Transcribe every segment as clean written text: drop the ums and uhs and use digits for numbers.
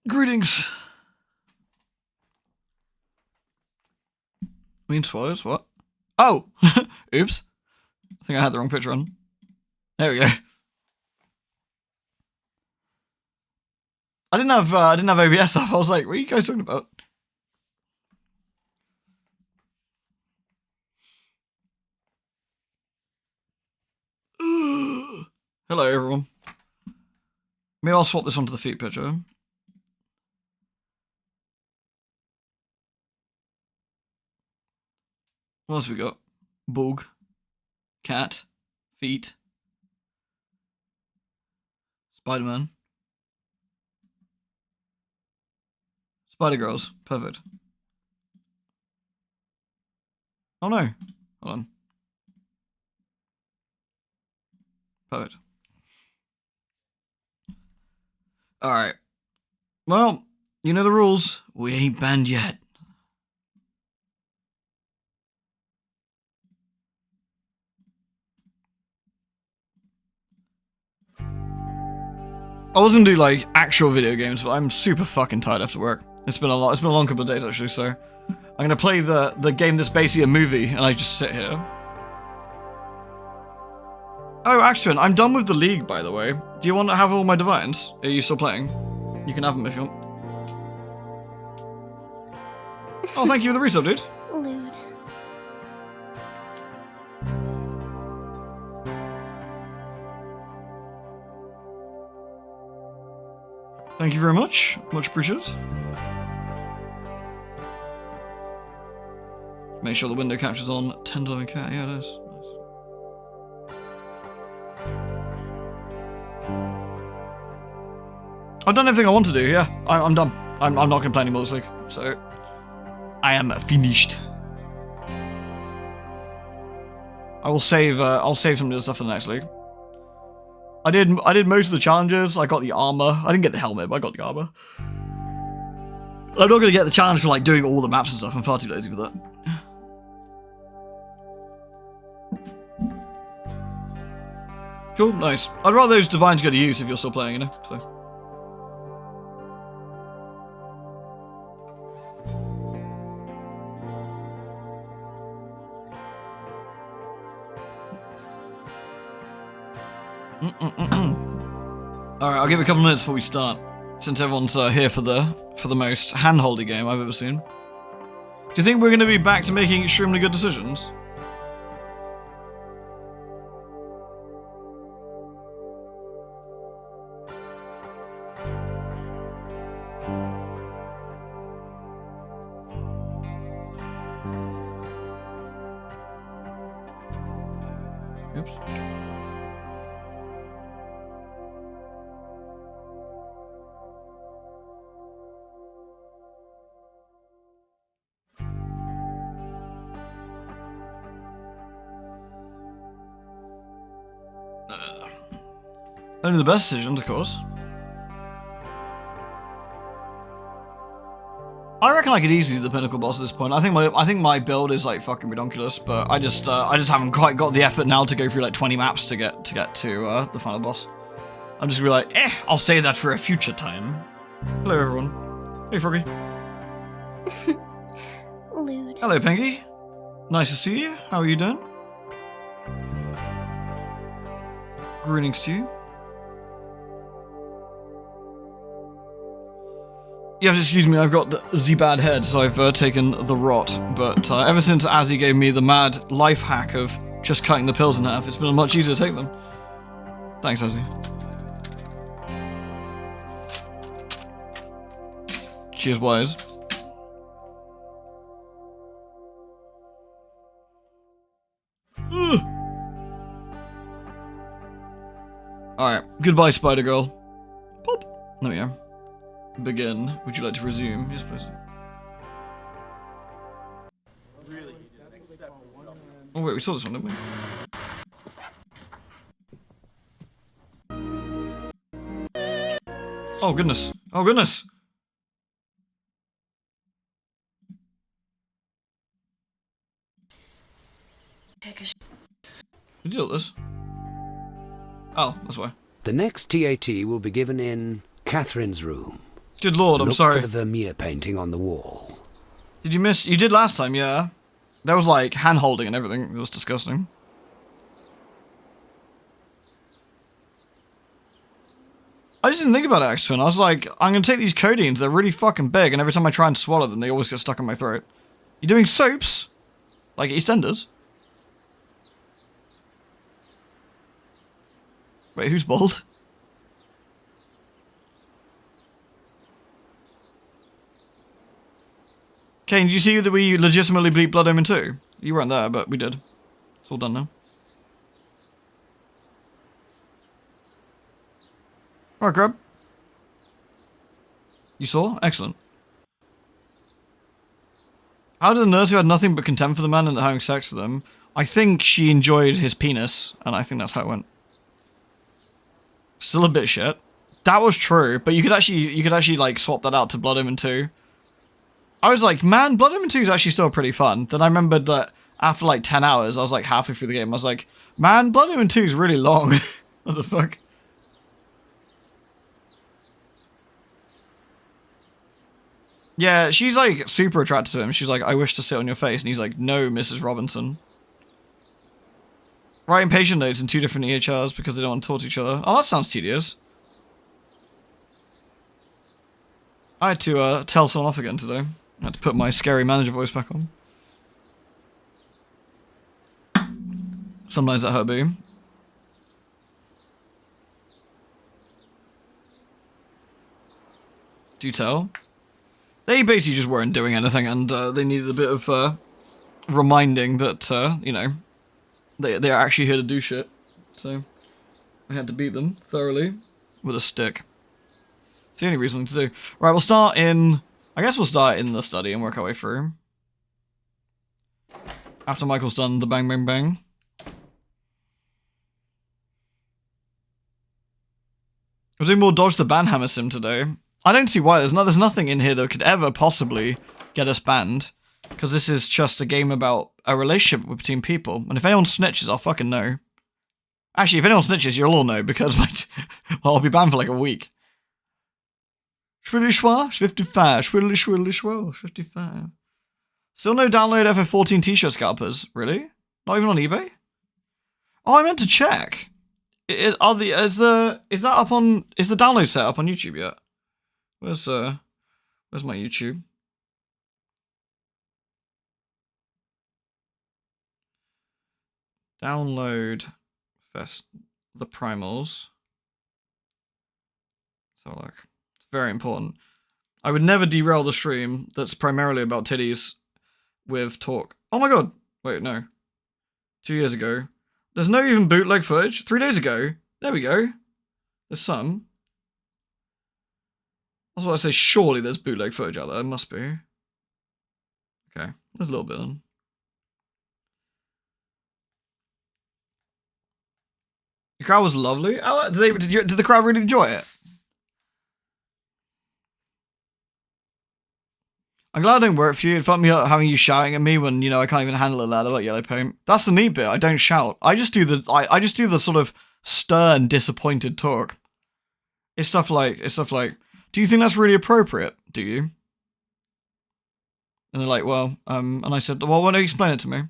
Greetings. Mean swallows? What? Oh! Oops. I think I had the wrong picture on. There we go. I didn't have OBS up. I was like, what are you guys talking about? Hello, everyone. Maybe I'll swap this onto the feet picture. What else we got? Bug. Cat. Feet. Spider-Man. Spider-Girls. Perfect. Oh no. Hold on. Perfect. Alright. Well, you know the rules. We ain't banned yet. I was gonna do like actual video games, but I'm super fucking tired after work. It's been a long couple of days actually, so I'm gonna play the game that's basically a movie, and I just sit here. Oh, Axton, I'm done with the league, by the way. Do you want to have all my divines? Are you still playing? You can have them if you want. Oh, thank you for the resub, dude. Lewd. Thank you very much. Much appreciated. Make sure the window captures on 1011K. Yeah, it is. I've done everything I want to do, yeah. I'm done. I'm not going to play anymore this week, so I am finished. I'll save some of the stuff for the next league. I did most of the challenges. I got the armor. I didn't get the helmet, but I got the armor. I'm not going to get the challenge for like doing all the maps and stuff. I'm far too lazy for that. Cool, nice. I'd rather those divines go to use if you're still playing, you know, so. Alright, I'll give it a couple minutes before we start, since everyone's here for the most hand-holdy game I've ever seen. Do you think we're going to be back to making extremely good decisions? Oops. Only the best decisions, of course. I reckon I could easily do the pinnacle boss at this point. I think my build is like fucking ridiculous, but I just haven't quite got the effort now to go through like 20 maps to get to the final boss. I'm just gonna be like, I'll save that for a future time. Hello everyone. Hey Froggy. Lewd. Hello Pengy. Nice to see you. How are you doing? Greetings to you. You have to excuse me, I've got the bad head, so I've taken the rot. But ever since Azzy gave me the mad life hack of just cutting the pills in half, it's been much easier to take them. Thanks, Azzy. Cheers, wise. Alright, goodbye, Spider Girl. Pop. There we go. Begin. Would you like to resume? Yes, please. Oh wait, we saw this one, didn't we? Oh goodness. Oh goodness. Did you do this? Oh, that's why. The next TAT will be given in Catherine's room. Good lord, I'm Look sorry. for the Vermeer painting on the wall. Did you miss? You did last time, yeah. There was like hand holding and everything. It was disgusting. I just didn't think about it, X-Twin. I was like, I'm gonna take these codeines. They're really fucking big, and every time I try and swallow them, they always get stuck in my throat. You doing soaps? Like EastEnders? Wait, who's bald? Kane, did you see that we legitimately bleed Blood Omen 2? You weren't there, but we did. It's all done now. Alright, Grub. You saw? Excellent. How did the nurse who had nothing but contempt for the man and having sex with him? I think she enjoyed his penis, and I think that's how it went. Still a bit shit. That was true, but you could actually like swap that out to Blood Omen 2. I was like, man, Blood Omen 2 is actually still pretty fun. Then I remembered that after like 10 hours, I was like halfway through the game. I was like, man, Blood Omen 2 is really long. What the fuck? Yeah, she's like super attracted to him. She's like, I wish to sit on your face. And he's like, no, Mrs. Robinson. Writing patient notes in 2 different EHRs because they don't want to talk to each other. Oh, that sounds tedious. I had to tell someone off again today. I had to put my scary manager voice back on. Sometimes that hurt me. Do tell. They basically just weren't doing anything, and they needed a bit of reminding that, you know, they're actually here to do shit. So I had to beat them thoroughly with a stick. It's the only reason to do. Right, we'll start in... I guess we'll start in the study and work our way through. After Michael's done the bang bang bang. We're doing more Dodge the Banhammer sim today. I don't see why. There's nothing in here that could ever possibly get us banned. Because this is just a game about a relationship between people. And if anyone snitches, I'll fucking know. Actually, if anyone snitches, you'll all know. Because well, I'll be banned for like a week. Schwilly 55. Schwilly 55. Still no download FF14 t-shirt scalpers. Really? Not even on eBay? Oh, I meant to check. Is the download set up on YouTube yet? Where's my YouTube? Download the primals. So look, it's very important. I would never derail the stream that's primarily about titties with talk. Oh my god! Wait, no. 2 years ago. There's no even bootleg footage. 3 days ago. There we go. There's some. That's what I say. Surely there's bootleg footage out there. There must be. Okay, there's a little bit on. The crowd was lovely. Oh, did the crowd really enjoy it? I'm glad I don't work for you. It fucked me up having you shouting at me when, you know, I can't even handle a ladder like yellow paint. That's the neat bit. I don't shout. I just do the sort of stern, disappointed talk. It's stuff like, do you think that's really appropriate? Do you? And they're like, well, and I said, well, why don't you explain it to me?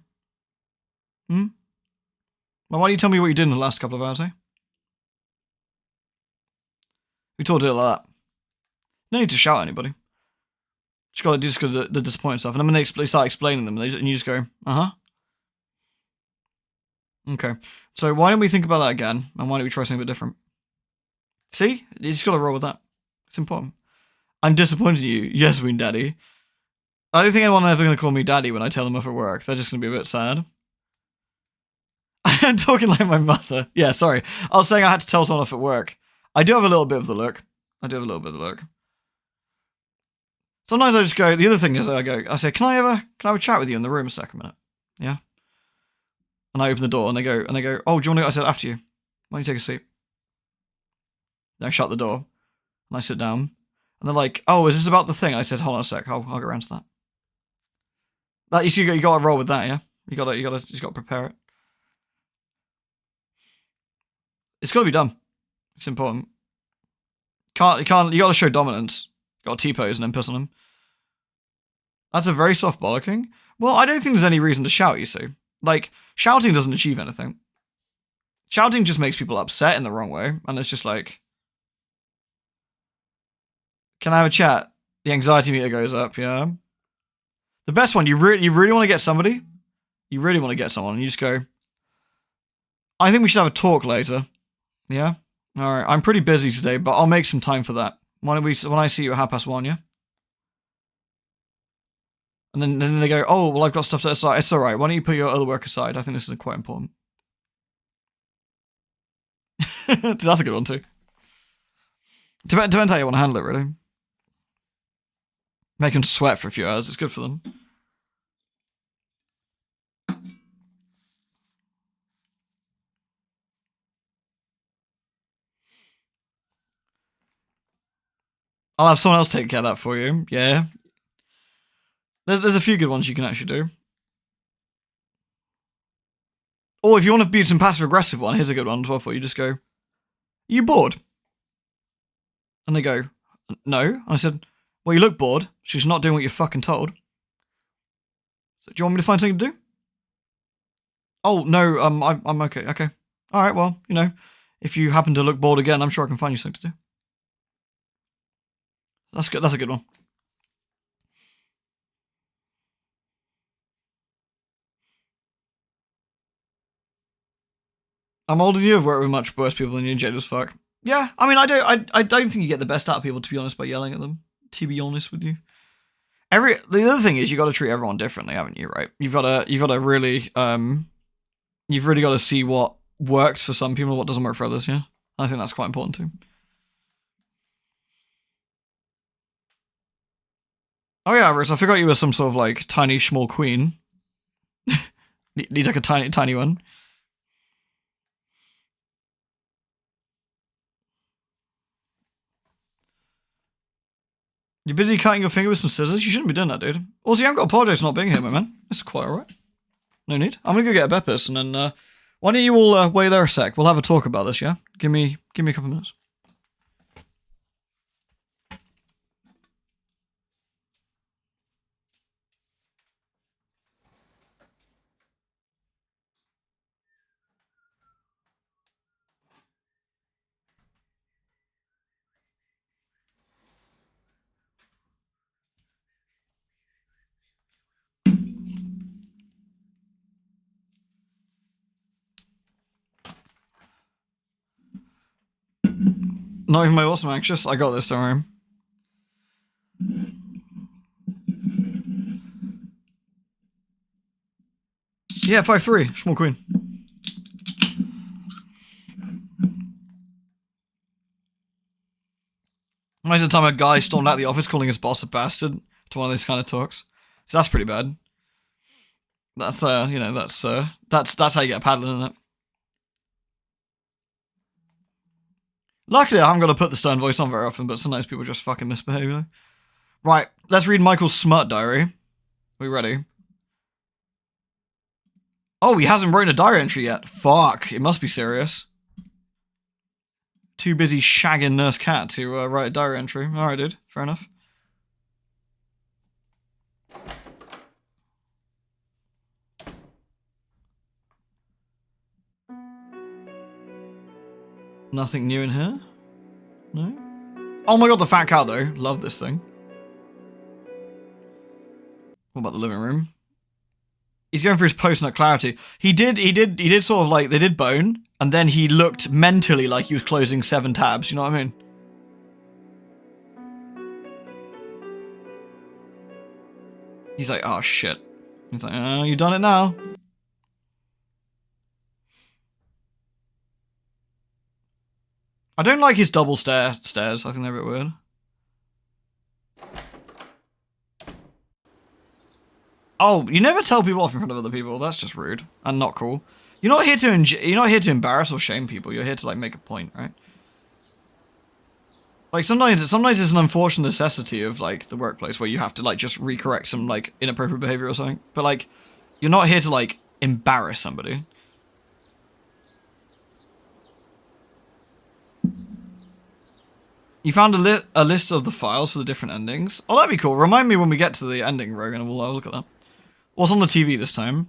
Well, why don't you tell me what you did in the last couple of hours, eh? We talked it like that. No need to shout at anybody. Just gotta do the disappointing stuff. And then when they start explaining them, and you just go, uh-huh. Okay. So why don't we think about that again? And why don't we try something a bit different? See? You just gotta roll with that. It's important. I'm disappointed in you. Yes, Ween Daddy. I don't think anyone ever gonna call me Daddy when I tell them off at work. They're just gonna be a bit sad. I'm talking like my mother. Yeah, sorry. I was saying I had to tell someone off at work. I do have a little bit of the look. Sometimes I just go, the other thing is I say, can I have a chat with you in the room a second minute? Yeah. And I open the door and they go, oh, do you want to, I said, after you. Why don't you take a seat? Then I shut the door and I sit down and they're like, oh, is this about the thing? I said, hold on a sec. I'll get around to that. You got to roll with that. Yeah. You got to prepare it. It's got to be done. It's important. You got to show dominance. Got T-pose and then piss on him. That's a very soft bollocking. Well, I don't think there's any reason to shout, you see. Like, shouting doesn't achieve anything. Shouting just makes people upset in the wrong way, and it's just like... Can I have a chat? The anxiety meter goes up, yeah. The best one, you really want to get somebody? You really want to get someone, and you just go... I think we should have a talk later. Yeah? Alright, I'm pretty busy today, but I'll make some time for that. When I see you at 1:30, yeah? And then they go, oh, well, I've got stuff to aside. It's alright, why don't you put your other work aside? I think this is quite important. That's a good one, too. Depends how you want to handle it, really. Make them sweat for a few hours, it's good for them. I'll have someone else take care of that for you, yeah. There's a few good ones you can actually do. Or if you want to be some passive-aggressive one, here's a good one as well for you. Just go, are you bored? And they go, no. And I said, well, you look bored. She's not doing what you're fucking told. So, do you want me to find something to do? Oh, no, I'm okay. Okay. All right, well, you know, if you happen to look bored again, I'm sure I can find you something to do. That's good. That's a good one. I'm older than you. I've worked with much worse people than you, jaded as fuck. Yeah, I mean, I don't think you get the best out of people, to be honest, by yelling at them. To be honest with you, the other thing is you got to treat everyone differently, haven't you? Right? You've got to really you've really got to see what works for some people, and what doesn't work for others. Yeah, I think that's quite important too. Oh yeah, Riz, I forgot you were some sort of like tiny small queen. Need like a tiny one. You're busy cutting your finger with some scissors? You shouldn't be doing that, dude. Also, you haven't got to apologize for not being here, my man. It's quite alright. No need. I'm gonna go get a Beppis, and then, why don't you all wait there a sec? We'll have a talk about this, yeah? Give me a couple minutes. Not even my awesome anxious. I got this, don't worry. Yeah, 5-3. Small queen. Imagine the time a guy stormed out the office calling his boss a bastard to one of those kind of talks. So that's pretty bad. That's, you know, that's how you get a paddling, isn't it? Luckily, I haven't got to put the stern voice on very often, but sometimes people just fucking misbehave, you know? Right, let's read Michael's smut diary. Are we ready? Oh, he hasn't written a diary entry yet. Fuck, it must be serious. Too busy shagging Nurse Cat to write a diary entry. Alright, dude. Fair enough. Nothing new in here? No? Oh my god, the fat cat though. Love this thing. What about the living room? He's going for his post-nut clarity. He did sort of like, they did bone, and then he looked mentally like he was closing 7 tabs, you know what I mean? He's like, oh shit. He's like, oh, you done it now. I don't like his double stairs. I think they're a bit weird. Oh, you never tell people off in front of other people. That's just rude and not cool. You're not here to embarrass or shame people. You're here to like make a point, right? Like sometimes it's an unfortunate necessity of like the workplace where you have to like just recorrect some like inappropriate behavior or something. But like, you're not here to like embarrass somebody. You found a list of the files for the different endings. Oh, that'd be cool. Remind me when we get to the ending, Rogan, and we'll have a look at that. What's on the TV this time?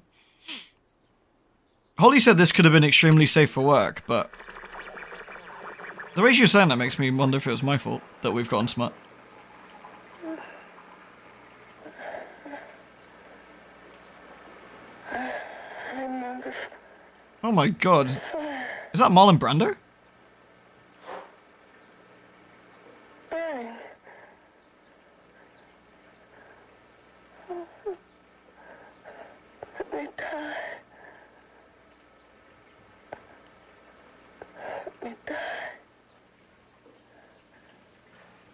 Holly said this could have been extremely safe for work, but the way she was saying that makes me wonder if it was my fault that we've gotten smart. Oh my god. Is that Marlon Brando?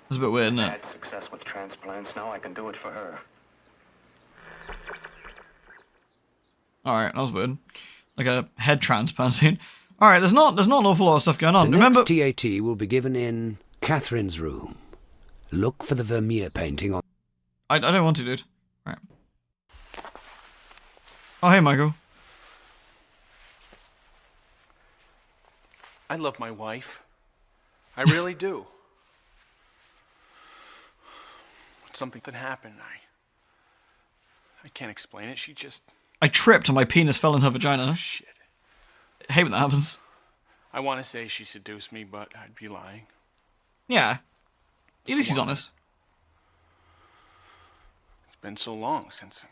That's a bit weird, isn't it? I had success with transplants. Now I can do it for her. Alright, that was weird. Like a head transplant scene. Alright, there's not an awful lot of stuff going on. The Remember, next TAT will be given in Catherine's room. Look for the Vermeer painting on... I don't want to, dude. Right. Oh, hey, Michael. I love my wife. I really do. Something that happened. I can't explain it. She just... I tripped and my penis fell in her vagina. Shit. I hate when that happens. I want to say she seduced me, but I'd be lying. Yeah. At least he's honest. It's been so long since...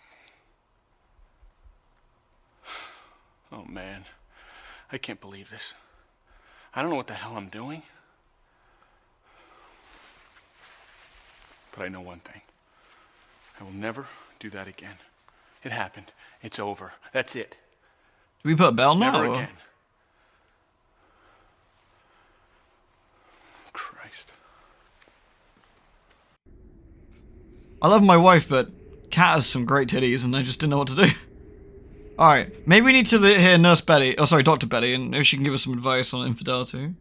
Oh, man. I can't believe this. I don't know what the hell I'm doing. But I know one thing. I will never do that again. It happened. It's over. That's it. Do we put a bell now? Never Or? again. Christ. I love my wife, but Kat has some great titties and I just didn't know what to do. Alright, maybe we need to hear Nurse Betty, oh sorry, Dr. Betty, and if she can give us some advice on infidelity.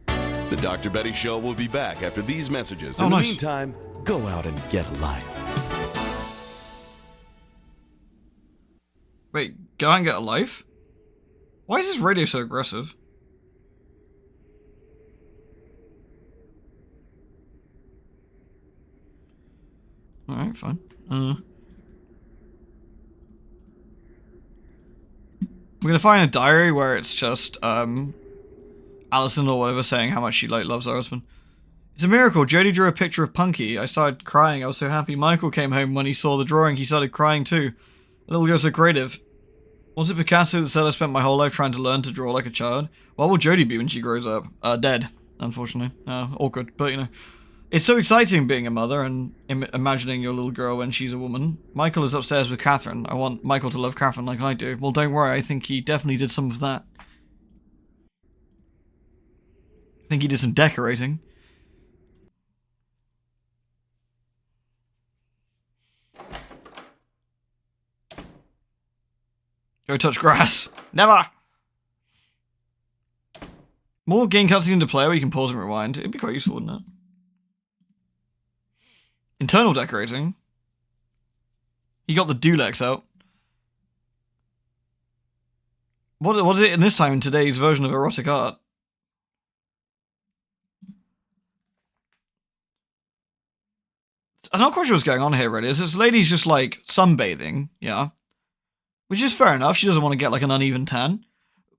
The Dr. Betty Show will be back after these messages. Oh, In the nice. meantime, go out and get a life. Wait, go out and get a life? Why is this radio so aggressive? Alright, fine. We're gonna find a diary where it's just, Allison or whatever saying how much she, like, loves her husband. It's a miracle. Jodie drew a picture of Punky. I started crying. I was so happy. Michael came home when he saw the drawing. He started crying too. The little girl's so creative. Was it Picasso that said I spent my whole life trying to learn to draw like a child? What will Jodie be when she grows up? Dead, unfortunately. Awkward, but you know. It's so exciting being a mother and imagining your little girl when she's a woman. Michael is upstairs with Catherine. I want Michael to love Catherine like I do. Well, don't worry. I think he definitely did some of that. I think he did some decorating. Go touch grass. Never! More game cutscene to play where you can pause and rewind. It'd be quite useful, wouldn't it? Internal decorating. You got the Dulex out. What is it in this time in today's version of erotic art? I'm not quite sure what's going on here, really. This lady's just, like, sunbathing, yeah. Which is fair enough, she doesn't want to get, like, an uneven tan.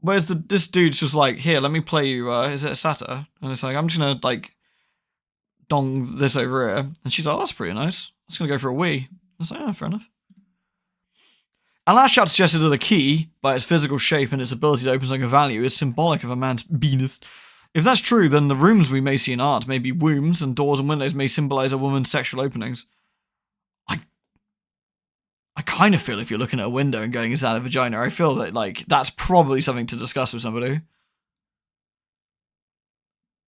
Whereas this dude's just like, here, let me play you, is it a satyr? And it's like, I'm just gonna, like, dong this over here. And she's like, oh, that's pretty nice. I'm just gonna go for a wee. I was like, oh, fair enough. And last chat suggested that the key, by its physical shape and its ability to open something of value, is symbolic of a man's penis. If that's true, then the rooms we may see in art may be wombs, and doors and windows may symbolize a woman's sexual openings. I kind of feel if you're looking at a window and going, is that a vagina? I feel that, like, that's probably something to discuss with somebody.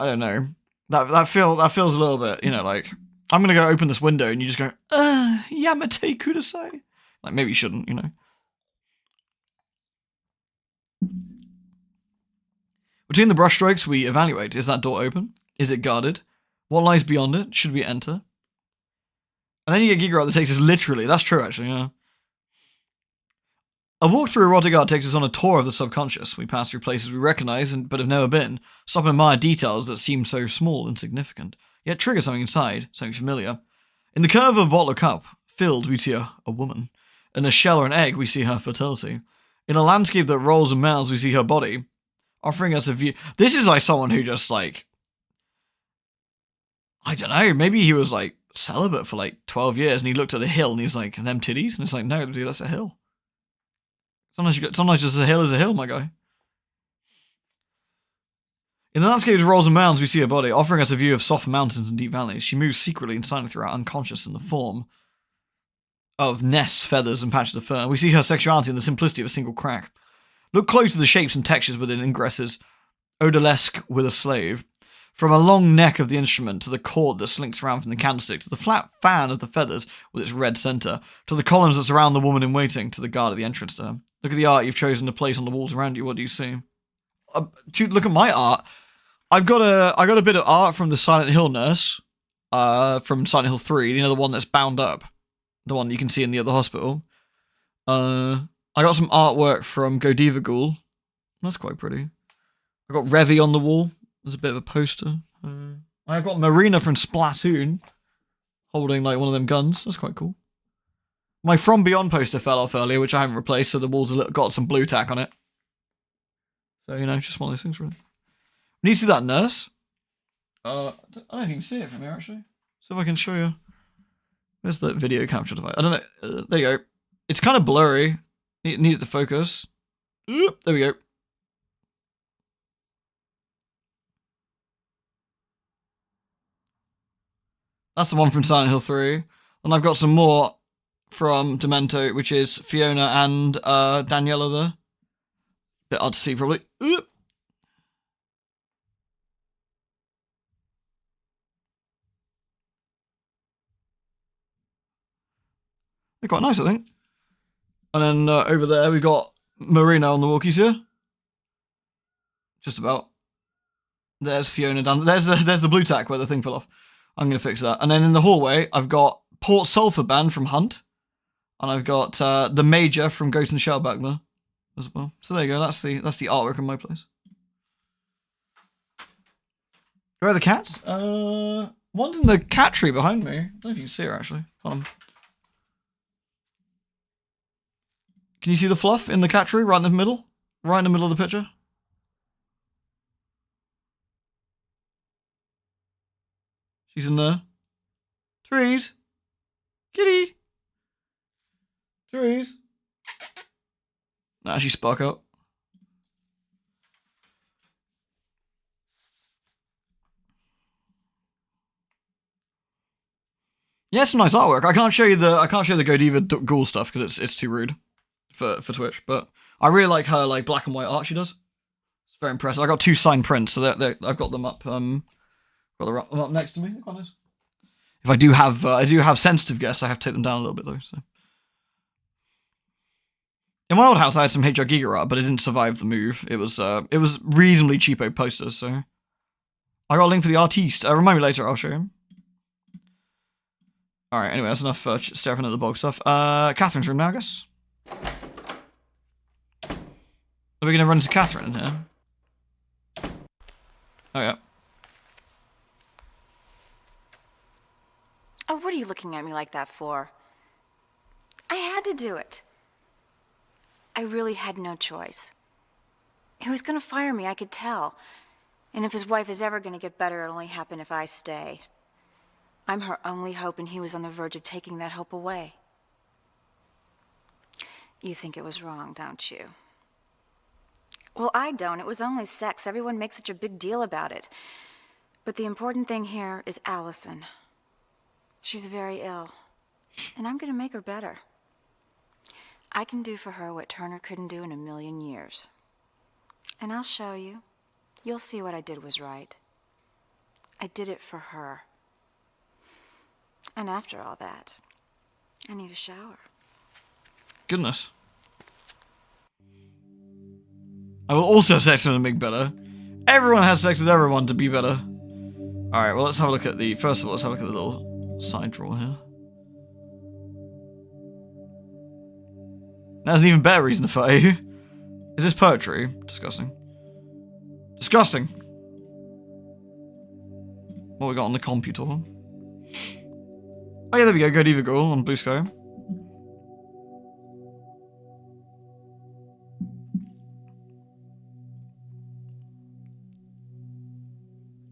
I don't know. That feels a little bit, you know, like, I'm gonna go open this window and you just go, Yamate Kudasai. Like, maybe you shouldn't, you know. Between the brushstrokes, we evaluate. Is that door open? Is it guarded? What lies beyond it? Should we enter? And then you get Giga that takes us literally. That's true, actually, yeah. A walk through erotic art takes us on a tour of the subconscious. We pass through places we recognise but have never been, stop and admire details that seem so small and significant, yet trigger something inside, something familiar. In the curve of a bottle or cup, filled, we see a woman. In a shell or an egg, we see her fertility. In a landscape that rolls and mounds, we see her body, offering us a view. This is like someone who just like, I don't know, maybe he was like celibate for like 12 years and he looked at a hill and he was like, them titties? And it's like, no, dude, that's a hill. Sometimes just a hill is a hill, my guy. In the landscape of rolls and mounds, we see her body, offering us a view of soft mountains and deep valleys. She moves secretly and silently throughout, unconscious in the form of nests, feathers, and patches of fur. We see her sexuality in the simplicity of a single crack. Look close to the shapes and textures within ingresses, odalisque with a slave. From a long neck of the instrument to the cord that slinks around from the candlestick, to the flat fan of the feathers with its red centre, to the columns that surround the woman in waiting, to the guard at the entrance to her. Look at the art you've chosen to place on the walls around you. What do you see? Look at my art. I got a bit of art from the Silent Hill nurse, from Silent Hill 3. You know, the one that's bound up, the one you can see in the other hospital. I got some artwork from Godiva Ghoul. That's quite pretty. I got Revy on the wall. There's a bit of a poster. I got Marina from Splatoon holding like one of them guns. That's quite cool. My From Beyond poster fell off earlier, which I haven't replaced, so the walls have got some blue tack on it. So, you know, just one of those things, really. Need to see that nurse? I don't know if you can see it from here, actually. So if I can show you. Where's the video capture device? I don't know. There you go. It's kind of blurry. Need it to focus. Oop, there we go. That's the one from Silent Hill 3. And I've got some more from Demento, which is Fiona and Daniela there. Bit hard to see, probably. Oop. They're quite nice, I think. And then over there, we've got Marina on the walkies here. Just about. There's Fiona down. There's the blue tack where the thing fell off. I'm going to fix that. And then in the hallway, I've got Port Sulphur Band from Hunt. And I've got the Major from Ghost in the Shell back there as well. So there you go. That's the artwork in my place. Where are the cats? One's in the cat tree behind me. I don't know if you can see her, actually. Hold on. Can you see the fluff in the cat tree right in the middle? Right in the middle of the picture? She's in there. Trees. Kitty. Trees. Nah, she spark out. Yeah, some nice artwork. I can't show you the Godiva Ghoul stuff because it's too rude for Twitch. But I really like her like black and white art she does. It's very impressive. I got 2 signed prints, so I've got them up. Got them up next to me. They're quite nice. If I do have sensitive guests, I have to take them down a little bit though. So in my old house, I had some HR Giga art, but it didn't survive the move. It was reasonably cheapo posters. So I got a link for the artiste. Remind me later. I'll show him. All right. Anyway, that's enough staring at the bog stuff. Catherine's room now, I guess. Are we gonna run into Catherine in here? Oh yeah. Oh, what are you looking at me like that for? I had to do it. I really had no choice. He was gonna fire me, I could tell. And if his wife is ever gonna get better, it'll only happen if I stay. I'm her only hope, and he was on the verge of taking that hope away. You think it was wrong, don't you? Well, I don't. It was only sex. Everyone makes such a big deal about it. But the important thing here is Allison. She's very ill, and I'm gonna make her better. I can do for her what Turner couldn't do in a million years. And I'll show you. You'll see what I did was right. I did it for her. And after all that, I need a shower. Goodness. I will also have sex with him to make better. Everyone has sex with everyone to be better. Alright, well let's have a look at the... First of all, let's have a look at the little side drawer here. There's an even better reason to fight you. Is this poetry? Disgusting. Disgusting! What we got on the computer? Oh yeah, there we go. Good Evil Girl on Blue Sky.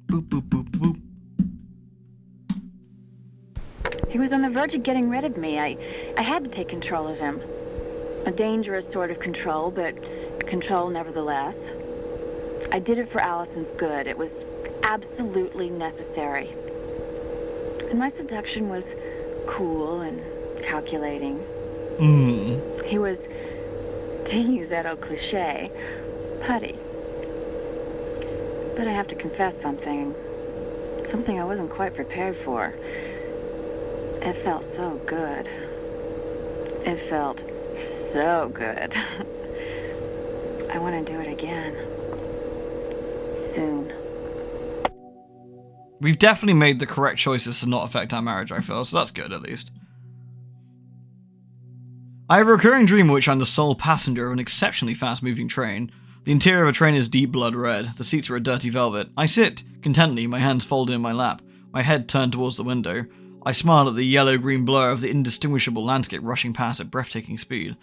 Boop, boop, boop, boop. He was on the verge of getting rid of me. I had to take control of him. A dangerous sort of control, but control nevertheless. I did it for Allison's good. It was absolutely necessary. And my seduction was cool and calculating. He was, to use that old cliche, putty. But I have to confess something. Something I wasn't quite prepared for. It felt so good. It felt so good. I want to do it again. Soon. We've definitely made the correct choices to not affect our marriage, I feel, so that's good at least. I have a recurring dream in which I'm the sole passenger of an exceptionally fast-moving train. The interior of a train is deep blood red. The seats are a dirty velvet. I sit, contentedly, my hands folded in my lap, my head turned towards the window. I smile at the yellow-green blur of the indistinguishable landscape rushing past at breathtaking speed.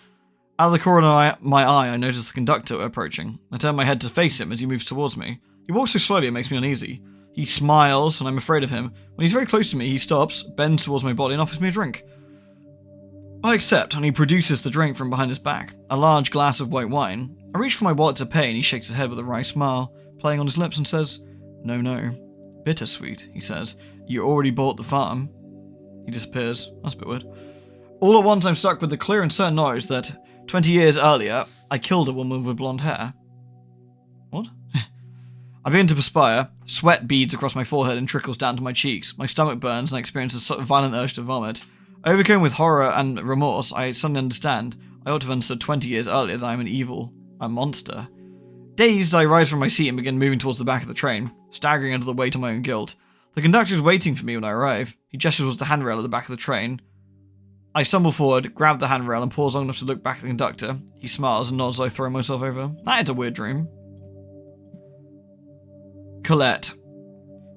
Out of the corner of my eye, I notice the conductor approaching. I turn my head to face him as he moves towards me. He walks so slowly it makes me uneasy. He smiles, and I'm afraid of him. When he's very close to me, he stops, bends towards my body, and offers me a drink. I accept, and he produces the drink from behind his back. A large glass of white wine. I reach for my wallet to pay, and he shakes his head with a wry smile, playing on his lips, and says, "No, no. Bittersweet," he says. "You already bought the farm." He disappears. That's a bit weird. All at once, I'm struck with the clear and certain knowledge that 20 years earlier, I killed a woman with blonde hair. What? I begin to perspire. Sweat beads across my forehead and trickles down to my cheeks. My stomach burns, and I experience a violent urge to vomit. Overcome with horror and remorse, I suddenly understand. I ought to have understood 20 years earlier that I am a monster. Dazed, I rise from my seat and begin moving towards the back of the train, staggering under the weight of my own guilt. The conductor is waiting for me when I arrive. He gestures towards the handrail at the back of the train. I stumble forward, grab the handrail, and pause long enough to look back at the conductor. He smiles and nods as I throw myself over. That is a weird dream. Colette.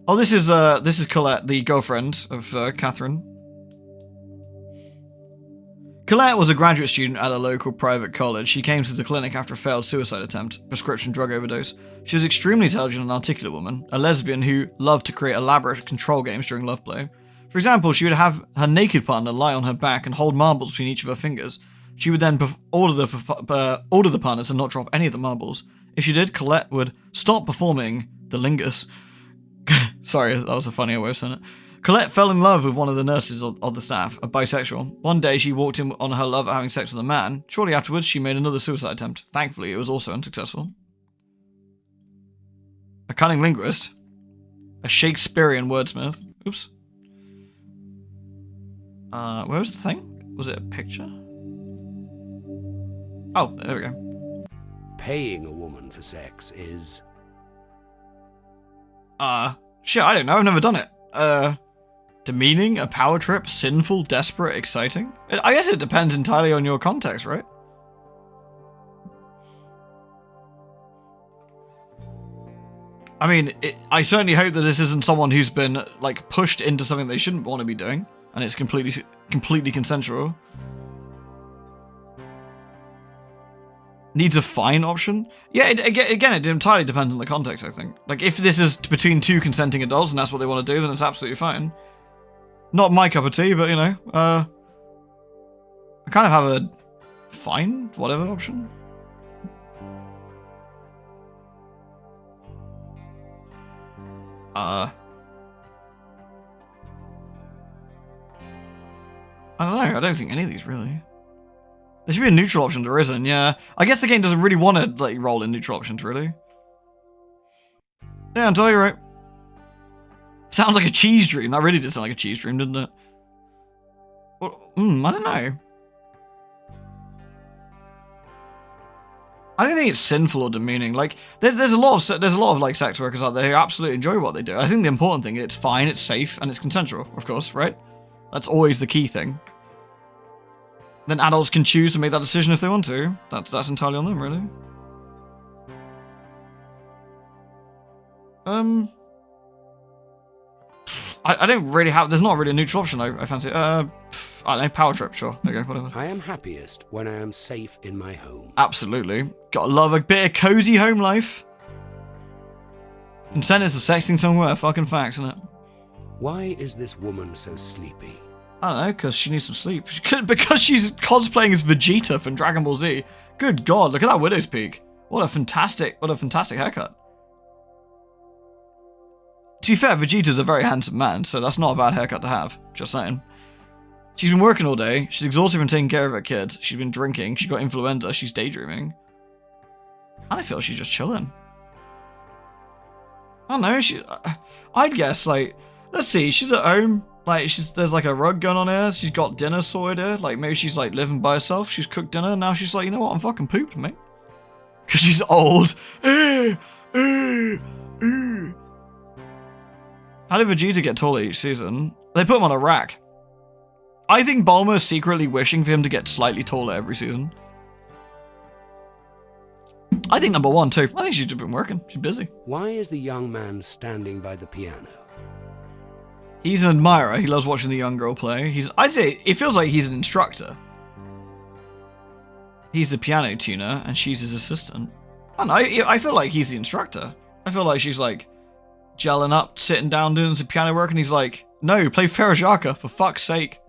Oh, this is Colette, the girlfriend of Catherine. Colette was a graduate student at a local private college. She came to the clinic after a failed suicide attempt, prescription drug overdose. She was extremely intelligent and articulate woman, a lesbian who loved to create elaborate control games during love play. For example, she would have her naked partner lie on her back and hold marbles between each of her fingers. She would then order the partner to not drop any of the marbles. If she did, Colette would stop performing the lingus. Sorry, that was a funnier way of saying it. Colette fell in love with one of the nurses of the staff, a bisexual. One day, she walked in on her love at having sex with a man. Shortly afterwards, she made another suicide attempt. Thankfully, it was also unsuccessful. A cunning linguist. A Shakespearean wordsmith. Oops. Where was the thing? Was it a picture? Oh, there we go. Paying a woman for sex is... Shit, I don't know. I've never done it. Demeaning, a power trip, sinful, desperate, exciting? I guess it depends entirely on your context, right? I mean, I certainly hope that this isn't someone who's been, like, pushed into something they shouldn't want to be doing, and it's completely consensual. Needs a fine option? Yeah, again, it entirely depends on the context, I think. Like, if this is between two consenting adults and that's what they want to do, then it's absolutely fine. Not my cup of tea, but, you know, I kind of have a fine, whatever option. I don't know, I don't think any of these really. There should be a neutral option, there isn't, yeah. I guess the game doesn't really want to, like, roll in neutral options, really. Yeah, I'm totally right. Sounds like a cheese dream. That really did sound like a cheese dream, didn't it? Well, I don't know. I don't think it's sinful or demeaning. Like, there's a lot of like sex workers out there who absolutely enjoy what they do. I think the important thing is it's fine, it's safe, and it's consensual, of course, right? That's always the key thing. then adults can choose to make that decision if they want to. That's entirely on them, really. I don't really have. There's not really a neutral option. I fancy. I don't know. Power trip, sure. There you go. Whatever. I am happiest when I am safe in my home. Absolutely. Gotta love a bit of cozy home life. Consent is the sex thing somewhere. Fucking facts, isn't it? Why is this woman so sleepy? I don't know, because she needs some sleep. Because she's cosplaying as Vegeta from Dragon Ball Z. Good God, look at that widow's peak. What a fantastic haircut. To be fair, Vegeta's a very handsome man, so that's not a bad haircut to have. Just saying. She's been working all day. She's exhausted from taking care of her kids. She's been drinking. She got influenza. She's daydreaming. I feel she's just chilling. I don't know. I'd guess, like, let's see. She's at home. Like, there's like a rug going on here. She's got dinner sorted here. Like, maybe she's like living by herself. She's cooked dinner. And now she's like, you know what? I'm fucking pooped, mate. Because she's old. How did Vegeta get taller each season? They put him on a rack. I think Bulma's secretly wishing for him to get slightly taller every season. I think number one, too. I think she's just been working. She's busy. Why is the young man standing by the piano? He's an admirer. He loves watching the young girl play. I'd say it feels like he's an instructor. He's the piano tuner, and she's his assistant. I don't know. I feel like he's the instructor. I feel like she's like gelling up, sitting down, doing some piano work, and he's like, no, play Ferajaka, for fuck's sake.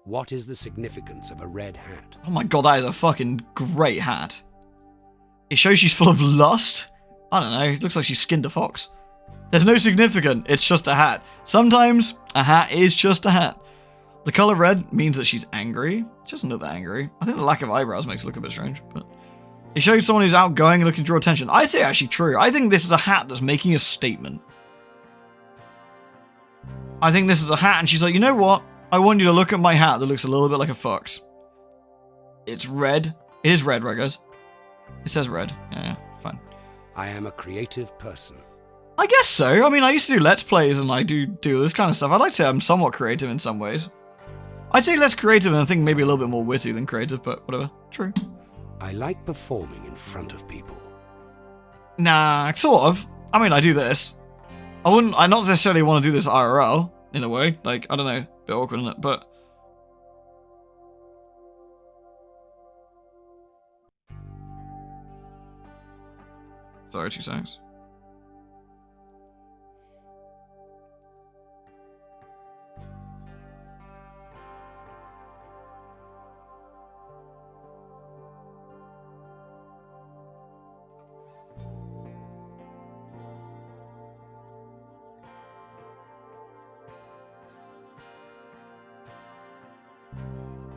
What is the significance of a red hat? Oh my god, that is a fucking great hat. It shows she's full of lust. I don't know, it looks like she skinned a fox. There's no significance, it's just a hat. Sometimes, a hat is just a hat. The color red means that she's angry. She doesn't look that angry. I think the lack of eyebrows makes it look a bit strange, but it shows someone who's outgoing and looking to draw attention. I'd say actually true. I think this is a hat that's making a statement. I think this is a hat and she's like, you know what? I want you to look at my hat that looks a little bit like a fox. It's red. It is red, right guys? It says red. Yeah, fine. I am a creative person. I guess so. I mean, I used to do Let's Plays and I do this kind of stuff. I'd like to say I'm somewhat creative in some ways. I'd say less creative and I think maybe a little bit more witty than creative, but whatever. True. I like performing in front of people. Nah, sort of. I mean, I do this. I not necessarily want to do this IRL, in a way. Like, I don't know, a bit awkward, isn't it? But sorry, 2 seconds.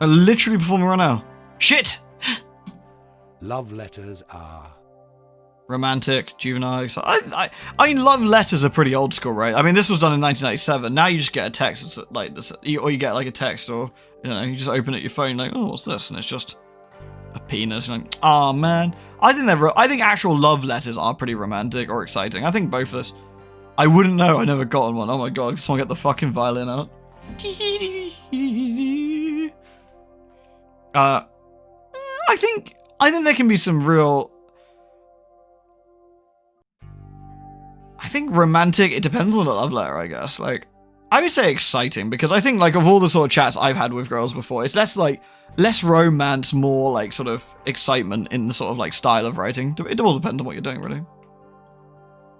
I'm literally performing right now. Shit! Love letters are... Romantic, juvenile. I mean, love letters are pretty old school, right? I mean, this was done in 1997. Now you just get a text, it's like this, or you get like a text, or you know, you just open it your phone, like, oh, what's this? And it's just a penis. You're like, oh man. I think actual love letters are pretty romantic or exciting. I think both of this. I wouldn't know. I never gotten one. Oh my god, someone get the fucking violin out. I think there can be some real. I think romantic. It depends on the love letter, I guess. Like, I would say exciting because I think like of all the sort of chats I've had with girls before, it's less romance, more like sort of excitement in the sort of like style of writing. It all depends on what you're doing, really.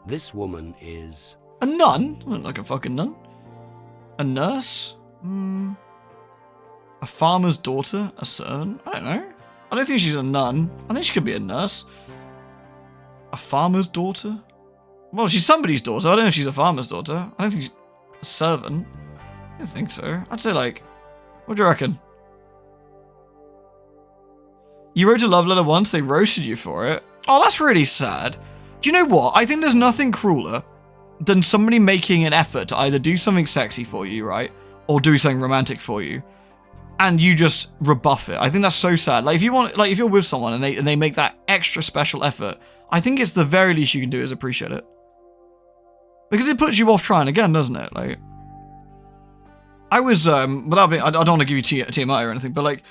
This woman is a nun, like a fucking nun. A nurse. A farmer's daughter? A CERN? I don't know. I don't think she's a nun. I think she could be a nurse. A farmer's daughter? Well, she's somebody's daughter. I don't know if she's a farmer's daughter. I don't think she's a servant. I don't think so. I'd say like, what do you reckon? You wrote a love letter once, they roasted you for it. Oh, that's really sad. Do you know what? I think there's nothing crueler than somebody making an effort to either do something sexy for you, right? Or do something romantic for you. And you just rebuff it. I think that's so sad. Like if you're with someone and they make that extra special effort, I think it's the very least you can do is appreciate it. Because it puts you off trying again, doesn't it? Like, I was, without being, I don't want to give you TMI or anything, but like,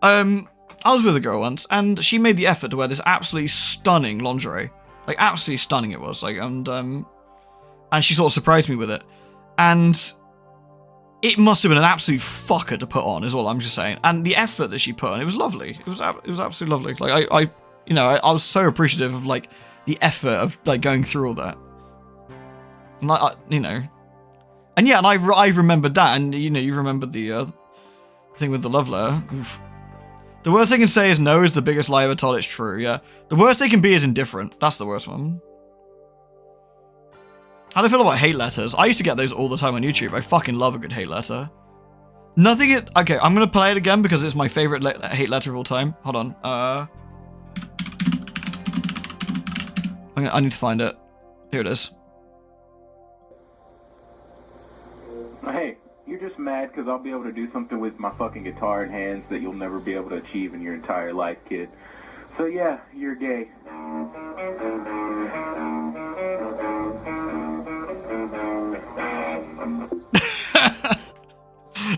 I was with a girl once, and she made the effort to wear this absolutely stunning lingerie. Like, absolutely stunning it was. Like, and she sort of surprised me with it. And it must have been an absolute fucker to put on, is all I'm just saying. And the effort that she put on, it was lovely. It was absolutely lovely. Like, I was so appreciative of, like, the effort of, like, going through all that. And, and yeah, and I remembered that, and, you remembered the thing with the love letter. Oof. The worst they can say is no is the biggest lie ever told. It's true, yeah. The worst they can be is indifferent. That's the worst one. How do I feel about hate letters? I used to get those all the time on YouTube. I fucking love a good hate letter. Okay, I'm gonna play it again because it's my favorite hate letter of all time. Hold on. I need to find it. Here it is. Hey, you're just mad because I'll be able to do something with my fucking guitar in hands that you'll never be able to achieve in your entire life, kid. So yeah, you're gay.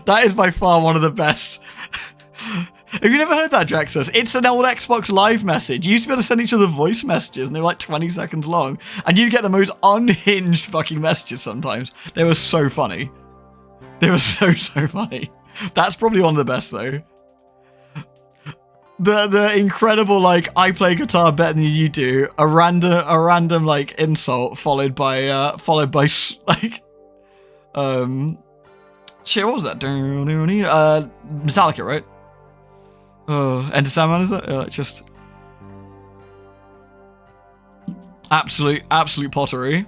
That is by far one of the best. Have you never heard that, Draxus? It's an old Xbox Live message. You used to be able to send each other voice messages, and they were like 20 seconds long. And you'd get the most unhinged fucking messages sometimes. They were so funny. They were so funny. That's probably one of the best, though. The incredible, like, I play guitar better than you do. A random like insult followed by like, shit, what was that? Metallica, right? Enter Sandman, is that? Just absolute pottery.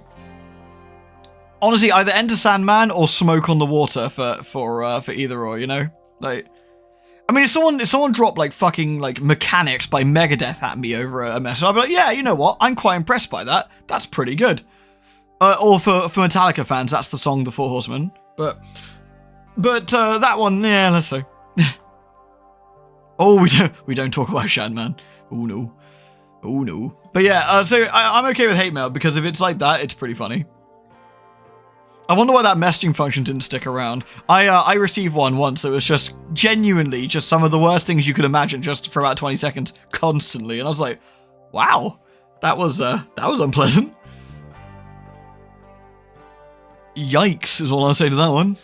Honestly, either Enter Sandman or Smoke on the Water for either or, like. I mean, if someone dropped like fucking like Mechanics by Megadeth at me over a message, I'd be like, yeah, you know what? I'm quite impressed by that. That's pretty good. Or for Metallica fans, that's the song The Four Horsemen. But that one, yeah, let's see. Oh, we don't talk about Shadman. Oh no. But yeah, so I'm okay with hate mail because if it's like that, it's pretty funny. I wonder why that messaging function didn't stick around. I received one once that was just genuinely just some of the worst things you could imagine just for about 20 seconds constantly. And I was like, wow, that was unpleasant. Yikes is all I'll say to that one.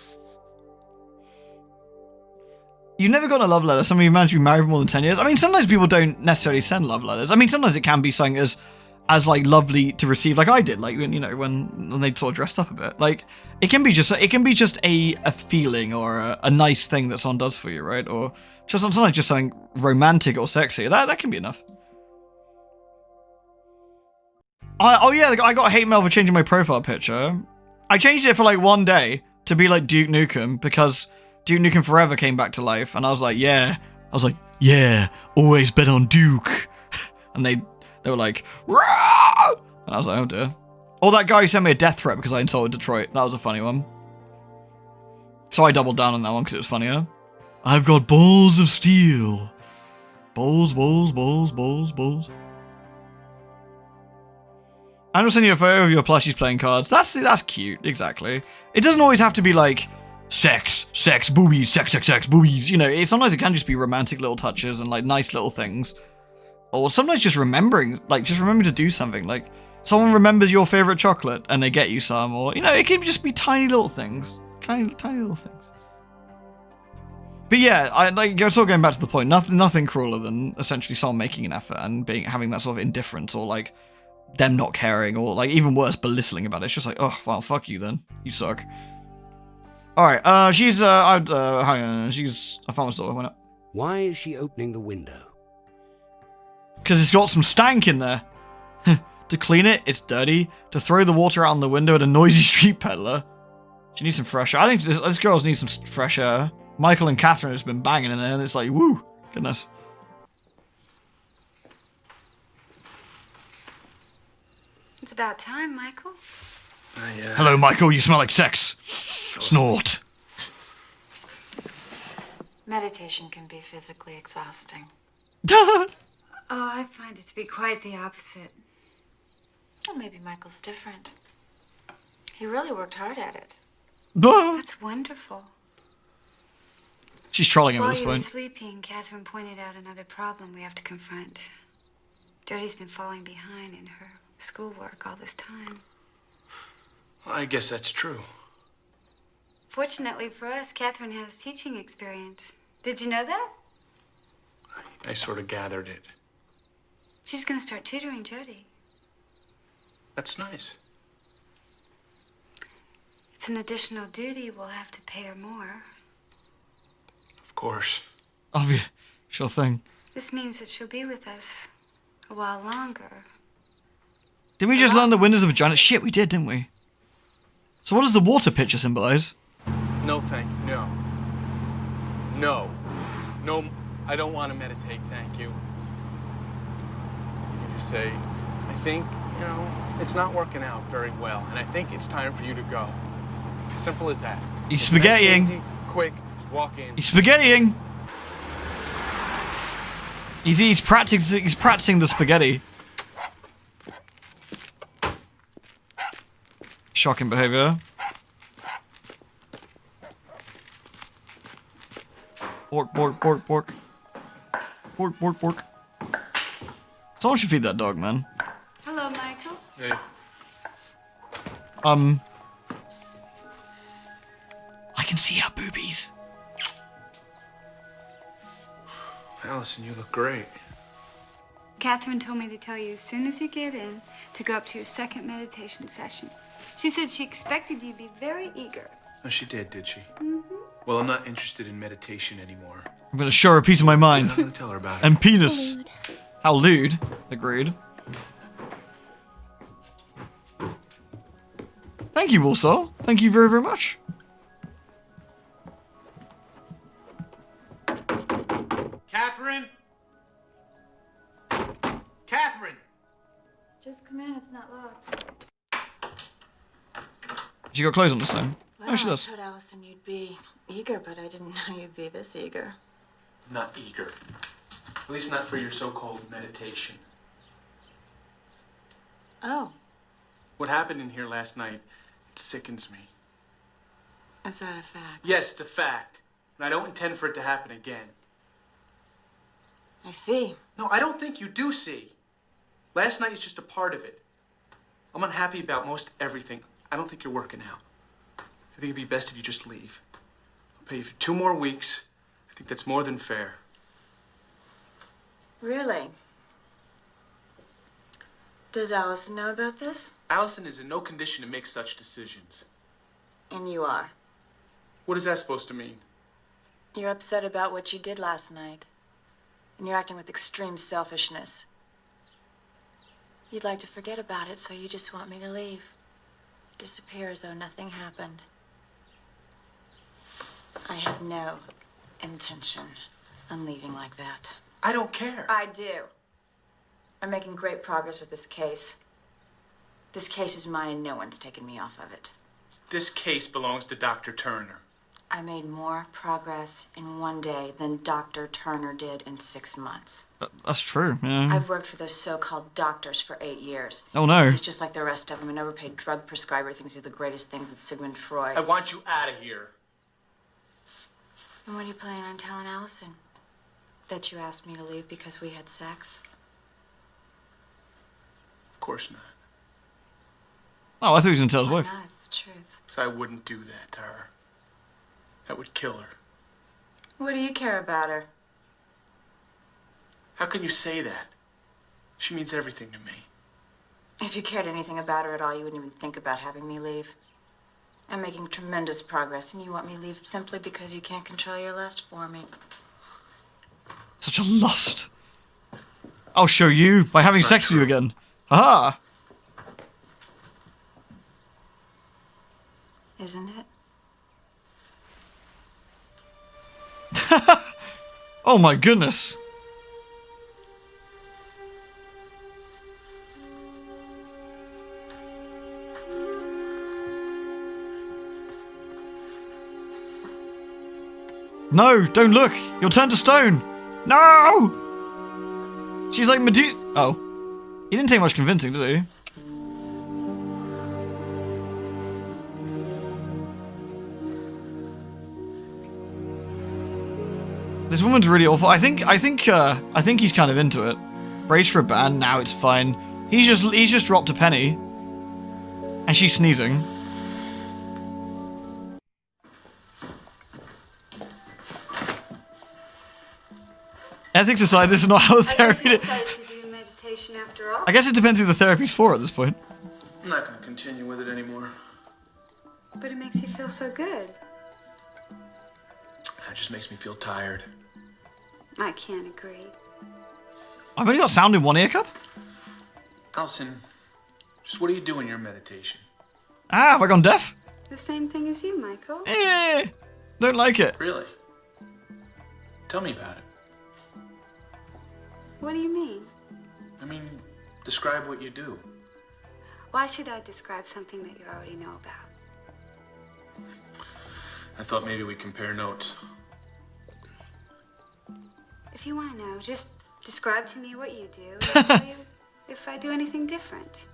You've never gotten a love letter. Somebody you managed to be married for more than 10 years. I mean, sometimes people don't necessarily send love letters. I mean, sometimes it can be something as like lovely to receive, like I did, like when they sort of dressed up a bit. Like it can be just a feeling or a nice thing that someone does for you, right? Or just sometimes just something romantic or sexy. That can be enough. I got hate mail for changing my profile picture. I changed it for like one day to be like Duke Nukem because Duke Nukem Forever came back to life, and I was like, yeah, always bet on Duke, and they were like, rah! And I was like, oh dear. Or that guy who sent me a death threat because I insulted Detroit. That was a funny one. So I doubled down on that one because it was funnier. I've got balls of steel. Balls. I'm just sending you a photo of your plushies playing cards. That's cute, exactly. It doesn't always have to be like sex, boobies, sex, boobies. Sometimes it can just be romantic little touches and like nice little things. Or sometimes just remembering to do something. Like someone remembers your favorite chocolate and they get you some, or it can just be tiny little things, tiny little things. But yeah, it's all going back to the point. Nothing crueler than essentially someone making an effort and having that sort of indifference, or like them not caring, or like even worse, belittling about it. It's just like, oh well, fuck you then. You suck. All right, I found my store. Why not? Why is she opening the window? Because it's got some stank in there. To clean it, it's dirty. To throw the water out on the window at a noisy street peddler. She needs some fresh air. I think this girl needs some fresh air. Michael and Catherine has been banging in there, and it's like, woo, goodness. It's about time, Michael. Hello, Michael. You smell like sex. Snort. Meditation can be physically exhausting. Oh, I find it to be quite the opposite. Well, maybe Michael's different. He really worked hard at it. That's wonderful. She's trolling him at While this you were point. sleeping, Catherine pointed out another problem we have to confront. Jody's been falling behind in her schoolwork all this time. Well, I guess that's true. Fortunately for us, Catherine has teaching experience. Did you know that? I sort of gathered it. She's gonna start tutoring Jody. That's nice. It's an additional duty. We'll have to pay her more. Of course. Obvious. Sure thing. This means that she'll be with us a while longer. Did we just learn the windows of vagina? Shit, we did, didn't we? So what does the water pitcher symbolize? No, thank you. No. No. No, I don't want to meditate, thank you. You just say, I think, it's not working out very well, and I think it's time for you to go. Simple as that. He's It's nice, spaghettiing. easy, quick, just walk in. He's spaghettiing. He's practicing the spaghetti. Shocking behavior. Bork, bork, bork, bork. Bork, bork, bork. Someone should feed that dog, man. Hello, Michael. Hey. I can see her boobies. Allison, you look great. Catherine told me to tell you as soon as you get in to go up to your second meditation session. She said she expected you to be very eager. Oh, she did she? Mm-hmm. Well, I'm not interested in meditation anymore. I'm gonna show her a piece of my mind. I'm gonna tell her about it. And penis. How lewd. Agreed. Thank you, also. Thank you very, very much. Catherine? Catherine! Just come in, it's not locked. She got clothes on this time. Well, Oh, she I does. told Allison you'd be eager, but I didn't know you'd be this eager. Not eager. At least not for your so-called meditation. Oh, What happened in here last night, it sickens me. is that a fact? Yes, it's a fact. And I don't intend for it to happen again. I see. No, I don't think you do see. Last night is just a part of it. I'm unhappy about most everything. I don't think you're working out. I think it'd be best if you just leave. I'll pay you for 2 more weeks. I think that's more than fair. Really? Does Allison know about this? Allison is in no condition to make such decisions. And you are. What is that supposed to mean? You're upset about what you did last night. And you're acting with extreme selfishness. You'd like to forget about it, so you just want me to leave. Disappear as though nothing happened. I have no intention on leaving like that. I don't care. I do. I'm making great progress with this case. This case is mine and no one's taken me off of it. This case belongs to Dr. Turner. I made more progress in 1 day than Dr. Turner did in 6 months. That's true, yeah. I've worked for those so-called doctors for 8 years. Oh, no. He's just like the rest of them, an overpaid drug prescriber thinks he's the greatest thing since Sigmund Freud. I want you out of here. And what are you planning on telling Allison? That you asked me to leave because we had sex? Of course not. Oh, I thought he was gonna tell his Why wife. not? It's the truth. So I wouldn't do that to her. That would kill her. What do you care about her? How can you say that? She means everything to me. If you cared anything about her at all, you wouldn't even think about having me leave. I'm making tremendous progress, and you want me to leave simply because you can't control your lust for me. Such a lust. I'll show you by having not sex with you true. again. Haha. Isn't it? Oh my goodness. No, don't look. You'll turn to stone. No! She's like Medusa. Oh. He didn't take much convincing, did he? This woman's really awful. I think he's kind of into it. Brace for a ban. Now it's fine. He's just dropped a penny, and she's sneezing. Ethics aside, this is not how therapy. I guess you decided to do meditation after all. I guess it depends who the therapy's for at this point. I'm not gonna continue with it anymore. But it makes you feel so good. It just makes me feel tired. I can't agree. I've only got sound in one ear cup. Allison, just what do you do in your meditation? Ah, have I gone deaf? The same thing as you, Michael. Don't like it. Really? Tell me about it. What do you mean? I mean, describe what you do. Why should I describe something that you already know about? I thought maybe we'd compare notes. If you want to know, just describe to me what you do and I'll tell you if I do anything different.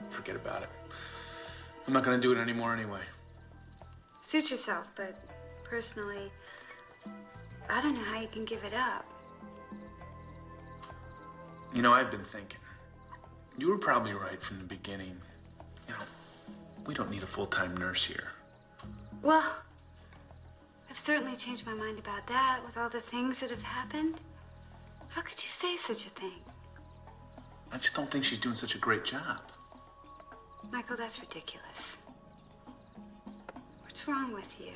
Forget about it. I'm not gonna do it anymore anyway. Suit yourself, but personally, I don't know how you can give it up. You know, I've been thinking. You were probably right from the beginning. You know, we don't need a full-time nurse here. Well, I've certainly changed my mind about that with all the things that have happened. How could you say such a thing? I just don't think she's doing such a great job. Michael, that's ridiculous. What's wrong with you?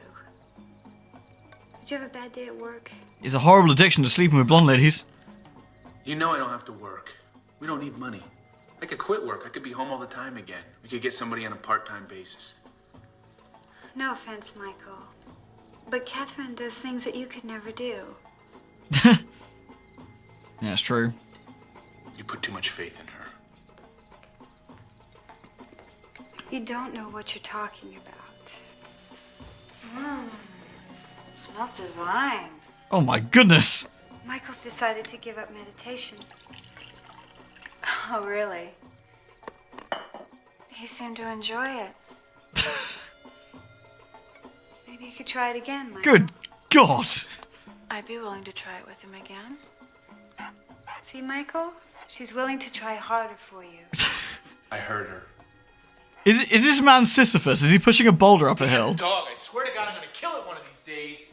Did you have a bad day at work? It's a horrible addiction to sleeping with blonde ladies. You know I don't have to work. We don't need money. I could quit work. I could be home all the time again. We could get somebody on a part-time basis. No offense, Michael. But Catherine does things that you could never do. Yeah, it's true. You put too much faith in her. You don't know what you're talking about. Smells divine. Oh my goodness. Michael's decided to give up meditation. Oh, really? He seemed to enjoy it. Maybe you could try it again, Michael. Good God. I'd be willing to try it with him again. See, Michael? She's willing to try harder for you. I heard her. Is this man Sisyphus? Is he pushing a boulder up a hill? Dog, I swear to God I'm gonna kill it one of these days.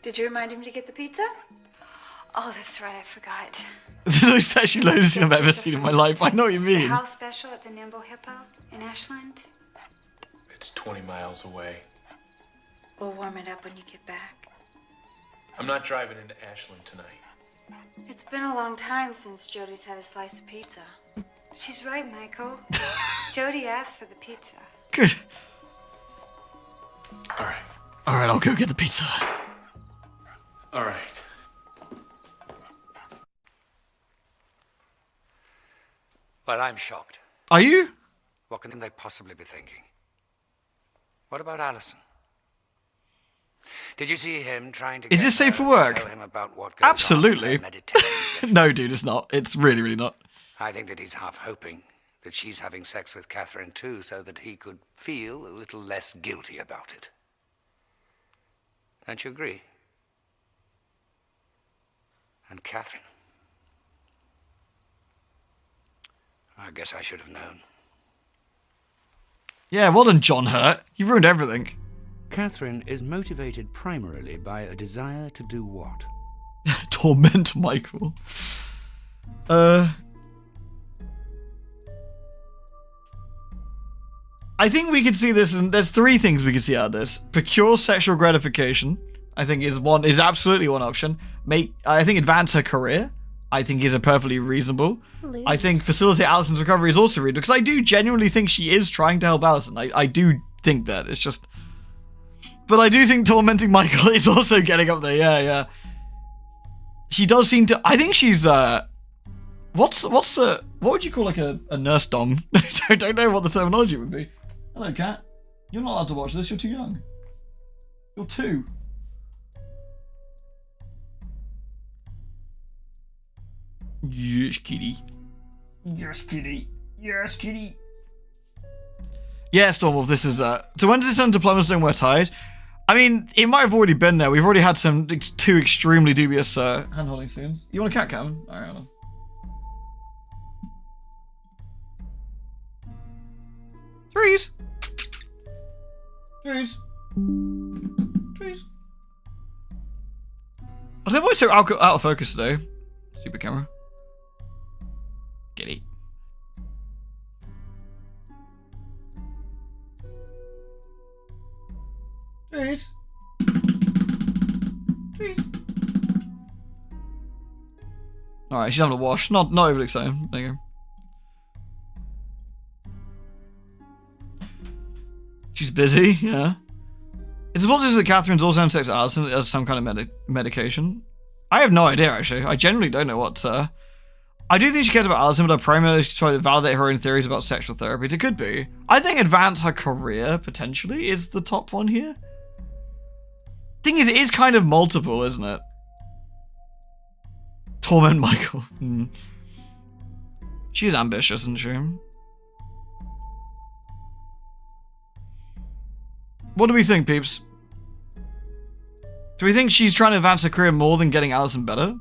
Did you remind him to get the pizza? Oh, that's right, I forgot. This is the most sexually loaded scene I've ever seen in my life. I know what you The mean. house special at the Nimble Hippo in Ashland. It's 20 miles away. We'll warm it up when you get back. I'm not driving into Ashland tonight. It's been a long time since Jody's had a slice of pizza. She's right, Michael. Jody asked for the pizza. Good. All right. All right, I'll go get the pizza. All right. Well, I'm shocked. Are you? What can they possibly be thinking? What about Allison? Did you see him trying to Is get this safe her for work? to tell him about what goes Absolutely. on in her meditation session? No, dude, it's not. It's really, really not. I think that he's half hoping that she's having sex with Catherine too, so that he could feel a little less guilty about it. Don't you agree? And Catherine? I guess I should have known. Yeah, well done, John Hurt. You ruined everything. Catherine is motivated primarily by a desire to do what? Torment Michael. I think we could see this, and there's three things we could see out of this. Procure sexual gratification, I think is absolutely one option. I think advance her career, I think is a perfectly reasonable. I think facilitate Allison's recovery is also reasonable, because I do genuinely think she is trying to help Allison. I do think that. It's just... But I do think tormenting Michael is also getting up there, yeah. She does seem to... I think she's, what would you call, like, a nurse dom? I don't know what the terminology would be. Hello, Cat. You're not allowed to watch this, you're too young. You're 2. Yes, kitty. Yes, kitty. Yes, kitty. Yeah, Stormwolf, this is, so when does this end deployment zone we're tired? I mean, it might have already been there. We've already had two extremely dubious hand-holding scenes. You want a cat cam? Alright, hold on. Trees! Trees! Trees! I don't know why it's so out of focus today. Stupid camera. Get it. Trees. Trees. Alright, she's having a wash. Not overly exciting. There you go. She's busy, yeah. It's supposed that Catherine's also having sex with Allison as some kind of medication. I have no idea, actually. I generally don't know what, I do think she cares about Allison, but I primarily try to validate her own theories about sexual therapies. It could be. I think advance her career, potentially, is the top one here. Thing is, it is kind of multiple, isn't it? Torment Michael. She's ambitious, isn't she? What do we think, peeps? Do we think she's trying to advance her career more than getting Allison better?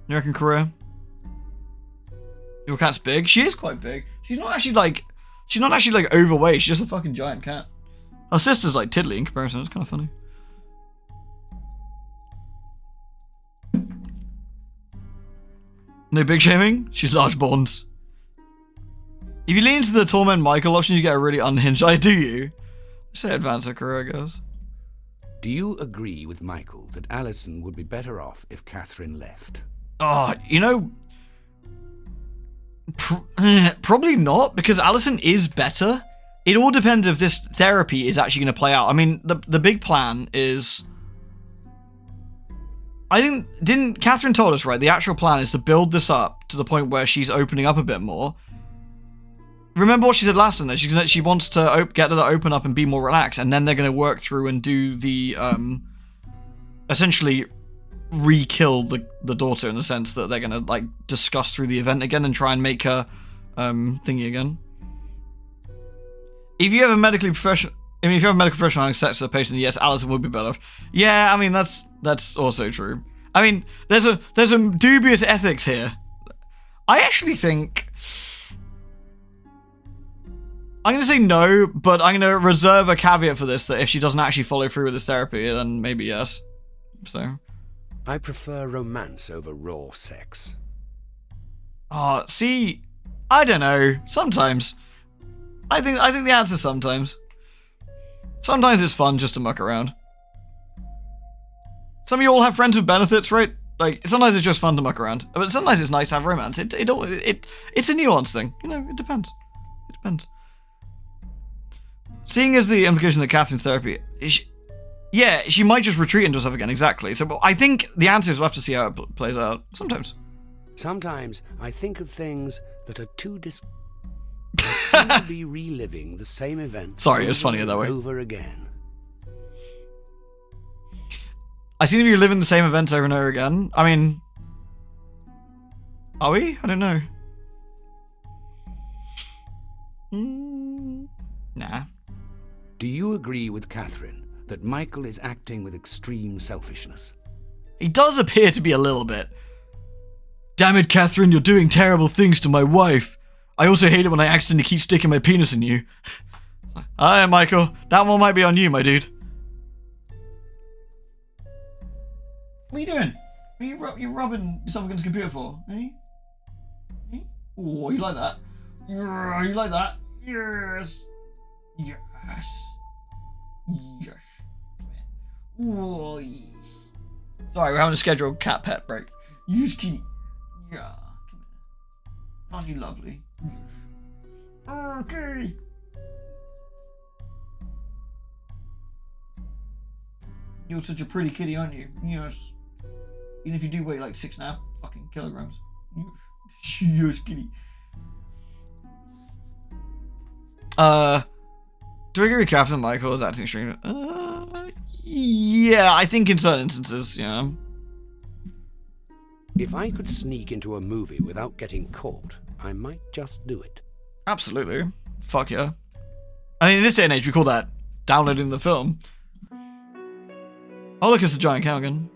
You reckon career? Your cat's big? She is quite big. She's not actually like overweight. She's just a fucking giant cat. Her sister's like tiddly in comparison. It's kind of funny. No big shaming? She's large bonds. If you lean into the Torment Michael option, you get a really unhinged eye, do you? Say advance her career, I guess. Do you agree with Michael that Allison would be better off if Catherine left? Oh, you know... probably not, because Allison is better. It all depends if this therapy is actually going to play out. I mean, the big plan is... I think, didn't Catherine told us, right? The actual plan is to build this up to the point where she's opening up a bit more. Remember what she said last time, that she wants to get her to open up and be more relaxed, and then they're going to work through and do the, essentially re-kill the daughter, in the sense that they're going to, like, discuss through the event again and try and make her, thingy again. If you have a medical professional having sex with a patient, yes, Allison would be better. Yeah, I mean, that's also true. I mean, there's some dubious ethics here. I actually think... I'm going to say no, but I'm going to reserve a caveat for this, that if she doesn't actually follow through with this therapy, then maybe yes. So... I prefer romance over raw sex. See, I don't know. Sometimes. I think the answer's sometimes. Sometimes it's fun just to muck around. Some of you all have friends with benefits, right? Like, sometimes it's just fun to muck around. But sometimes it's nice to have romance. It's a nuanced thing. You know, it depends. It depends. Seeing as the implication that Catherine's therapy... she might just retreat into herself again, exactly. So I think the answer is we'll have to see how it plays out. Sometimes. Sometimes I think of things that are too I seem to be reliving the same event. Sorry, it was funnier that way. Over again. I seem to be reliving the same events over and over again. I mean... Are we? I don't know. Nah. Do you agree with Catherine that Michael is acting with extreme selfishness? He does appear to be a little bit. Damn it, Catherine, you're doing terrible things to my wife. I also hate it when I accidentally keep sticking my penis in you. Alright, Michael. That one might be on you, my dude. What are you doing? What are you rubbing yourself against the computer for? Eh? Eh? Oh, you like that? Yeah, you like that? Yes. Yes. Yes. Oh, yes. Sorry, we're having a scheduled cat pet break. Yes, kitty. Yeah. Come here. Aren't you lovely? Yes. Okay. You're such a pretty kitty, aren't you? Yes. Even if you do weigh like 6.5 fucking kilograms. Yes. Yes, kitty. Do I agree with Captain Michael? Is acting extreme? Yeah, I think in certain instances, yeah. If I could sneak into a movie without getting caught, I might just do it. Absolutely. Fuck yeah. I mean, in this day and age, we call that downloading the film. Oh, look, it's the giant cow again.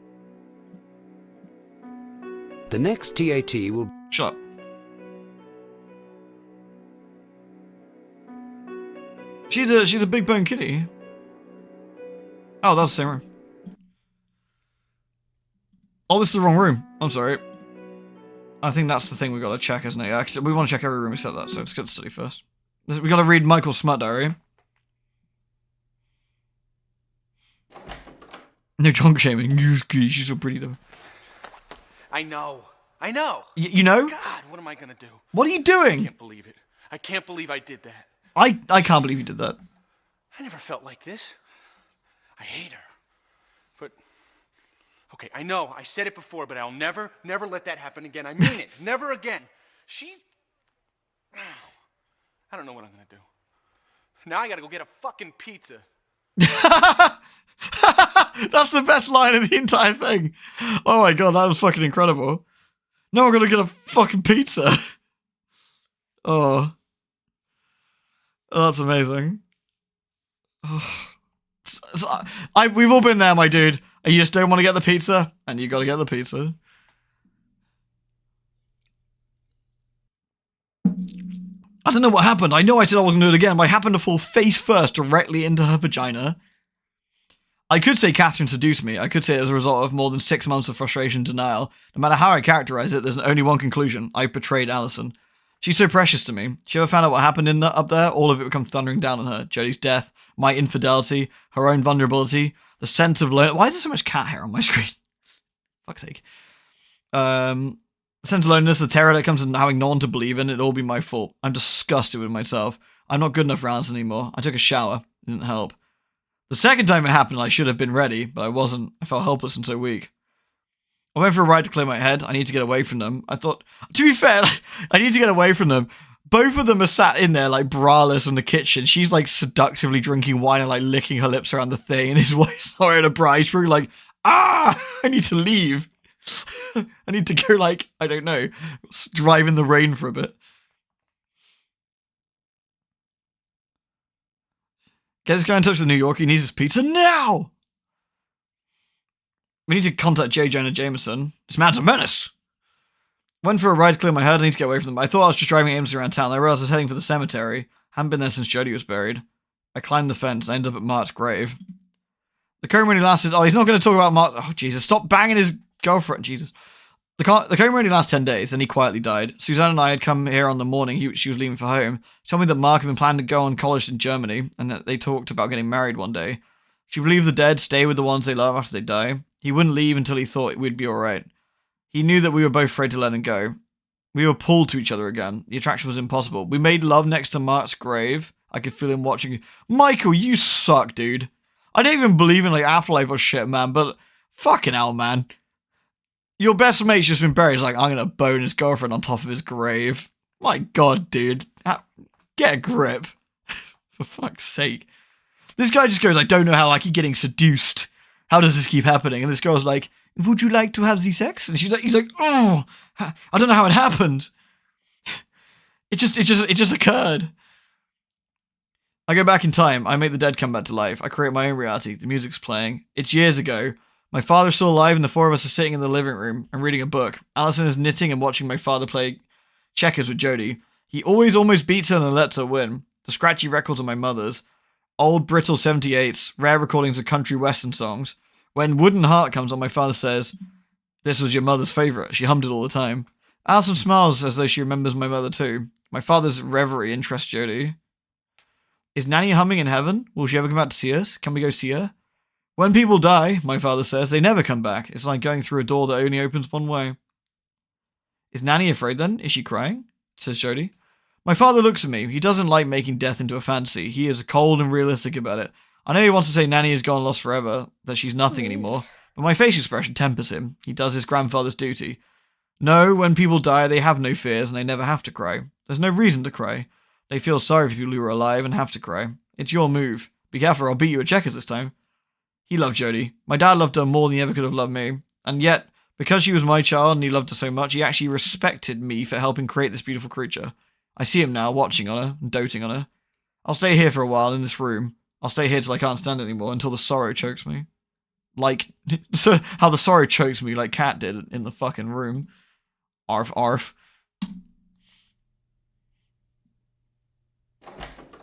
The next TAT will... Shut up. She's a big bone kitty. Oh, that's the same room. Oh, this is the wrong room. I'm sorry. I think that's the thing we gotta check, isn't it? Yeah, 'cause we want to check every room except that, so let's get to study first. We gotta read Michael's smut diary. No drunk shaming. She's so pretty though. I know. I know. You know? God, what am I gonna do? What are you doing? I can't believe it. I can't believe I did that. I can't believe you did that. I never felt like this. I hate her. But, okay, I know, I said it before, but I'll never let that happen again. I mean it. Never again. She's... I don't know what I'm gonna do. Now I gotta go get a fucking pizza. That's the best line of the entire thing. Oh my god, that was fucking incredible. Now we're gonna get a fucking pizza. Oh. Oh, that's amazing. Oh. We've all been there, my dude. And you just don't want to get the pizza, and you gotta get the pizza. I don't know what happened. I know I said I wasn't going to do it again, but I happened to fall face first directly into her vagina. I could say Catherine seduced me. I could say it as a result of more than 6 months of frustration and denial. No matter how I characterize it, there's only one conclusion. I betrayed Allison. She's so precious to me. She ever found out what happened up there? All of it would come thundering down on her. Jodie's death, my infidelity, her own vulnerability, the sense of loneliness. Why is there so much cat hair on my screen? Fuck's sake. The sense of loneliness, the terror that comes in having no one to believe in, it'd all be my fault. I'm disgusted with myself. I'm not good enough for Allison anymore. I took a shower. It didn't help. The second time it happened, I should have been ready, but I wasn't. I felt helpless and so weak. I went for a ride to clear my head. I need to get away from them. I thought, to be fair, I need to get away from them. Both of them are sat in there like braless in the kitchen. She's like seductively drinking wine and like licking her lips around the thing, and his wife's not wearing a bra. He's probably like, I need to leave. I need to go, like, I don't know, drive in the rain for a bit. Get this guy in touch with New York. He needs his pizza now. We need to contact J. Jonah Jameson. This man's a menace. Went for a ride to clear my head. I need to get away from them. I thought I was just driving aimlessly around town. I realized I was heading for the cemetery. Hadn't been there since Jodie was buried. I climbed the fence. I ended up at Mark's grave. The coma only lasted... Oh, he's not going to talk about Mark... Oh, Jesus. Stop banging his girlfriend. Jesus. The coma only lasted 10 days. Then he quietly died. Suzanne and I had come here on the morning she was leaving for home. She told me that Mark had been planning to go on college in Germany and that they talked about getting married one day. She believed the dead stay with the ones they love after they die. He wouldn't leave until he thought we'd be alright. He knew that we were both afraid to let him go. We were pulled to each other again. The attraction was impossible. We made love next to Mark's grave. I could feel him watching. Michael, you suck, dude. I don't even believe in like afterlife or shit, man, but fucking hell, man. Your best mate's just been buried. He's like, I'm gonna bone his girlfriend on top of his grave. My god, dude. Get a grip. For fuck's sake. This guy just goes, I don't know how I keep getting seduced. How does this keep happening? And this girl's like, would you like to have the sex? And he's like, oh, I don't know how it happened. It just occurred. I go back in time. I make the dead come back to life. I create my own reality. The music's playing. It's years ago. My father's still alive and the four of us are sitting in the living room and reading a book. Allison is knitting and watching my father play checkers with Jodie. He always almost beats her and lets her win. The scratchy records are my mother's. Old brittle 78s, rare recordings of country western songs. When Wooden Heart comes on, my father says, this was your mother's favourite. She hummed it all the time. Alison smiles as though she remembers my mother too. My father's reverie interests Jodie. Is Nanny humming in heaven? Will she ever come back to see us? Can we go see her? When people die, my father says, they never come back. It's like going through a door that only opens one way. Is Nanny afraid then? Is she crying? Says Jodie. My father looks at me. He doesn't like making death into a fantasy. He is cold and realistic about it. I know he wants to say Nanny is gone lost forever, that she's nothing anymore, but my facial expression tempers him. He does his grandfather's duty. No, when people die, they have no fears and they never have to cry. There's no reason to cry. They feel sorry for people who are alive and have to cry. It's your move. Be careful, I'll beat you at checkers this time. He loved Jodie. My dad loved her more than he ever could have loved me. And yet, Because she was my child and he loved her so much, he actually respected me for helping create this beautiful creature. I see him now, watching on her and doting on her. I'll stay here for a while in this room. I'll stay here till I can't stand it anymore, until the sorrow chokes me. Like, so how the sorrow chokes me like Cat did in the fucking room. Arf, arf.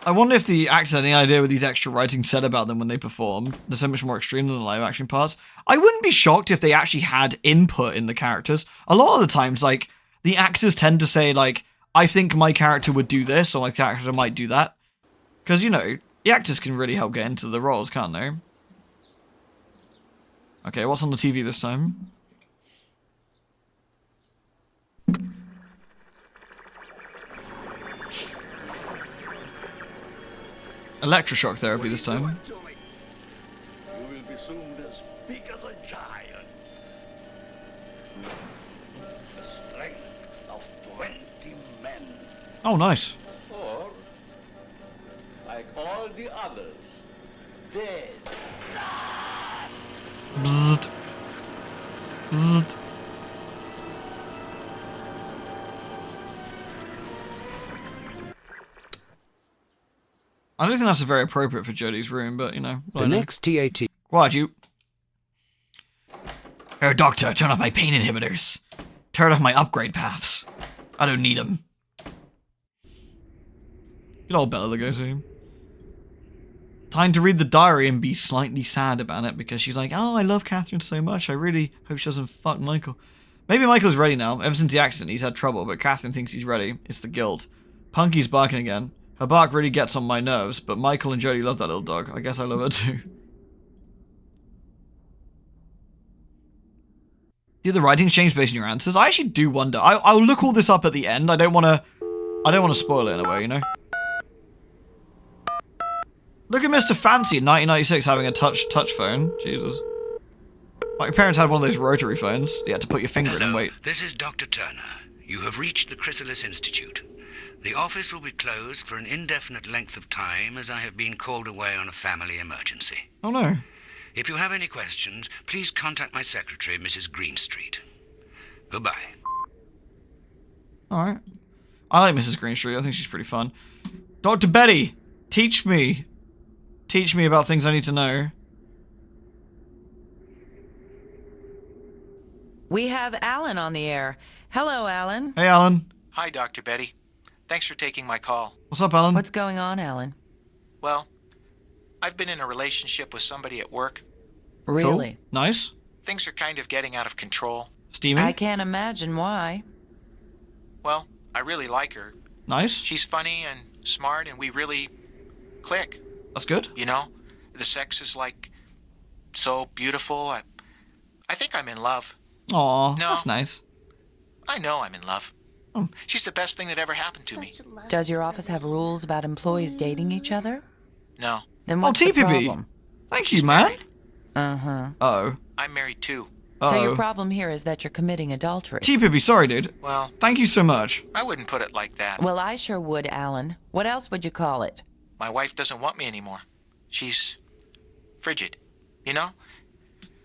I wonder if the actors had any idea what these extra writings said about them when they performed. They're so much more extreme than the live action parts. I wouldn't be shocked if they actually had input in the characters. A lot of the times, like, the actors tend to say, like, I think my character would do this, or my character might do that. Because, you know, the actors can really help get into the roles, can't they? Okay, what's on the TV this time? Electroshock therapy this time. You will be soon as big as a giant. The strength of 20 men. Oh, nice. Or, like all the others, dead. Bzzzt. Bzzzt. I don't think that's very appropriate for Jodie's room, but, you know. The next TAT... Quiet, you. Oh, doctor, turn off my pain inhibitors. Turn off my upgrade paths. I don't need them. Good old Bella Lugosi. Time to read the diary and be slightly sad about it because she's like, oh, I love Catherine so much. I really hope she doesn't fuck Michael. Maybe Michael's ready now. Ever since the accident, he's had trouble, but Catherine thinks he's ready. It's the guilt. Punky's barking again. Her bark really gets on my nerves, but Michael and Jodie love that little dog. I guess I love her too. Do the writings change based on your answers? I actually do wonder. I'll look all this up at the end. I don't want to spoil it in a way, you know? Look at Mr. Fancy in 1996 having a touch phone. Jesus. My parents had one of those rotary phones. You had to put your finger in and wait. This is Dr. Turner. You have reached the Chrysalis Institute. The office will be closed for an indefinite length of time as I have been called away on a family emergency. Oh no. If you have any questions, please contact my secretary, Mrs. Greenstreet. Goodbye. Alright. I like Mrs. Greenstreet. I think she's pretty fun. Dr. Betty, teach me. Teach me about things I need to know. We have Alan on the air. Hello, Alan. Hey, Alan. Hi, Dr. Betty. Thanks for taking my call. What's up, Alan? What's going on, Alan? Well, I've been in a relationship with somebody at work. Really? Cool. Nice. Things are kind of getting out of control. Steamy? I can't imagine why. Well, I really like her. Nice. She's funny and smart, and we really click. That's good. You know, the sex is like so beautiful. I think I'm in love. Aw, No. that's nice. I know I'm in love. Oh. She's the best thing that ever happened to me. Does your office have rules about employees dating each other? No. Then what's the TPB. problem? Thank She's you, man. married. Uh-huh. Uh-oh. I'm married too. So your problem here is that you're committing adultery. TPB, sorry, dude. Well, Thank you so much. I wouldn't put it like that. Well, I sure would, Alan. What else would you call it? My wife doesn't want me anymore. She's frigid, you know?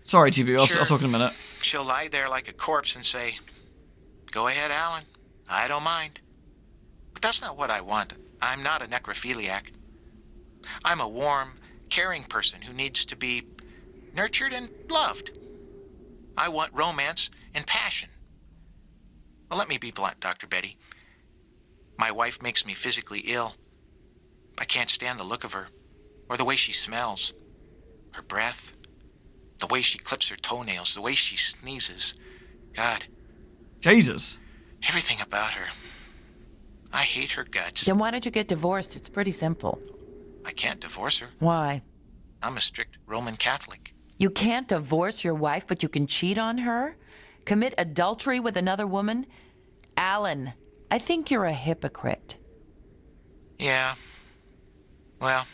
Sorry, TPB. I'll Sure. talk in a minute. She'll lie there like a corpse and say, "Go ahead, Alan. I don't mind." But that's not what I want. I'm not a necrophiliac. I'm a warm, caring person who needs to be nurtured and loved. I want romance and passion. Well, let me be blunt, Dr. Betty. My wife makes me physically ill. I can't stand the look of her, or the way she smells, her breath, the way she clips her toenails, the way she sneezes. God. Jesus. Everything about her. I hate her guts. Then why don't you get divorced? It's pretty simple. I can't divorce her. Why? I'm a strict Roman Catholic. You can't divorce your wife, but you can cheat on her? Commit adultery with another woman? Alan, I think you're a hypocrite. Yeah. Well,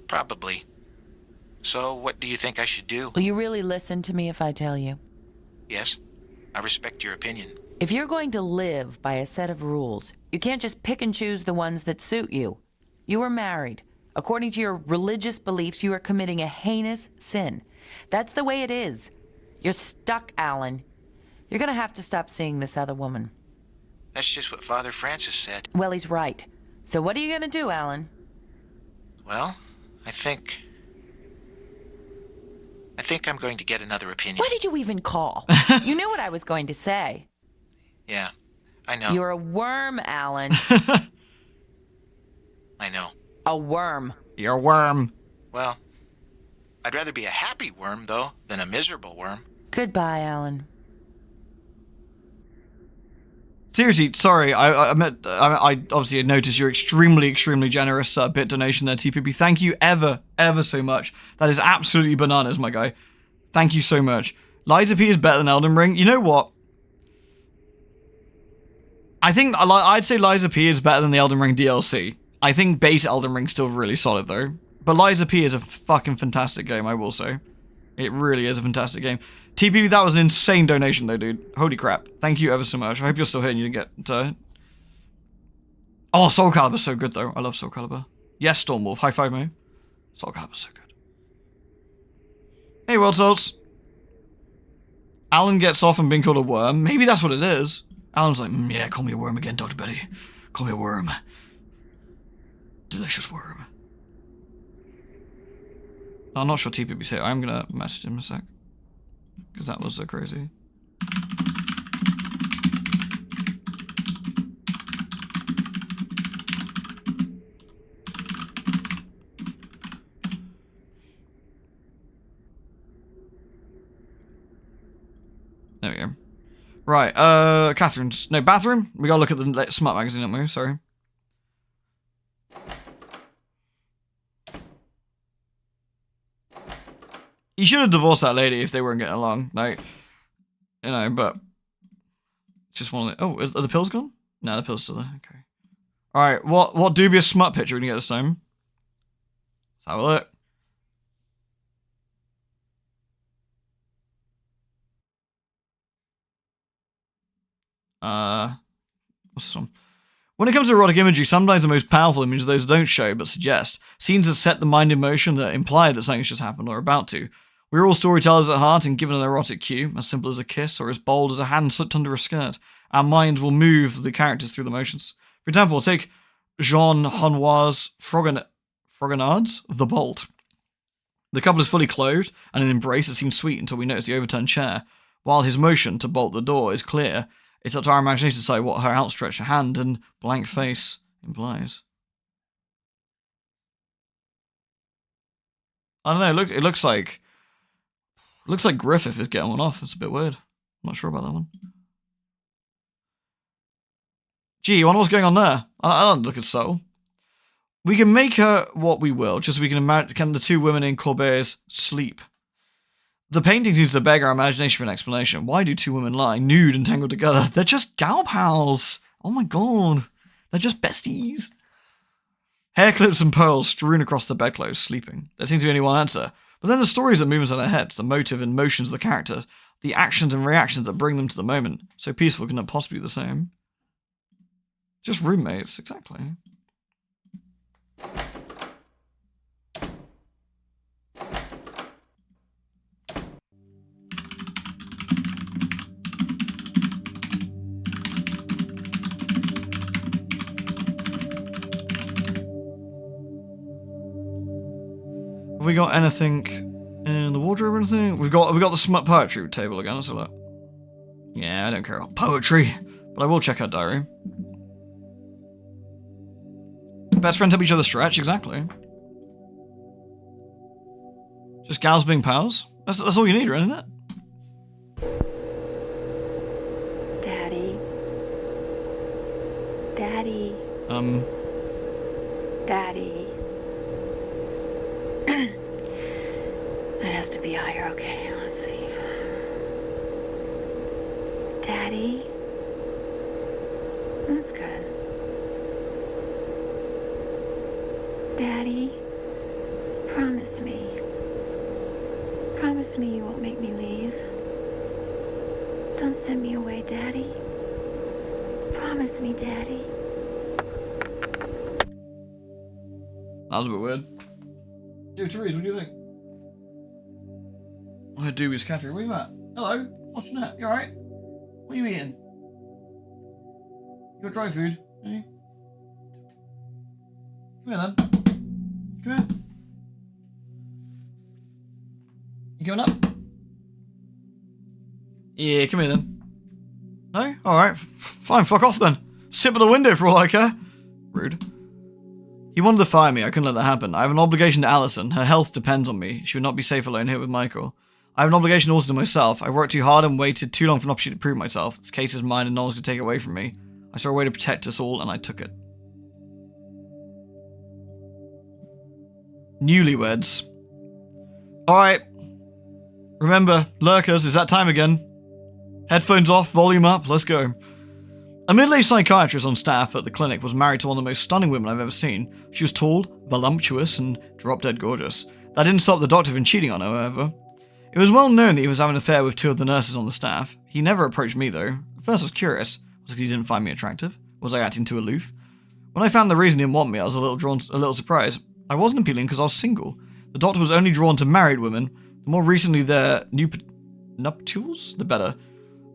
probably. So what do you think I should do? Will you really listen to me if I tell you? Yes, I respect your opinion. If you're going to live by a set of rules, you can't just pick and choose the ones that suit you. You are married. According to your religious beliefs, you are committing a heinous sin. That's the way it is. You're stuck, Alan. You're gonna have to stop seeing this other woman. That's just what Father Francis said. Well, he's right. So what are you gonna do, Alan? Well, I think I'm going to get another opinion. Why did you even call? You knew what I was going to say. Yeah, I know. You're a worm, Alan. I know. A worm. You're a worm. Well, I'd rather be a happy worm, though, than a miserable worm. Goodbye, Alan. Seriously, sorry, I obviously noticed your extremely generous bit donation there, TPP. Thank you ever so much. That is absolutely bananas, my guy. Thank you so much. Lies of P is better than Elden Ring. You know what? I think I'd say Lies of P is better than the Elden Ring DLC. I think base Elden Ring's still really solid though. But Lies of P is a fucking fantastic game, I will say. It really is a fantastic game. TPP, that was an insane donation though, dude. Holy crap. Thank you ever so much. I hope you're still here and you didn't get... Oh, Soul Calibur's so good though. I love Soul Calibur. Yes, Stormwolf. High five, mate. Soul Calibur's so good. Hey, World Souls. Alan gets off and being called a worm. Maybe that's what it is. Alan's like, yeah, call me a worm again, Dr. Betty. Call me a worm. Delicious worm. I'm not sure TPP's here. I'm gonna message him a sec. Because that was so crazy. There we go. Right, Catherine's... No, bathroom? We gotta look at the Smart magazine, don't we? Sorry. You should have divorced that lady if they weren't getting along. Like, you know, but... Just one of the... Oh, are the pills gone? No, the pills still there. Okay. Alright, what dubious smut picture we can get this time? Let's have a look. What's this one? When it comes to erotic imagery, sometimes the most powerful images are those that don't show but suggest. Scenes that set the mind in motion that imply that something's just happened or about to. We're all storytellers at heart, and given an erotic cue, as simple as a kiss or as bold as a hand slipped under a skirt, our mind will move the characters through the motions. For example, take Jean Renoir's Fragonard's The Bolt. The couple is fully clothed, and an embrace that seems sweet until we notice the overturned chair. While his motion to bolt the door is clear, it's up to our imagination to decide what her outstretched hand and blank face implies. I don't know, look, it looks like Griffith is getting one off. It's a bit weird. I'm not sure about that one. Gee, you wonder what's going on there? I don't look at Soul. We can make her what we will, just so we can imagine the two women in Courbet's sleep. The painting seems to beg our imagination for an explanation. Why do two women lie, nude and tangled together? They're just gal pals. Oh my god. They're just besties. Hair clips and pearls strewn across the bedclothes, sleeping. There seems to be only one answer. But then the stories that move us in our heads, the motive and motions of the characters, the actions and reactions that bring them to the moment. So peaceful can it possibly be the same? Just roommates, exactly. Have we got anything in the wardrobe or anything? We've got the smut poetry table again, let's have a look. Yeah, I don't care about poetry, but I will check her diary. Best friends help each other stretch, exactly. Just gals being pals? That's all you need, isn't it? Daddy. Daddy. Daddy. It has to be higher, okay, let's see. Daddy. That's good. Daddy, promise me. Promise me you won't make me leave. Don't send me away, Daddy. Promise me, Daddy. That was a bit weird. Yo, Therese, what do you think? Oh, Dubious Cattery, where you at? Hello. What's your name? You alright? What are you eating? You got dry food? Eh? Come here then. Come here. You coming up? Yeah, come here then. No? Alright. Fine, fuck off then. Sit by the window for all I care. Rude. He wanted to fire me. I couldn't let that happen. I have an obligation to Allison. Her health depends on me. She would not be safe alone here with Michael. I have an obligation also to myself. I worked too hard and waited too long for an opportunity to prove myself. This case is mine and no one's going to take it away from me. I saw a way to protect us all and I took it. Newlyweds. Alright. Remember, lurkers, it's that time again. Headphones off, volume up, let's go. A middle-aged psychiatrist on staff at the clinic was married to one of the most stunning women I've ever seen. She was tall, voluptuous, and drop-dead gorgeous. That didn't stop the doctor from cheating on her, however. It was well known that he was having an affair with 2 of the nurses on the staff. He never approached me, though. At first I was curious. Was it because he didn't find me attractive? Was I acting too aloof? When I found the reason he didn't want me, I was a little surprised. I wasn't appealing because I was single. The doctor was only drawn to married women. The more recently their nuptials, the better.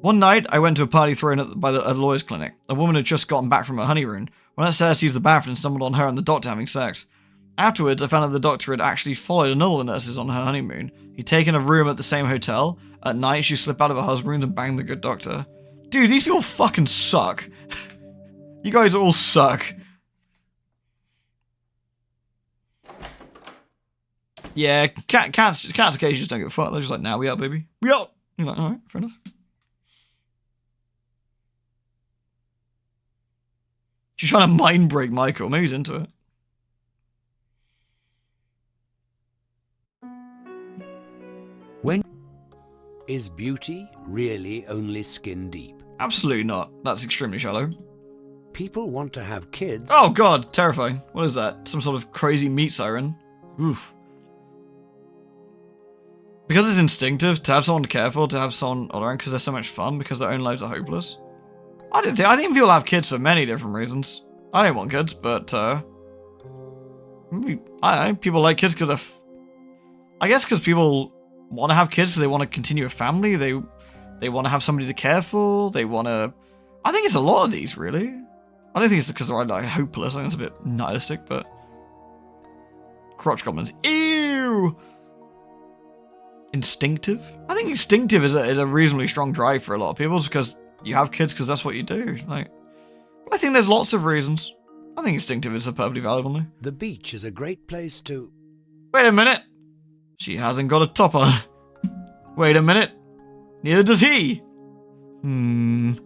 One night, I went to a party thrown at a lawyer's clinic. A woman had just gotten back from her honeymoon. When I started to use the bathroom and stumbled on her and the doctor having sex. Afterwards, I found out the doctor had actually followed another of the nurses on her honeymoon. He'd taken a room at the same hotel. At night, she'd slip out of her husband's room and bang the good doctor. Dude, these people fucking suck. You guys all suck. Yeah, cats occasionally just don't give a fuck. They're just like, nah, we out, baby. We out. You're like, alright, fair enough. She's trying to mind break Michael. Maybe he's into it. When is beauty really only skin deep? Absolutely not. That's extremely shallow. People want to have kids. Oh god, terrifying. What is that? Some sort of crazy meat siren? Oof. Because it's instinctive to have someone to care for, to have someone around because they're so much fun, because their own lives are hopeless. I think people have kids for many different reasons. I don't want kids, but maybe, I don't know, people like kids because I guess because people want to have kids, so they want to continue a family. They want to have somebody to care for. They want to. I think it's a lot of these, really. I don't think it's because they're like hopeless. I think it's a bit nihilistic, but crotch goblins. Ew. Instinctive. I think instinctive is a reasonably strong drive for a lot of people because you have kids because that's what you do. Like, I think there's lots of reasons. I think instinctive is a perfectly valid one. The beach is a great place to... Wait a minute. She hasn't got a top on. Wait a minute. Neither does he. The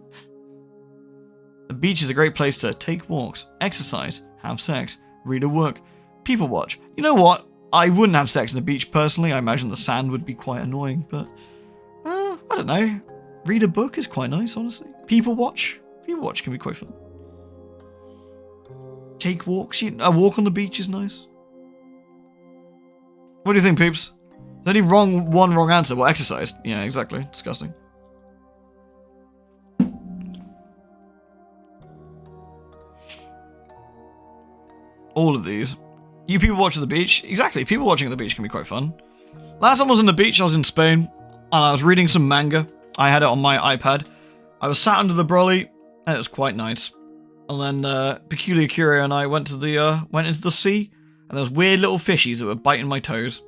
beach is a great place to take walks, exercise, have sex, read or work, people watch. You know what? I wouldn't have sex on the beach personally. I imagine the sand would be quite annoying, but I don't know. Read a book is quite nice, honestly. People watch. People watch can be quite fun. Take walks. A walk on the beach is nice. What do you think, peeps? There's only one wrong answer. Well, exercise. Yeah, exactly. Disgusting. All of these. You people watching the beach? Exactly. People watching at the beach can be quite fun. Last time I was on the beach, I was in Spain, and I was reading some manga. I had it on my iPad. I was sat under the brolly, and it was quite nice. And then Peculiar Curio and I went into the sea, and there was weird little fishies that were biting my toes.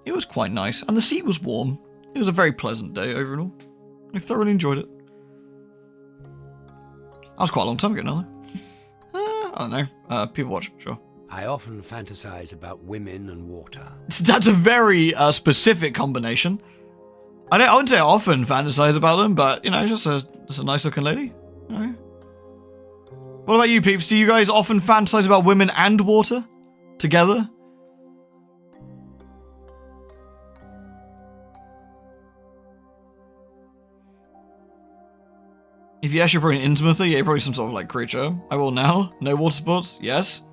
It was quite nice, and the sea was warm. It was a very pleasant day overall. I thoroughly enjoyed it. That was quite a long time ago now. I don't know. People watch, sure. I often fantasize about women and water. That's a very specific combination. I wouldn't say I often fantasize about them, but, you know, just a nice looking lady. You know? What about you, peeps? Do you guys often fantasize about women and water together? If yes, you're probably intimately, yeah, you're probably some sort of like creature. I will now. No water sports, yes.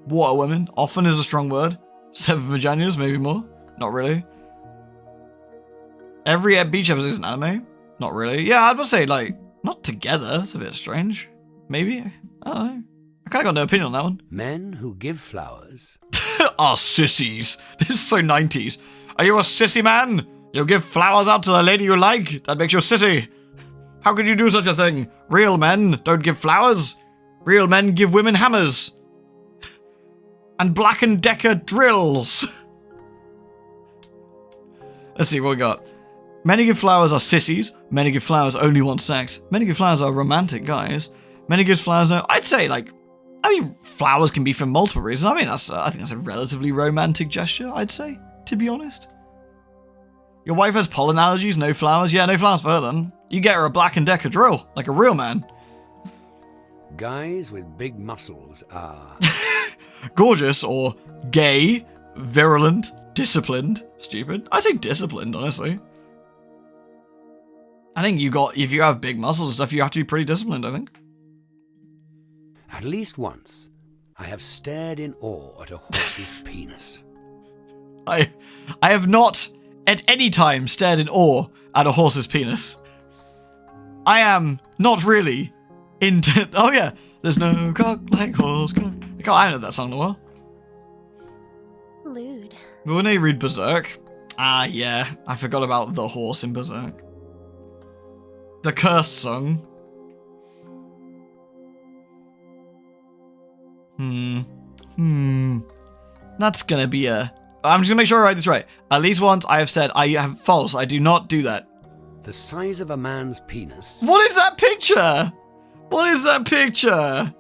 Water women, often is a strong word. 7 vaginas, maybe more. Not really. Every beach episode is an anime. Not really. Yeah, I'd say like, not together. That's a bit strange. Maybe. I don't know. I kind of got no opinion on that one. Men who give flowers are sissies. This is so 90s. Are you a sissy man? You'll give flowers out to the lady you like? That makes you a sissy. How could you do such a thing? Real men don't give flowers. Real men give women hammers. And Black & Decker drills. Let's see what we got. Many give flowers are sissies. Many give flowers only want sex. Many give flowers are romantic guys. Many give flowers are... I'd say, like... I mean, flowers can be for multiple reasons. I mean, I think that's a relatively romantic gesture, I'd say, to be honest. Your wife has pollen allergies, no flowers? Yeah, no flowers for her then. You get her a Black & Decker drill, like a real man. Guys with big muscles are... Gorgeous or gay, virulent, disciplined, stupid. I say disciplined, honestly. I think if you have big muscles and stuff, you have to be pretty disciplined, I think. At least once, I have stared in awe at a horse's penis. I have not at any time stared in awe at a horse's penis. I am not really into... Oh yeah, there's no cock like horse cock. I haven't heard that song in a while. Lewd. But when they read Berserk... Ah, yeah. I forgot about the horse in Berserk. The cursed song. That's gonna be a... I'm just gonna make sure I write this right. At least once I have said I have false. I do not do that. The size of a man's penis. What is that picture? What is that picture?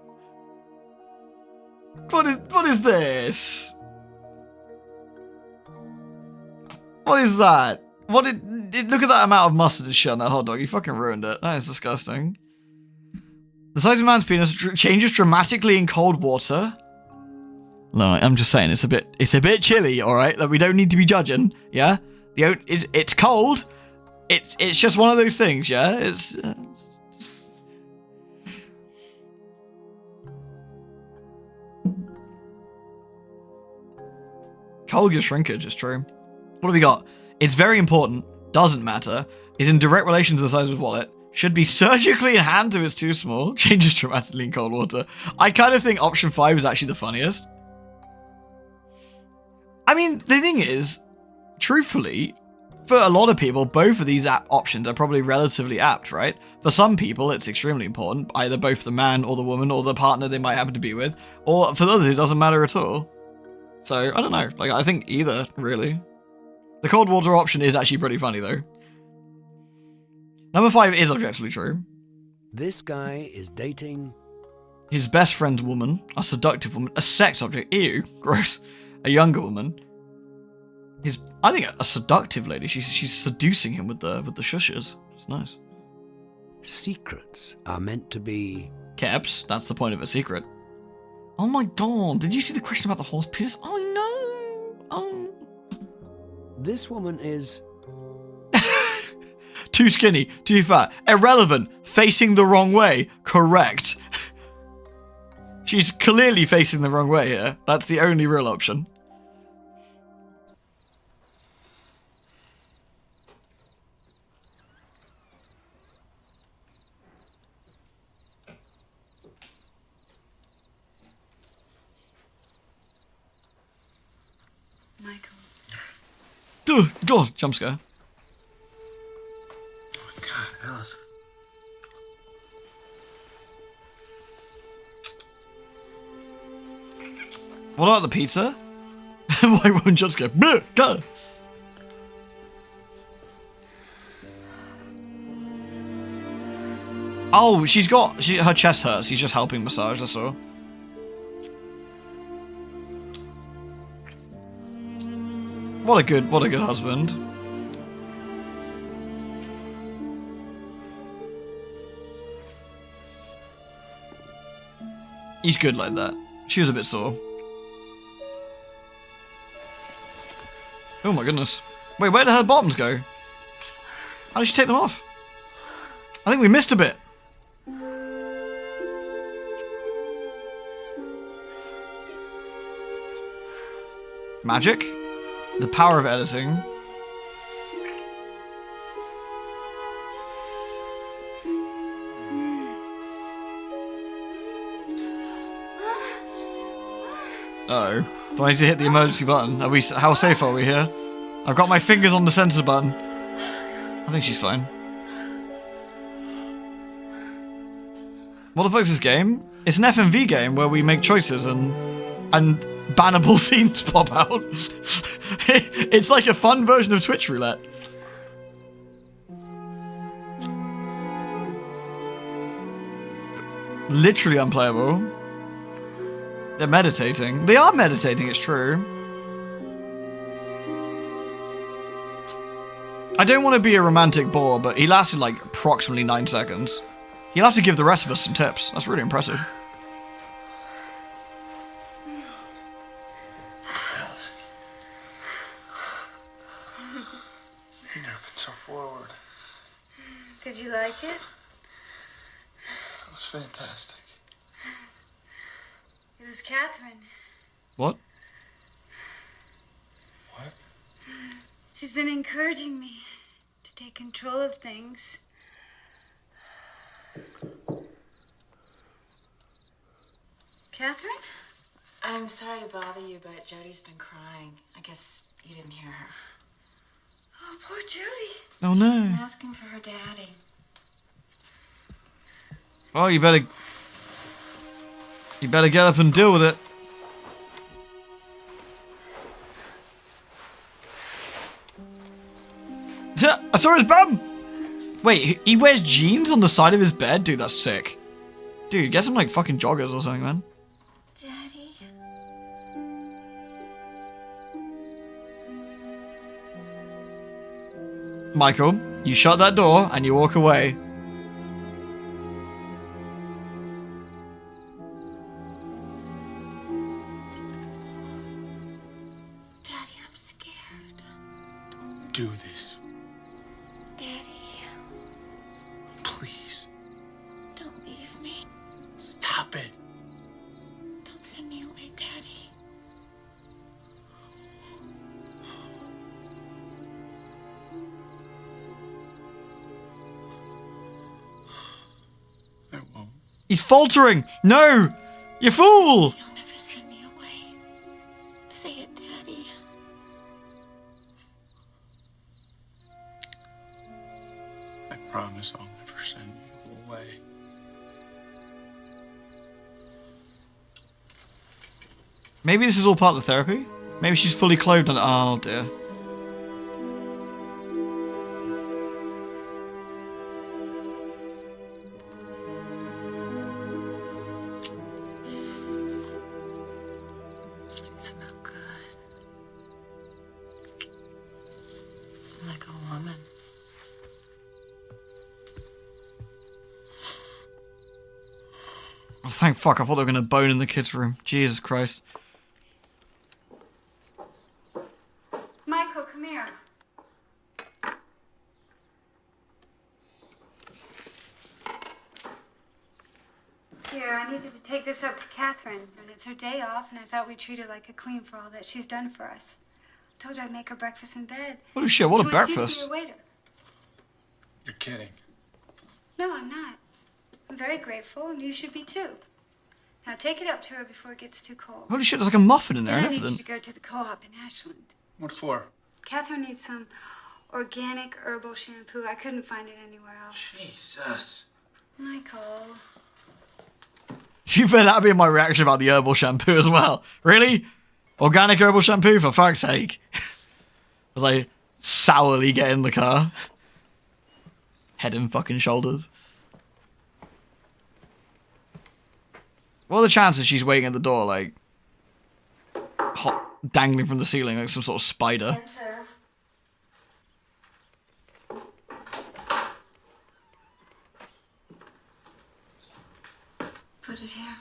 What is this? What is that? Look at that amount of mustard and shit on that hot dog. You fucking ruined it. That is disgusting. The size of a man's penis changes dramatically in cold water. No, I'm just saying it's a bit chilly, all right? Like, we don't need to be judging, yeah? It's cold. It's just one of those things, yeah? It's cold gives shrinkage, it's true. What have we got? It's very important, doesn't matter, is in direct relation to the size of his wallet, should be surgically enhanced if it's too small, changes dramatically in cold water. I kind of think option 5 is actually the funniest. I mean, the thing is, truthfully, for a lot of people, both of these options are probably relatively apt, right? For some people, it's extremely important, either both the man or the woman or the partner they might happen to be with, or for others, it doesn't matter at all. So, I don't know. Like, I think either, really. The cold water option is actually pretty funny, though. Number 5 is objectively true. This guy is dating... his best friend's woman, a seductive woman, a sex object, ew, gross, a younger woman. I think a seductive lady, she's seducing him with the shushes. It's nice. Secrets are meant to be... kept, that's the point of a secret. Oh my god, did you see the question about the horse penis? Oh no! Oh. This woman is... too skinny, too fat, irrelevant, facing the wrong way, correct. She's clearly facing the wrong way here. That's the only real option. Michael. God, jump scare. God, Alice. What about the pizza? Why won't jump scare? God. Oh, her chest hurts. He's just helping massage, that's all. What a good husband. He's good like that. She was a bit sore. Oh my goodness. Wait, where did her bottoms go? How did she take them off? I think we missed a bit. Magic? The power of editing. Uh-oh. Do I need to hit the emergency button? How safe are we here? I've got my fingers on the sensor button. think she's fine. What the fuck's this game? It's an FMV game where we make choices and bannable scenes pop out. It's like a fun version of Twitch roulette. Literally unplayable. They're meditating. They are meditating, it's true. I don't want to be a romantic bore, but he lasted like approximately 9 seconds. You'll have to give the rest of us some tips. That's really impressive. You've never been so forward. Did you like it? It was fantastic. It was Catherine. What? What? She's been encouraging me to take control of things. Catherine? I'm sorry to bother you, but Jody's been crying. I guess you didn't hear her. Oh, poor Jody. Oh She's been no. asking for her daddy. Well, you better get up and deal with it. I saw his bum! Wait, he wears jeans on the side of his bed? Dude, that's sick. Dude, get some like fucking joggers or something, man. Daddy. Michael, you shut that door and you walk away. Daddy, I'm scared. Do this. Daddy, Please. don't leave me. Stop it. Don't send me away, Daddy. I won't. He's faltering! No! You fool! You'll never send me away. Say it, Daddy. I promise I'll never send you away. Maybe this is all part of the therapy? Maybe she's fully clothed and oh dear. You smell good. Like a woman. Oh, thank fuck, I thought they were gonna bone in the kids' room. Jesus Christ. Michael, come here. Here, I need you to take this up to Catherine. And it's her day off, and I thought we'd treat her like a queen for all that she's done for us. I told her I'd make her breakfast in bed. Holy shit, what a She wants you to be breakfast. her waiter. You're kidding. No, I'm not. I'm very grateful, and you should be too. Now take it up to her before it gets too cold. Holy shit, there's like a muffin in there Then and I need you everything. to go to the co-op in Ashland. What for? Catherine needs some organic herbal shampoo. I couldn't find it anywhere else. Jesus. Michael. To be fair, that'd be my reaction about the herbal shampoo as well. Really? Organic herbal shampoo? For fuck's sake. As I sourly get in the car. Head and fucking shoulders. What are the chances she's waiting at the door, like, dangling from the ceiling like some sort of spider? Enter. Put it here.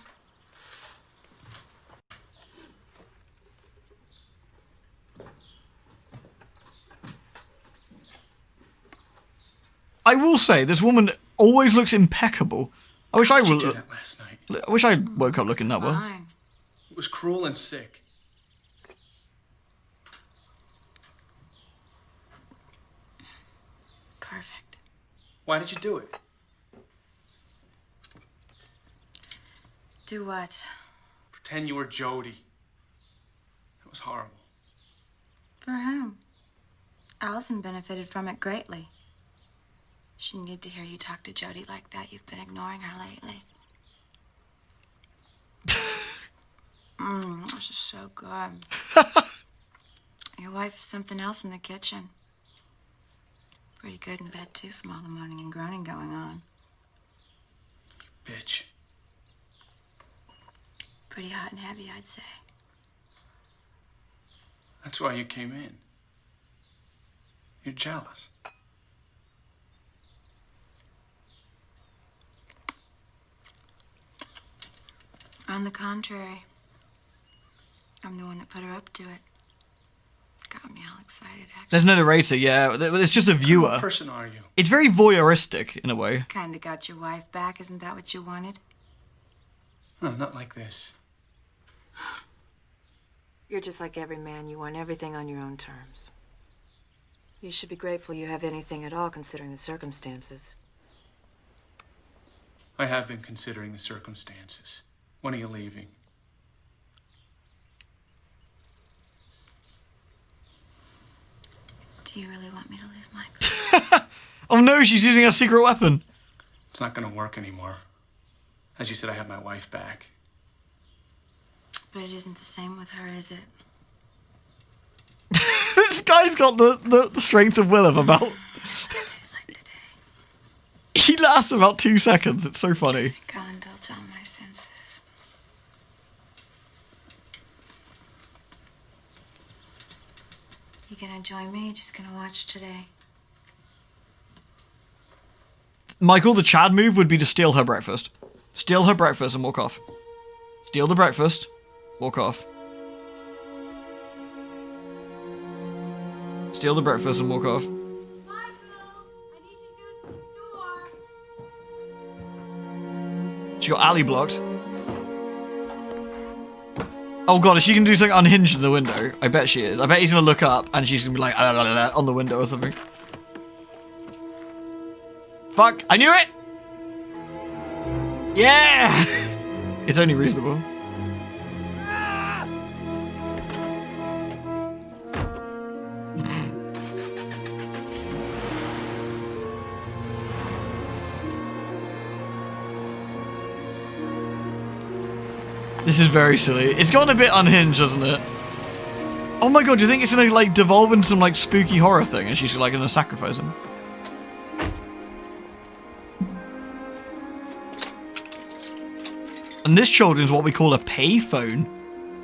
I will say, this woman always looks impeccable. I wish I How'd you would. do that last night? I wish I woke up looking that well. Fine. It was cruel and sick. Perfect. Why did you do it? Do what? Pretend you were Jody. It was horrible. For whom? Allison benefited from it greatly. She needed to hear you talk to Jody like that. You've been ignoring her lately. This is so good. Your wife is something else in the kitchen. Pretty good in bed, too, from all the moaning and groaning going on. Bitch. Pretty hot and heavy, I'd say. That's why you came in. You're jealous. On the contrary, I'm the one that put her up to it. Got me all excited, actually. There's no narrator, yeah. It's just a viewer. What person are you? It's very voyeuristic, in a way. Kinda got your wife back, isn't that what you wanted? No, not like this. You're just like every man. You want everything on your own terms. You should be grateful you have anything at all, considering the circumstances. I have been considering the circumstances. When are you leaving? Do you really want me to leave, Michael? Oh no, she's using a secret weapon. It's not gonna work anymore. As you said, I have my wife back. But it isn't the same with her, is it? This guy's got the strength of will of about... Days like today. He lasts about 2 seconds. It's so funny. I think I'll indulge all my senses. You gonna join me? You're just gonna watch today? Michael, the Chad move would be to steal her breakfast. Steal her breakfast and walk off. Steal the breakfast, walk off. Steal the breakfast and walk off. She got alley blocked. Oh god, is she gonna do something unhinged in the window? I bet she is. I bet he's gonna look up and she's gonna be like on the window or something. Fuck, I knew it! Yeah! It's only reasonable. This is very silly. It's gone a bit unhinged, hasn't it? Oh my god, do you think it's gonna like devolve into some like spooky horror thing and she's like gonna sacrifice him? And this children's what we call a payphone.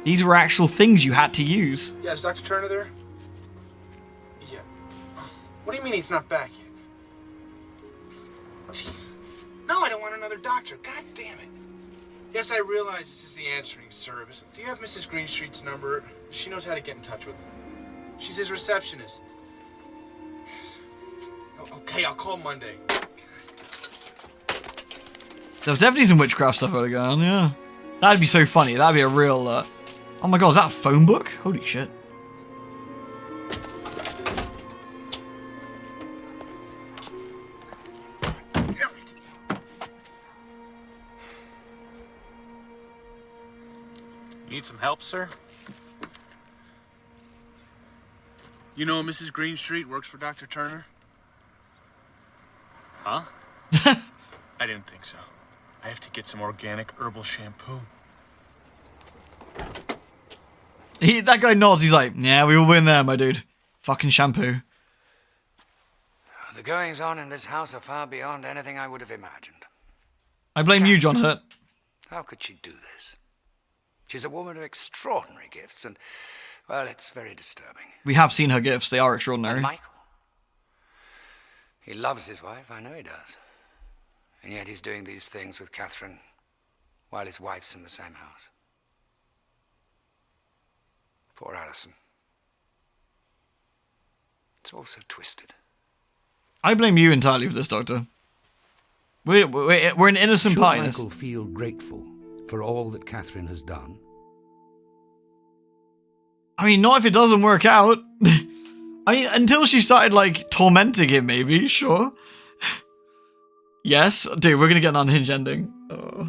These were actual things you had to use. Yeah, is Dr. Turner there? Yeah. What do you mean he's not back yet? Jeez. No, I don't want another doctor. God damn it. Yes, I realize this is the answering service. Do you have Mrs. Greenstreet's number? She knows how to get in touch with him. She's his receptionist. Oh, okay, I'll call Monday. There's definitely some witchcraft stuff going on, yeah. That'd be so funny. That'd be a real, Oh my god, is that a phone book? Holy shit. Need some help, sir? You know Mrs. Greenstreet works for Dr. Turner? Huh? I didn't think so. I have to get some organic herbal shampoo. That guy nods, he's like, yeah, we will win there, my dude. Fucking shampoo. The goings on in this house are far beyond anything I would have imagined. I blame you, John Hurt. How could she do this? She's a woman of extraordinary gifts, and, well, it's very disturbing. We have seen her gifts. They are extraordinary. And Michael? He loves his wife, I know he does. And yet he's doing these things with Catherine while his wife's in the same house. Poor Allison. It's all so twisted. I blame you entirely for this, Doctor. We're an innocent Should party. Michael feel grateful for all that Catherine has done? I mean, not if it doesn't work out. I mean, until she started, like, tormenting him, maybe, sure. Yes, dude, we're gonna get an unhinged ending. Oh.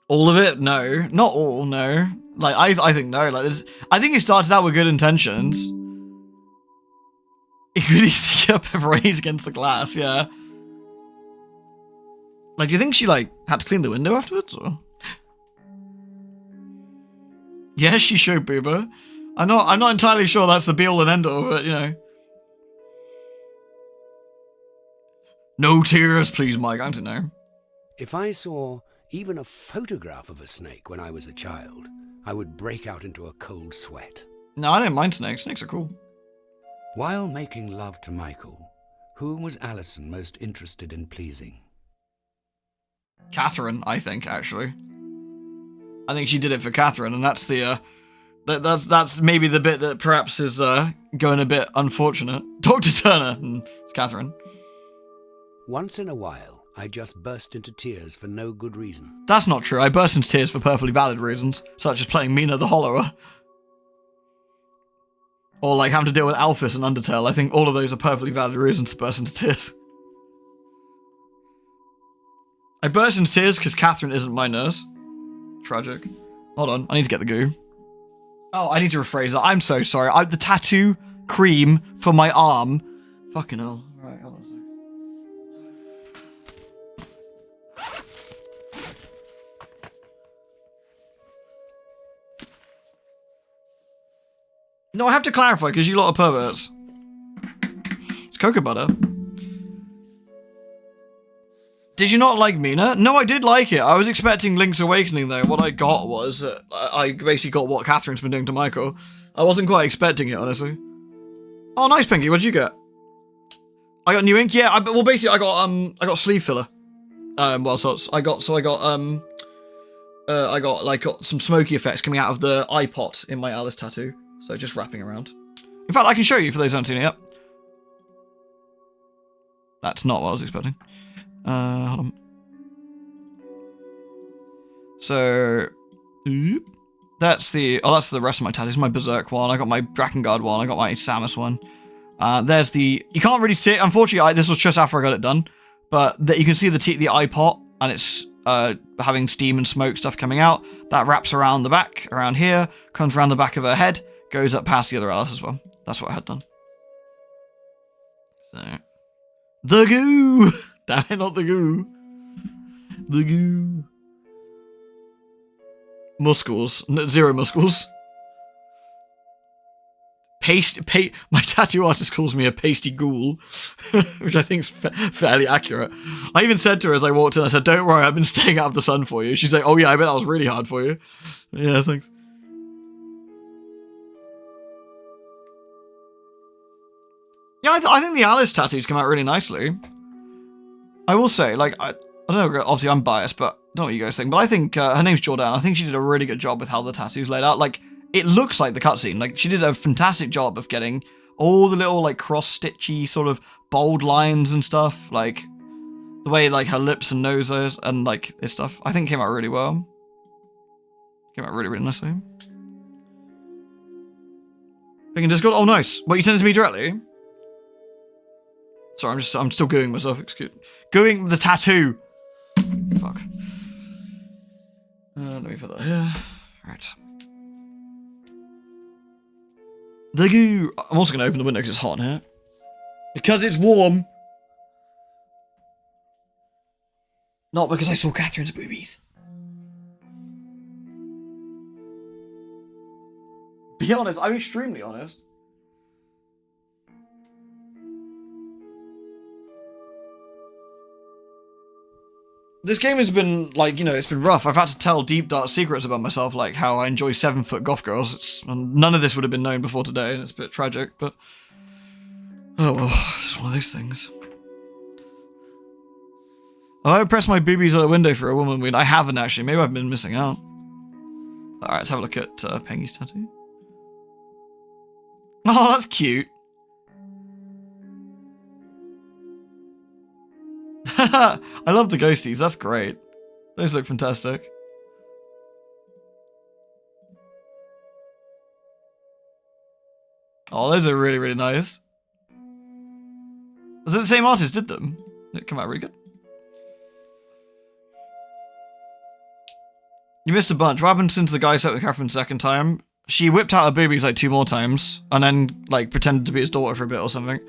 All of it? No. Not all, no. Like, I think no. Like, I think it started out with good intentions. Equally sticky up pepperonis against the glass, yeah. Like, do you think she, like, had to clean the window afterwards, or? Yes, she showed boober. I'm not entirely sure that's the be-all and end-all, but, you know. No tears, please, Mike. I don't know. If I saw even a photograph of a snake when I was a child, I would break out into a cold sweat. No, I don't mind snakes. Snakes are cool. While making love to Michael, who was Alison most interested in pleasing? Catherine, I think, actually. I think she did it for Catherine, and that's the, that's maybe the bit that perhaps is, going a bit unfortunate. Dr. Turner, it's Catherine. Once in a while, I just burst into tears for no good reason. That's not true. I burst into tears for perfectly valid reasons, such as playing Mina the Hollower. Or, like, having to deal with Alphys and Undertale. I think all of those are perfectly valid reasons to burst into tears. I burst into tears because Catherine isn't my nurse. Tragic. Hold on, I need to get the goo. Oh, I need to rephrase that. I'm so sorry. The tattoo cream for my arm. Fucking hell. Right, hold on a second. No, I have to clarify because you lot are perverts. It's cocoa butter. Did you not like Mina? No, I did like it. I was expecting Link's Awakening, though. What I got was... I basically got what Catherine's been doing to Michael. I wasn't quite expecting it, honestly. Oh, nice, Pinky. What'd you get? I got new ink? Yeah, well, basically, I got sleeve filler. I got some smoky effects coming out of the eye pot in my Alice tattoo. So just wrapping around. In fact, I can show you for those who haven't seen it yet. That's not what I was expecting. Hold on. So, that's the rest of my tattoos. My Berserk one. I got my Drakengard one. I got my Samus one. There's the. You can't really see it. Unfortunately, this was just after I got it done, but you can see the eye pot, and it's having steam and smoke stuff coming out. That wraps around the back, around here, comes around the back of her head, goes up past the other Alice as well. That's what I had done. So, the goo. Damn it, not the goo. The goo. Muscles. Zero muscles. My tattoo artist calls me a pasty ghoul, which I think is fairly accurate. I even said to her as I walked in, I said, don't worry, I've been staying out of the sun for you. She's like, oh yeah, I bet that was really hard for you. Yeah, thanks. Yeah, I think the Alice tattoos come out really nicely. I will say, like, I don't know, obviously I'm biased, but I don't know what you guys think, but I think her name's Jordan. I think she did a really good job with how the tattoo's laid out. Like, it looks like the cutscene. Like, she did a fantastic job of getting all the little, like, cross-stitchy sort of bold lines and stuff. Like, the way, like, her lips and noses and, like, this stuff. I think came out really well. Came out really, really nicely. Thinking Discord? Oh, nice. What, you sent it to me directly? Sorry, I'm still gooing myself. Excuse. Gooing the tattoo. Fuck. Let me put that here. Right. The goo. I'm also going to open the window because it's hot in here. Because it's warm. Not because I saw Catherine's boobies. Be honest, I'm extremely honest. This game has been, like, you know, it's been rough. I've had to tell deep, dark secrets about myself, like how I enjoy 7-foot goth girls. And none of this would have been known before today, and it's a bit tragic, but... Oh, well, it's just one of those things. Oh, I pressed my boobies out the window for a woman weed. I haven't, actually. Maybe I've been missing out. Alright, let's have a look at Pengy's tattoo. Oh, that's cute. I love the ghosties, that's great. Those look fantastic. Oh, those are really, really nice. Was it the same artist did them? Did it come out really good? You missed a bunch. What happened since the guy slept with Catherine the second time? she whipped out her boobies like 2 more times, and then like pretended to be his daughter for a bit or something.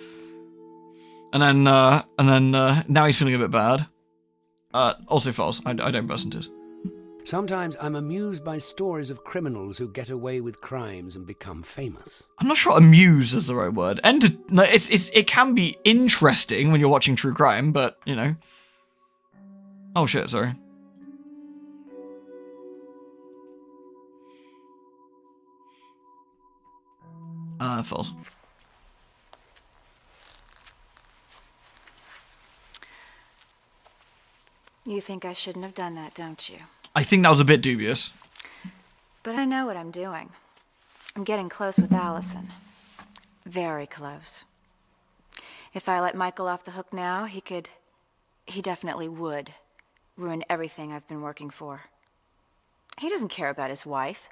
And then now he's feeling a bit bad. Also false. I don't burst into it. Sometimes I'm amused by stories of criminals who get away with crimes and become famous. I'm not sure amused is the right word. It can be interesting when you're watching true crime, but you know. Oh shit, sorry. False. You think I shouldn't have done that, don't you? I think that was a bit dubious. But I know what I'm doing. I'm getting close with Allison. Very close. If I let Michael off the hook now, he definitely would ruin everything I've been working for. He doesn't care about his wife.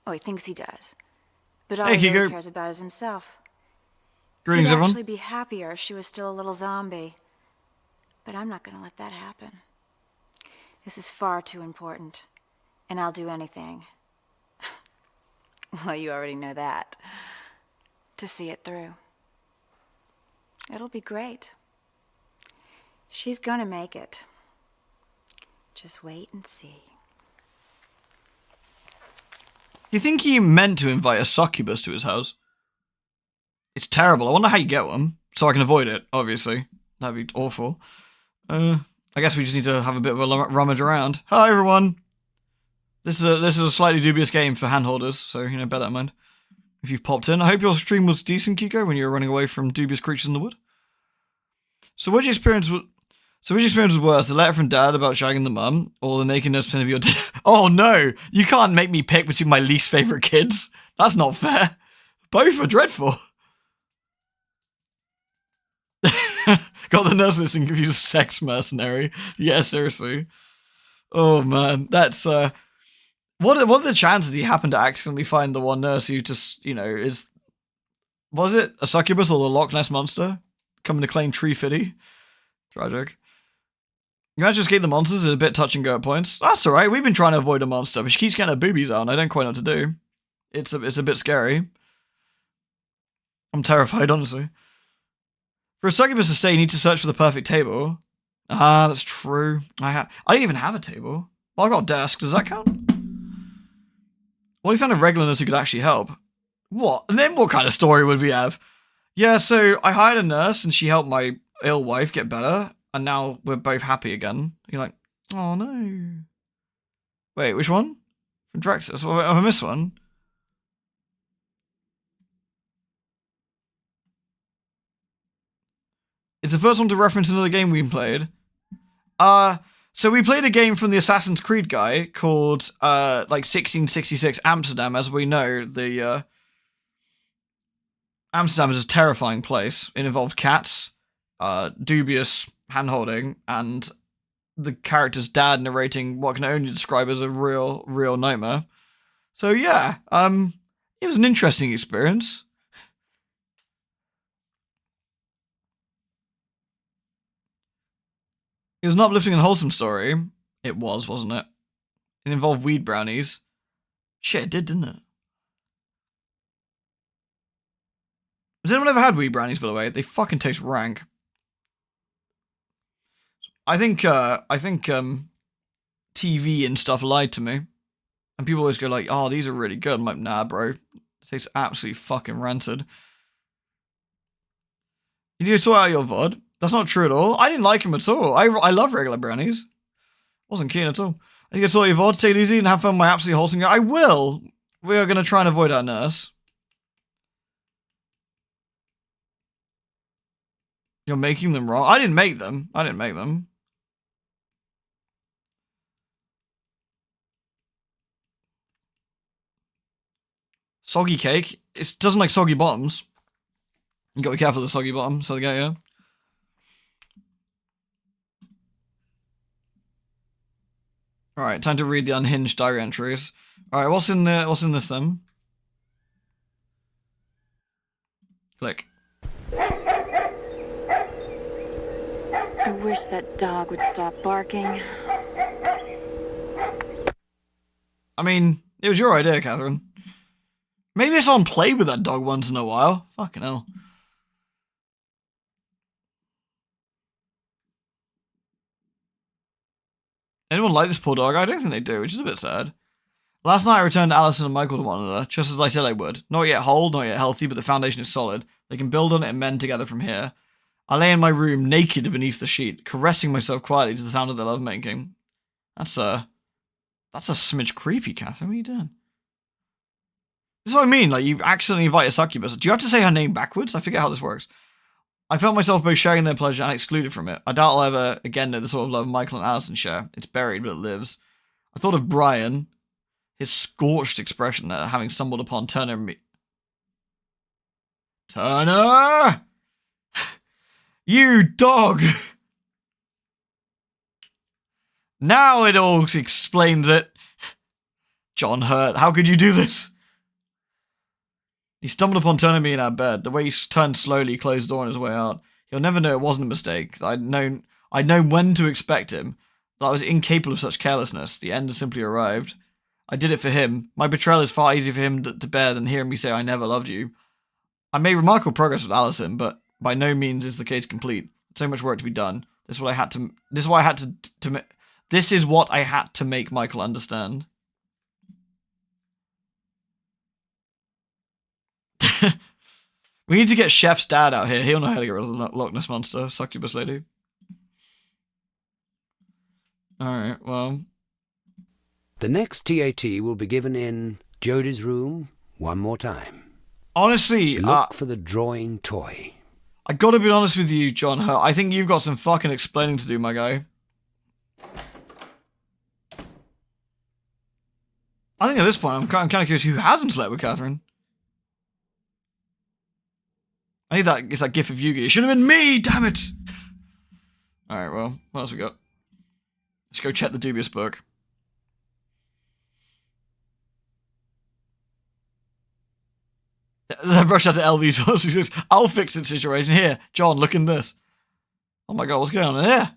Oh, he thinks he does. But all he really cares about is himself. Greetings, He'd everyone. actually be happier if she was still a little zombie. But I'm not going to let that happen. This is far too important. And I'll do anything. Well, you already know that. To see it through. It'll be great. She's gonna make it. Just wait and see. You think he meant to invite a succubus to his house? It's terrible. I wonder how you get one. So I can avoid it, obviously. That'd be awful. I guess we just need to have a bit of a rummage around. Hi, everyone. This is a slightly dubious game for handholders, so, you know, bear that in mind. If you've popped in. I hope your stream was decent, Kiko, when you were running away from dubious creatures in the wood. So which experience was worse? The letter from Dad about shagging the mum, or the naked nurse pretending to be your dad? Oh no! You can't make me pick between my least favourite kids. That's not fair. Both are dreadful. Got the nurse listening confused sex mercenary. Yeah, seriously. Oh man, that's what are the chances he happened to accidentally find the one nurse who just, you know, was it a succubus or the Loch Ness monster coming to claim Tree Fitty? Tragic. You managed to escape the monsters is a bit touch and go at points. That's alright, we've been trying to avoid a monster, but she keeps getting her boobies out and I don't quite know what to do. It's a bit scary. I'm terrified, honestly. For a succubus to stay, you need to search for the perfect table. Ah, that's true. I don't even have a table. Well, I got a desk. Does that count? Well, we found a regular nurse who could actually help. What? And then what kind of story would we have? Yeah, so I hired a nurse and she helped my ill wife get better, and now we're both happy again. You're like, oh no. Wait, which one? From Drexus? Have I missed one? It's the first one to reference another game we played. So we played a game from the Assassin's Creed guy called, like 1666 Amsterdam. As we know, the, Amsterdam is a terrifying place. It involves cats, dubious handholding, and the character's dad narrating what can only describe as a real nightmare. So yeah, it was an interesting experience. It was an uplifting and wholesome story. It was, wasn't it? It involved weed brownies. Shit, it did, didn't it? Has anyone ever had weed brownies, by the way? They fucking taste rank. I think TV and stuff lied to me. And people always go like, oh, these are really good. I'm like, nah, bro. It tastes absolutely fucking rancid. You need to sort out your VOD. That's not true at all. I didn't like him at all. I love regular brownies. Wasn't keen at all. You can sort your VOD, take it easy, and have fun with my absolutely wholesome game. I will. We are going to try and avoid our nurse. You're making them wrong. I didn't make them. I didn't make them. Soggy cake. It doesn't like soggy bottoms. You gotta be careful of the soggy bottom. So yeah, yeah. All right, time to read the unhinged diary entries. All right, what's in there? What's in this then? Click. I wish that dog would stop barking. I mean, it was your idea, Catherine. Maybe someone played with that dog once in a while. Fucking hell. Anyone like this poor dog? I don't think they do, which is a bit sad. Last night I returned Alison and Michael to one another, just as I said I would. Not yet whole, not yet healthy, but the foundation is solid. They can build on it and mend together from here. I lay in my room, naked beneath the sheet, caressing myself quietly to the sound of their lovemaking. That's a smidge creepy, Catherine. What are you doing? This is what I mean, like, you accidentally invite a succubus. Do you have to say her name backwards? I forget how this works. I felt myself both sharing their pleasure and excluded from it. I doubt I'll ever again know the sort of love Michael and Alison share. It's buried, but it lives. I thought of Brian, his scorched expression at having stumbled upon Turner and me. Turner! You dog! Now it all explains it. John Hurt, how could you do this? He stumbled upon Turner and me in our bed. The way he turned slowly, closed the door on his way out. He'll never know it wasn't a mistake. I'd known when to expect him. That I was incapable of such carelessness. The end had simply arrived. I did it for him. My betrayal is far easier for him to bear than hearing me say I never loved you. I made remarkable progress with Alison, but by no means is the case complete. So much work to be done. This is what I had to make Michael understand. We need to get Chef's dad out here. He'll know how to get rid of the Loch Ness Monster, succubus lady. Alright, well. The next TAT will be given in Jodie's room one more time. Honestly, look for the drawing toy. I gotta be honest with you, John Hurt. I think you've got some fucking explaining to do, my guy. I think at this point, I'm kind of curious who hasn't slept with Catherine. I need that. It's that gif of Yugi. It should have been me, damn it! Alright, well, what else we got? Let's go check the Dubious book. I rush out to LV's voice. He says, I'll fix the situation. Here, John, look in this. Oh my god, what's going on in here?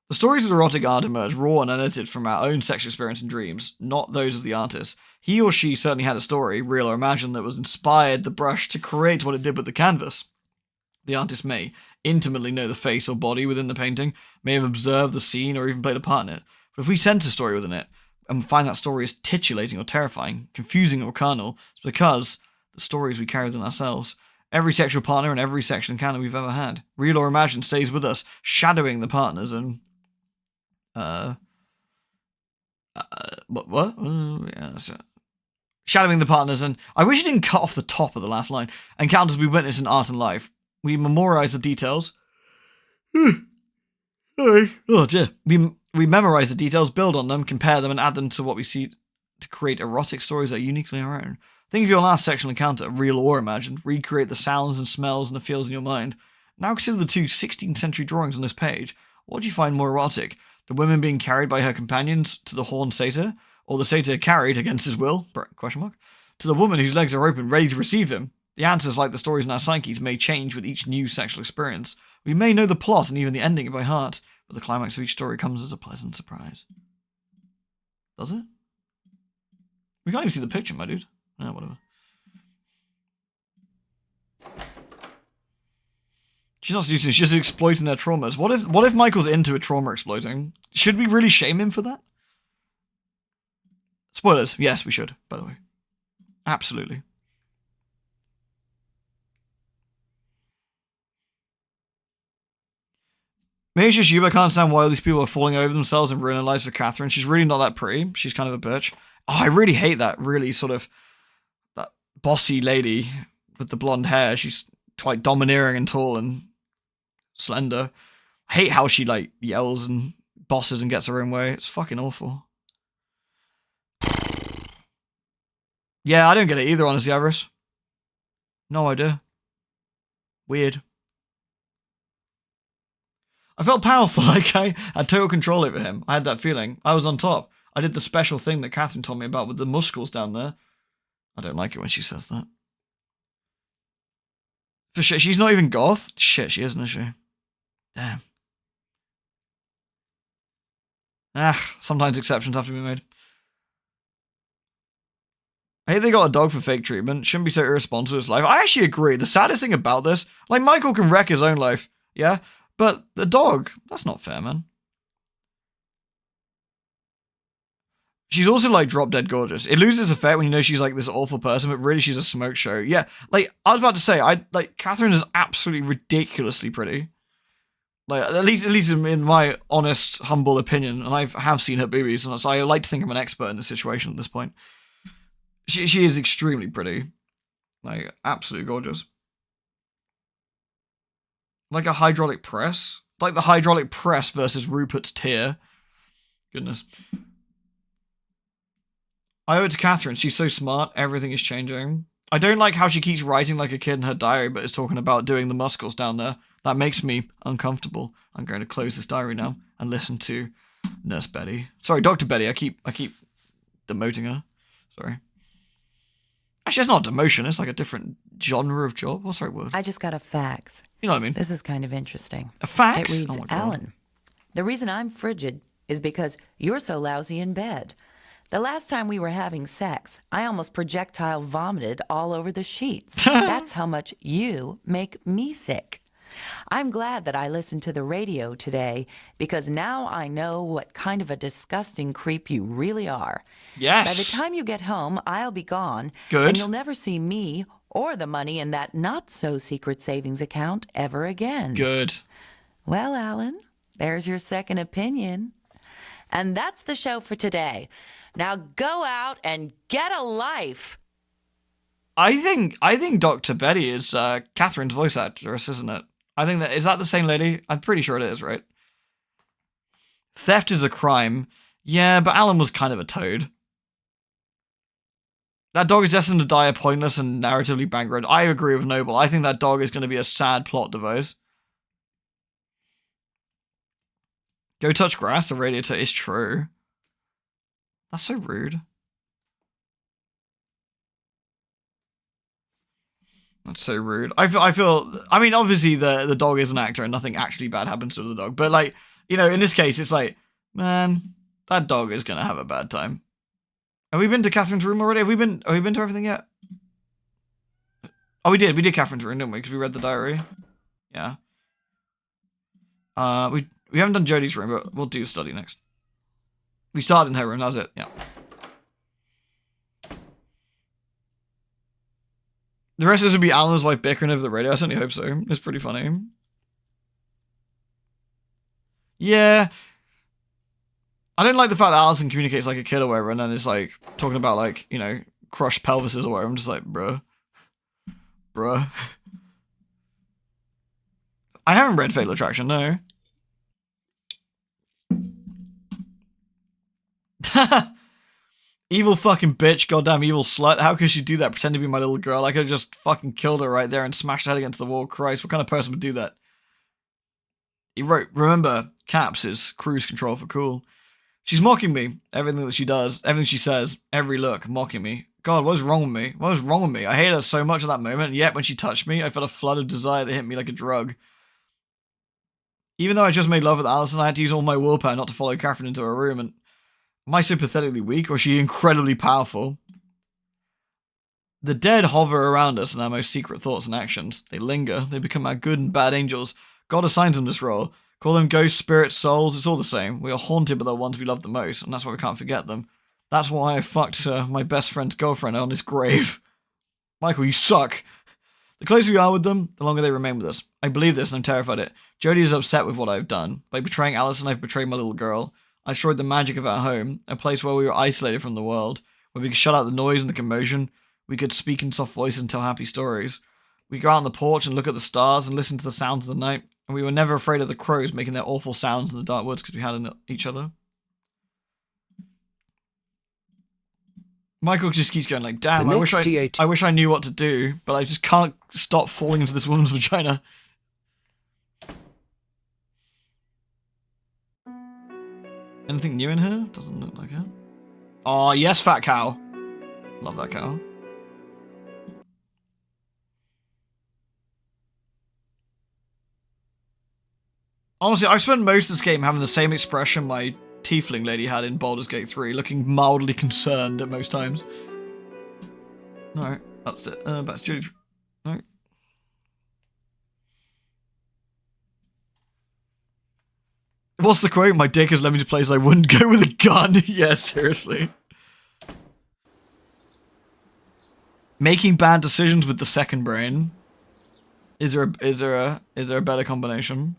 The stories of erotic art emerge raw and unedited from our own sexual experience and dreams, not those of the artist. He or she certainly had a story, real or imagined, that was inspired the brush to create what it did with the canvas. The artist may intimately know the face or body within the painting, may have observed the scene or even played a part in it. But if we sense a story within it, and find that story is titillating or terrifying, confusing or carnal, it's because the stories we carry within ourselves. Every sexual partner and every sexual encounter we've ever had, real or imagined, stays with us, shadowing the partners and shadowing the partners, and I wish you didn't cut off the top of the last line. Encounters we witness in art and life. We memorize the details. Oh dear. We memorize the details, build on them, compare them, and add them to what we see to create erotic stories that are uniquely our own. Think of your last sexual encounter, real or imagined. Recreate the sounds and smells and the feels in your mind. Now consider the two 16th century drawings on this page. What do you find more erotic? The woman being carried by her companions to the horned satyr, or the satyr carried, against his will, to the woman whose legs are open, ready to receive him? The answers, like the stories in our psyches, may change with each new sexual experience. We may know the plot and even the ending by heart, but the climax of each story comes as a pleasant surprise. Does it? We can't even see the picture, my dude. Yeah, whatever. She's not seducing, she's just exploiting their traumas. What if Michael's into a trauma exploiting? Should we really shame him for that? Spoilers. Yes, we should, by the way. Absolutely. Maybe it's just you, but I can't understand why all these people are falling over themselves and ruining lives for Catherine. She's really not that pretty. She's kind of a bitch. Oh, I really hate that really sort of that bossy lady with the blonde hair. She's quite domineering and tall and slender. I hate how she like yells and bosses and gets her own way. It's fucking awful. Yeah, I don't get it either, honestly, Iris. No idea. Weird. I felt powerful, like I had total control over him. I had that feeling. I was on top. I did the special thing that Catherine told me about with the muscles down there. I don't like it when she says that. For shit, she's not even goth? Shit, she isn't, is she? Damn. Sometimes exceptions have to be made. I hate they got a dog for fake treatment. Shouldn't be so irresponsible with his life. I actually agree. The saddest thing about this, like, Michael can wreck his own life, yeah? But the dog, that's not fair, man. She's also, like, drop dead gorgeous. It loses effect when you know she's, like, this awful person, but really she's a smoke show. Yeah, like, I was about to say, Catherine is absolutely ridiculously pretty. Like, at least in my honest, humble opinion, and I have seen her boobies, and so I like to think I'm an expert in this situation at this point. She is extremely pretty. Like, absolutely gorgeous. Like a hydraulic press. Like the hydraulic press versus Rupert's tear. Goodness. I owe it to Catherine. She's so smart. Everything is changing. I don't like how she keeps writing like a kid in her diary, but is talking about doing the muscles down there. That makes me uncomfortable. I'm going to close this diary now and listen to Nurse Betty. Sorry, Dr. Betty. I keep demoting her. Sorry. Actually, it's not a demotion. It's like a different genre of job. What's the right word? I just got a fax. You know what I mean? This is kind of interesting. A fax? It reads, Oh my God. Alan, the reason I'm frigid is because you're so lousy in bed. The last time we were having sex, I almost projectile vomited all over the sheets. That's how much you make me sick. I'm glad that I listened to the radio today because now I know what kind of a disgusting creep you really are. Yes. By the time you get home, I'll be gone. Good. And you'll never see me or the money in that not-so-secret savings account ever again. Good. Well, Alan, there's your second opinion. And that's the show for today. Now go out and get a life. I think Dr. Betty is Catherine's voice actress, isn't it? I think is that the same lady? I'm pretty sure it is, right? Theft is a crime. Yeah, but Alan was kind of a toad. That dog is destined to die a pointless and narratively bankrupt. I agree with Noble. I think that dog is going to be a sad plot device. Go touch grass, the radiator is true. That's so rude. That's so rude. I feel, I mean, obviously the dog is an actor and nothing actually bad happens to the dog. But, like, you know, in this case, it's like, man, that dog is going to have a bad time. Have we been to Catherine's room already? Have we been to everything yet? Oh, we did. We did Catherine's room, didn't we? Because we read the diary. Yeah. We haven't done Jodie's room, but we'll do the study next. We started in her room, that was it. Yeah. The rest of this would be Alan's wife bickering over the radio. I certainly hope so. It's pretty funny. Yeah. I don't like the fact that Alison communicates like a kid or whatever, and then it's like talking about, like, you know, crushed pelvises or whatever. I'm just like, bruh. Bruh. I haven't read Fatal Attraction, no. Evil fucking bitch, goddamn evil slut. How could she do that? Pretend to be my little girl. I could have just fucking killed her right there and smashed her head against the wall. Christ, what kind of person would do that? He wrote, remember, caps is cruise control for cool. She's mocking me. Everything that she does, everything she says, every look, mocking me. God, what is wrong with me? What is wrong with me? I hated her so much at that moment, and yet when she touched me, I felt a flood of desire that hit me like a drug. Even though I just made love with Alison, I had to use all my willpower not to follow Catherine into her room, and am I so pathetically weak, or is she incredibly powerful? The dead hover around us in our most secret thoughts and actions. They linger. They become our good and bad angels. God assigns them this role. Call them ghosts, spirits, souls, it's all the same. We are haunted by the ones we love the most, and that's why we can't forget them. That's why I fucked my best friend's girlfriend on his grave. Michael, you suck. The closer we are with them, the longer they remain with us. I believe this, and I'm terrified of it. Jodie is upset with what I've done. By betraying Alison, I've betrayed my little girl. I destroyed the magic of our home, a place where we were isolated from the world, where we could shut out the noise and the commotion. We could speak in soft voices and tell happy stories. We go out on the porch and look at the stars and listen to the sounds of the night, and we were never afraid of the crows making their awful sounds in the dark woods because we had each other. Michael just keeps going like, damn, I wish I knew what to do, but I just can't stop falling into this woman's vagina. Anything new in her? Doesn't look like her. Oh, yes, fat cow. Love that cow. Honestly, I've spent most of this game having the same expression my tiefling lady had in Baldur's Gate 3, looking mildly concerned at most times. No, that's it. Back to Judy. No. What's the quote? My dick has led me to places I wouldn't go with a gun. Yeah, seriously. Making bad decisions with the second brain. Is there a better combination?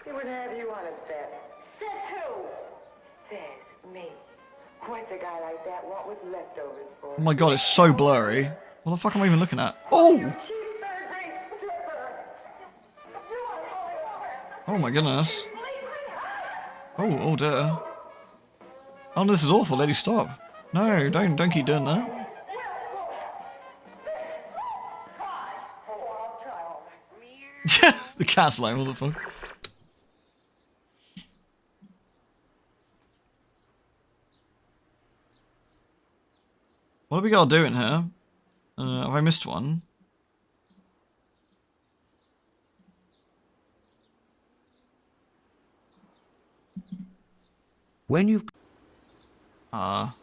He would have you on his bed. Says who? Says me. What's a guy like that want with leftovers for? Oh my god, it's so blurry. What the fuck am I even looking at? Oh! Oh my goodness. Oh dear. Oh, this is awful. Lady, stop. No, don't keep doing that. The cat's like, what the fuck? What have we got to do in here? Have I missed one? When you've... What's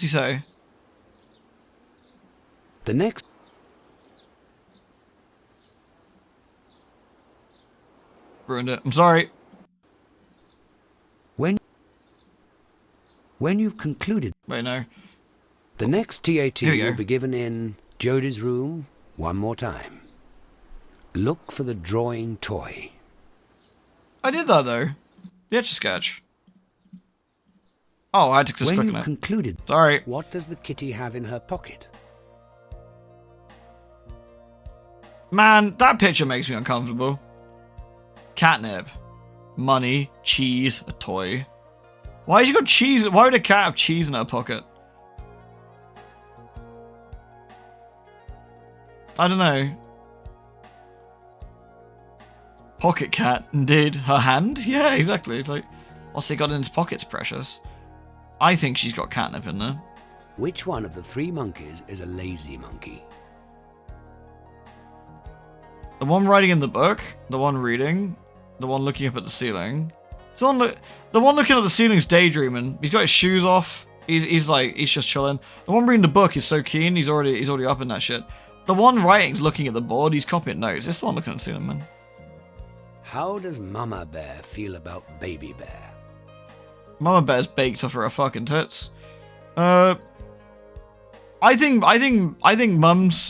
he say? The next... Ruined it. I'm sorry. When you've concluded... Wait, no. The next TAT Here we go. will be given in Jodie's room one more time. Look for the drawing toy. I did that, though. The Etch-a-Sketch. Oh, I had to just When click you've on it. concluded, Sorry. What does the kitty have in her pocket? Man, that picture makes me uncomfortable. Catnip. Money. Cheese. A toy. Why has she got cheese? Why would a cat have cheese in her pocket? I don't know. Pocket cat, indeed. Her hand? Yeah, exactly. Like, what's he got in his pockets, precious? I think she's got catnip in there. Which one of the three monkeys is a lazy monkey? The one writing in the book, the one reading, the one looking up at the ceiling. The one looking at the ceiling's daydreaming. He's got his shoes off. He's just chilling. The one reading the book is so keen. He's already up in that shit. The one writing's looking at the board. He's copying notes. It's the one looking at the ceiling, man. How does Mama Bear feel about Baby Bear? Mama Bear's baked off her fucking tits. I think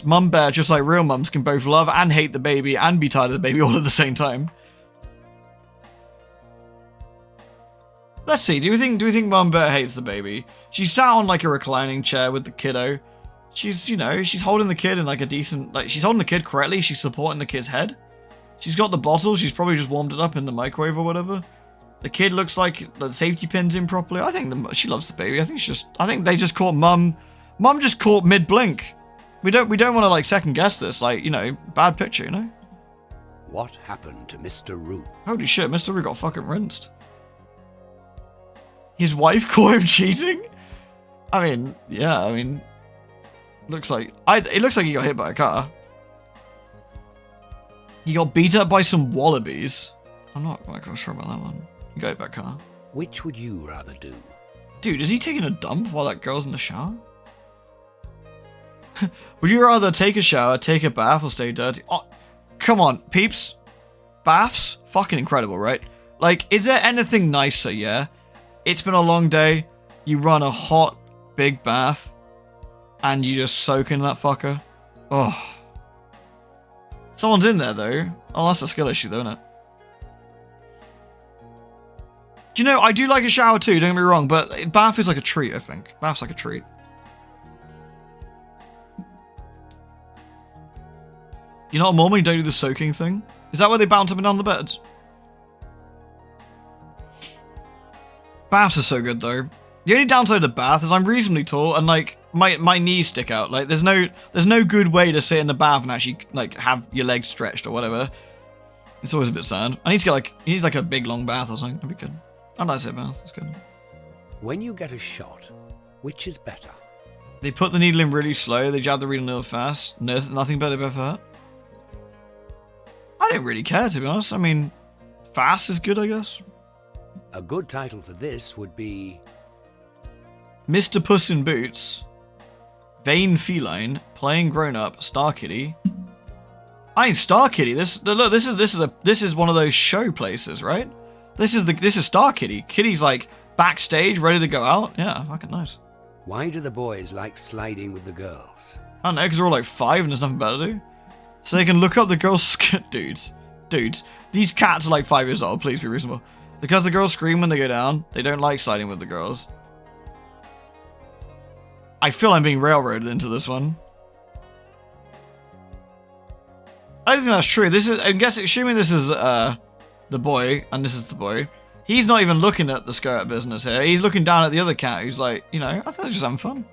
Mum Bear, just like real mums, can both love and hate the baby and be tired of the baby all at the same time. Let's see. Do we think Mum Bear hates the baby? She sat on like a reclining chair with the kiddo. She's holding the kid in like a decent, like she's holding the kid correctly. She's supporting the kid's head. She's got the bottle. She's probably just warmed it up in the microwave or whatever. The kid looks like the safety pin's in properly. I think she loves the baby. I think they just caught Mum. Mum just caught mid blink. We don't want to like second guess this. Like, bad picture, What happened to Mr. Root? Holy shit, Mr. Root got fucking rinsed. His wife caught him cheating? Looks like he got hit by a car. He got beat up by some wallabies. I'm not quite sure about that one. You go back car. Which would you rather do? Dude, is he taking a dump while that girl's in the shower? Would you rather take a shower, take a bath, or stay dirty? Oh, come on, peeps. Baths? Fucking incredible, right? Like, is there anything nicer, yeah? It's been a long day. You run a hot, big bath. And you just soak in that fucker. Oh. Someone's in there, though. Oh, that's a skill issue, though, isn't it? Do you know, I do like a shower too, don't get me wrong, but bath is like a treat, I think. Bath's like a treat. You know what, normally don't do the soaking thing? Is that where they bounce up and down the beds? Baths are so good, though. The only downside of the bath is I'm reasonably tall, and like my knees stick out. Like there's no good way to sit in the bath and actually like have your legs stretched or whatever. It's always a bit sad. I need to get you need like a big long bath or something. That'd be good. I'd like to say bath. It's good. When you get a shot, which is better? They put the needle in really slow. They jab the needle fast. Nothing better than that. I don't really care, to be honest. I mean, fast is good, I guess. A good title for this would be Mr. Puss in Boots, Vain Feline, Playing Grown Up, Star Kitty. I mean, Star Kitty. This is one of those show places, right? This is Star Kitty. Kitty's like backstage, ready to go out. Yeah, fucking nice. Why do the boys like sliding with the girls? I don't know, because they're all like 5 and there's nothing better to do. So they can look up the girls. Dudes. These cats are like 5 years old. Please be reasonable. Because the girls scream when they go down, they don't like sliding with the girls. I feel I'm being railroaded into this one. I don't think that's true. This is, I guess, assuming this is the boy, and this is the boy. He's not even looking at the skirt business here. He's looking down at the other cat who's like, you know, I think they're just having fun.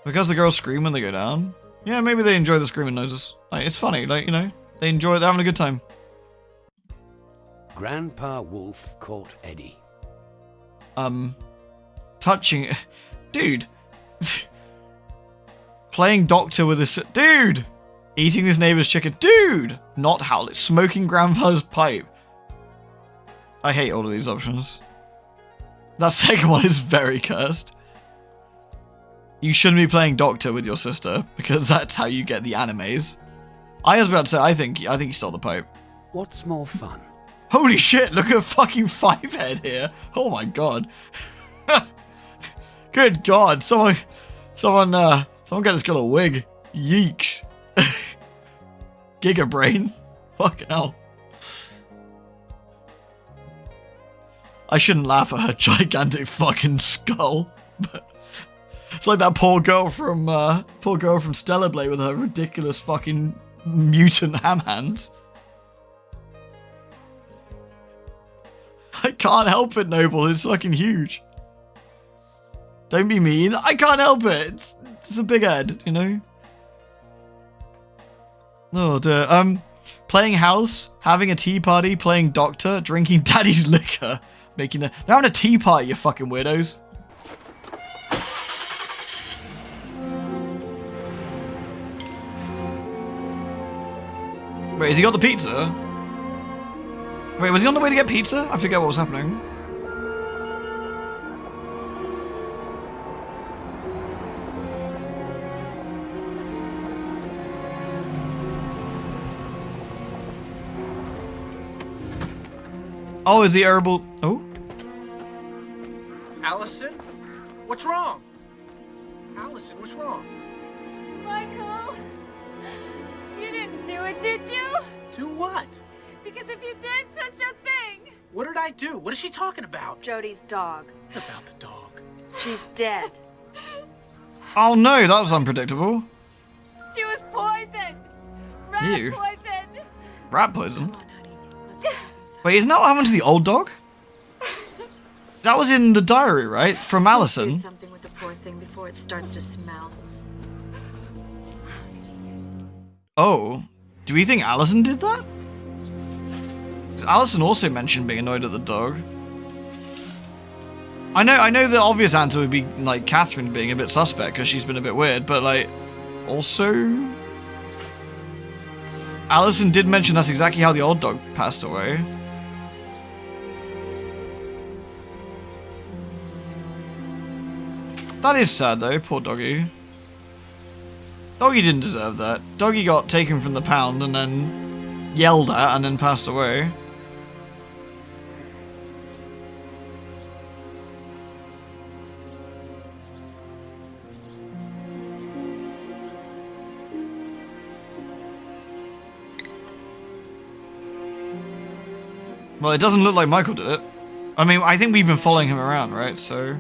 Because the girls scream when they go down. Yeah, maybe they enjoy the screaming noises. Like, it's funny, like, you know, they enjoy it, they're having a good time. Grandpa Wolf caught Eddie. Touching... Dude. Playing doctor with a... Dude! Eating his neighbor's chicken. Dude! Not howling. Smoking grandpa's pipe. I hate all of these options. That second one is very cursed. You shouldn't be playing doctor with your sister, because that's how you get the animes. I was about to say, I think he stole the pipe. What's more fun? Holy shit, look at fucking Fivehead here. Oh my god. Good god, someone get this girl a wig. Yeeks. Giga brain. Fucking hell. I shouldn't laugh at her gigantic fucking skull, but it's like that poor girl from Stellar Blade with her ridiculous fucking mutant ham hands. I can't help it, Noble. It's fucking huge. Don't be mean. I can't help it. It's a big head, you know? Oh dear. Playing house, having a tea party, playing doctor, drinking daddy's liquor, they're having a tea party, you fucking weirdos. Wait, has he got the pizza? Wait, was he on the way to get pizza? I forget what was happening. Oh, is the herbal... Oh? Allison? What's wrong? Allison, what's wrong? Michael, you didn't do it, did you? Do what? Because if you did such a thing... What did I do? What is she talking about? Jody's dog. What about the dog? She's dead. Oh no, that was unpredictable. She was poisoned. Rat Ew. poison. Rat poison? Wait, isn't that what happened to the old dog? That was in the diary, right? From Allison. Do something with the poor thing before it starts to smell. Oh, do we think Allison did that? 'Cause Allison also mentioned being annoyed at the dog. I know the obvious answer would be like Catherine being a bit suspect because she's been a bit weird, but like also Allison did mention that's exactly how the old dog passed away. That is sad though, poor doggy. Doggy didn't deserve that. Doggy got taken from the pound and then yelled at and then passed away. Well, it doesn't look like Michael did it. I mean, I think we've been following him around, right? So...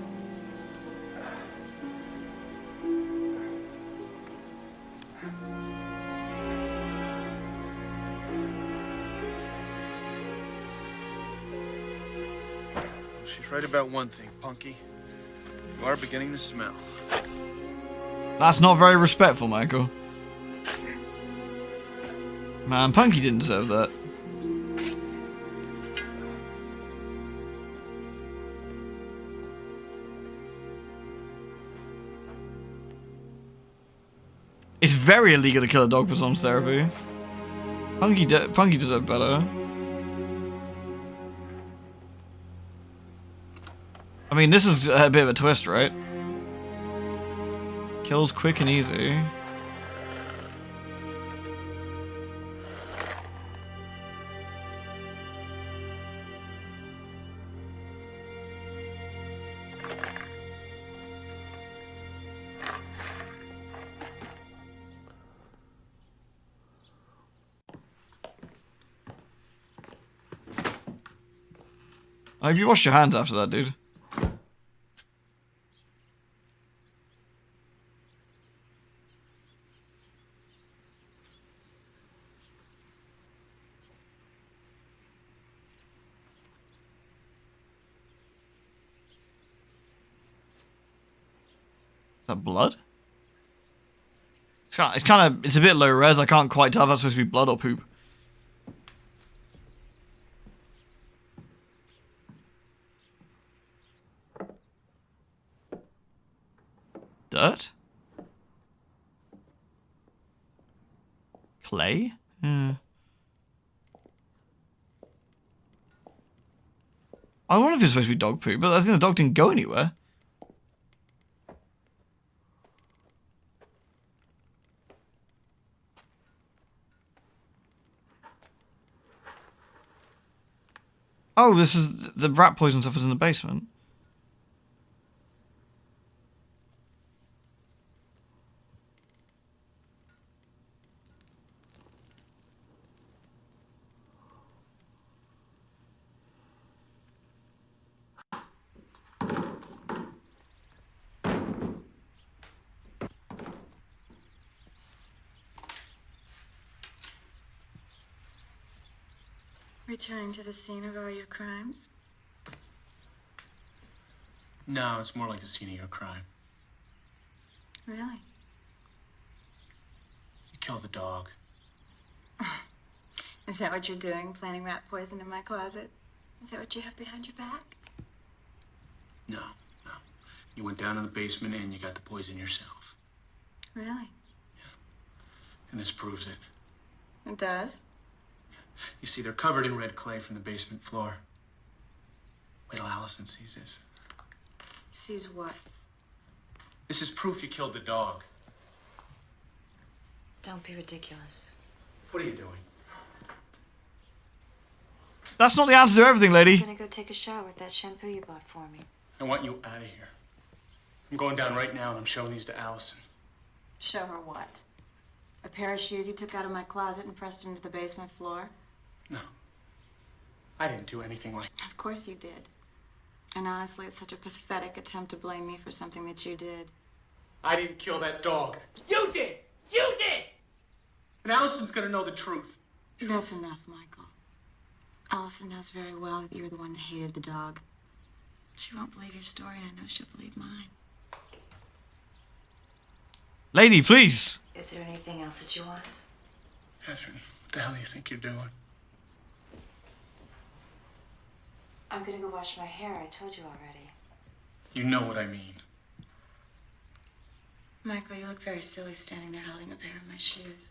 She's right about one thing, Punky. You are beginning to smell. That's not very respectful, Michael. Man, Punky didn't deserve that. It's very illegal to kill a dog for someone's therapy. Punky deserved better. I I mean, this is a bit of a twist, right? Kills quick and easy. I hope you washed your hands after that, dude. Is that blood? It's a bit low res. I can't quite tell if that's supposed to be blood or poop. Dirt? Clay? I wonder if it's supposed to be dog poop, but I think the dog didn't go anywhere. Oh, this is the rat poison stuff is in the basement. Returning to the scene of all your crimes? No, it's more like the scene of your crime. Really? You killed the dog. Is that what you're doing, planting rat poison in my closet? Is that what you have behind your back? No. You went down in the basement and you got the poison yourself. Really? And this proves it. It does? You see, they're covered in red clay from the basement floor. Wait till Allison sees this. Sees what? This is proof you killed the dog. Don't be ridiculous. What are you doing? That's not the answer to everything, lady. I'm gonna go take a shower with that shampoo you bought for me. I want you out of here. I'm going down right now and I'm showing these to Allison. Show her what? A pair of shoes you took out of my closet and pressed into the basement floor? No. I didn't do anything like that. Of course you did. And honestly, it's such a pathetic attempt to blame me for something that you did. I didn't kill that dog. You did! You did! And Allison's gonna know the truth. That's enough, Michael. Allison knows very well that you're the one that hated the dog. She won't believe your story, and I know she'll believe mine. Lady, please. Is there anything else that you want? Catherine, what the hell do you think you're doing? I'm gonna go wash my hair. I told you already. You know what I mean. Michael, you look very silly standing there holding a pair of my shoes.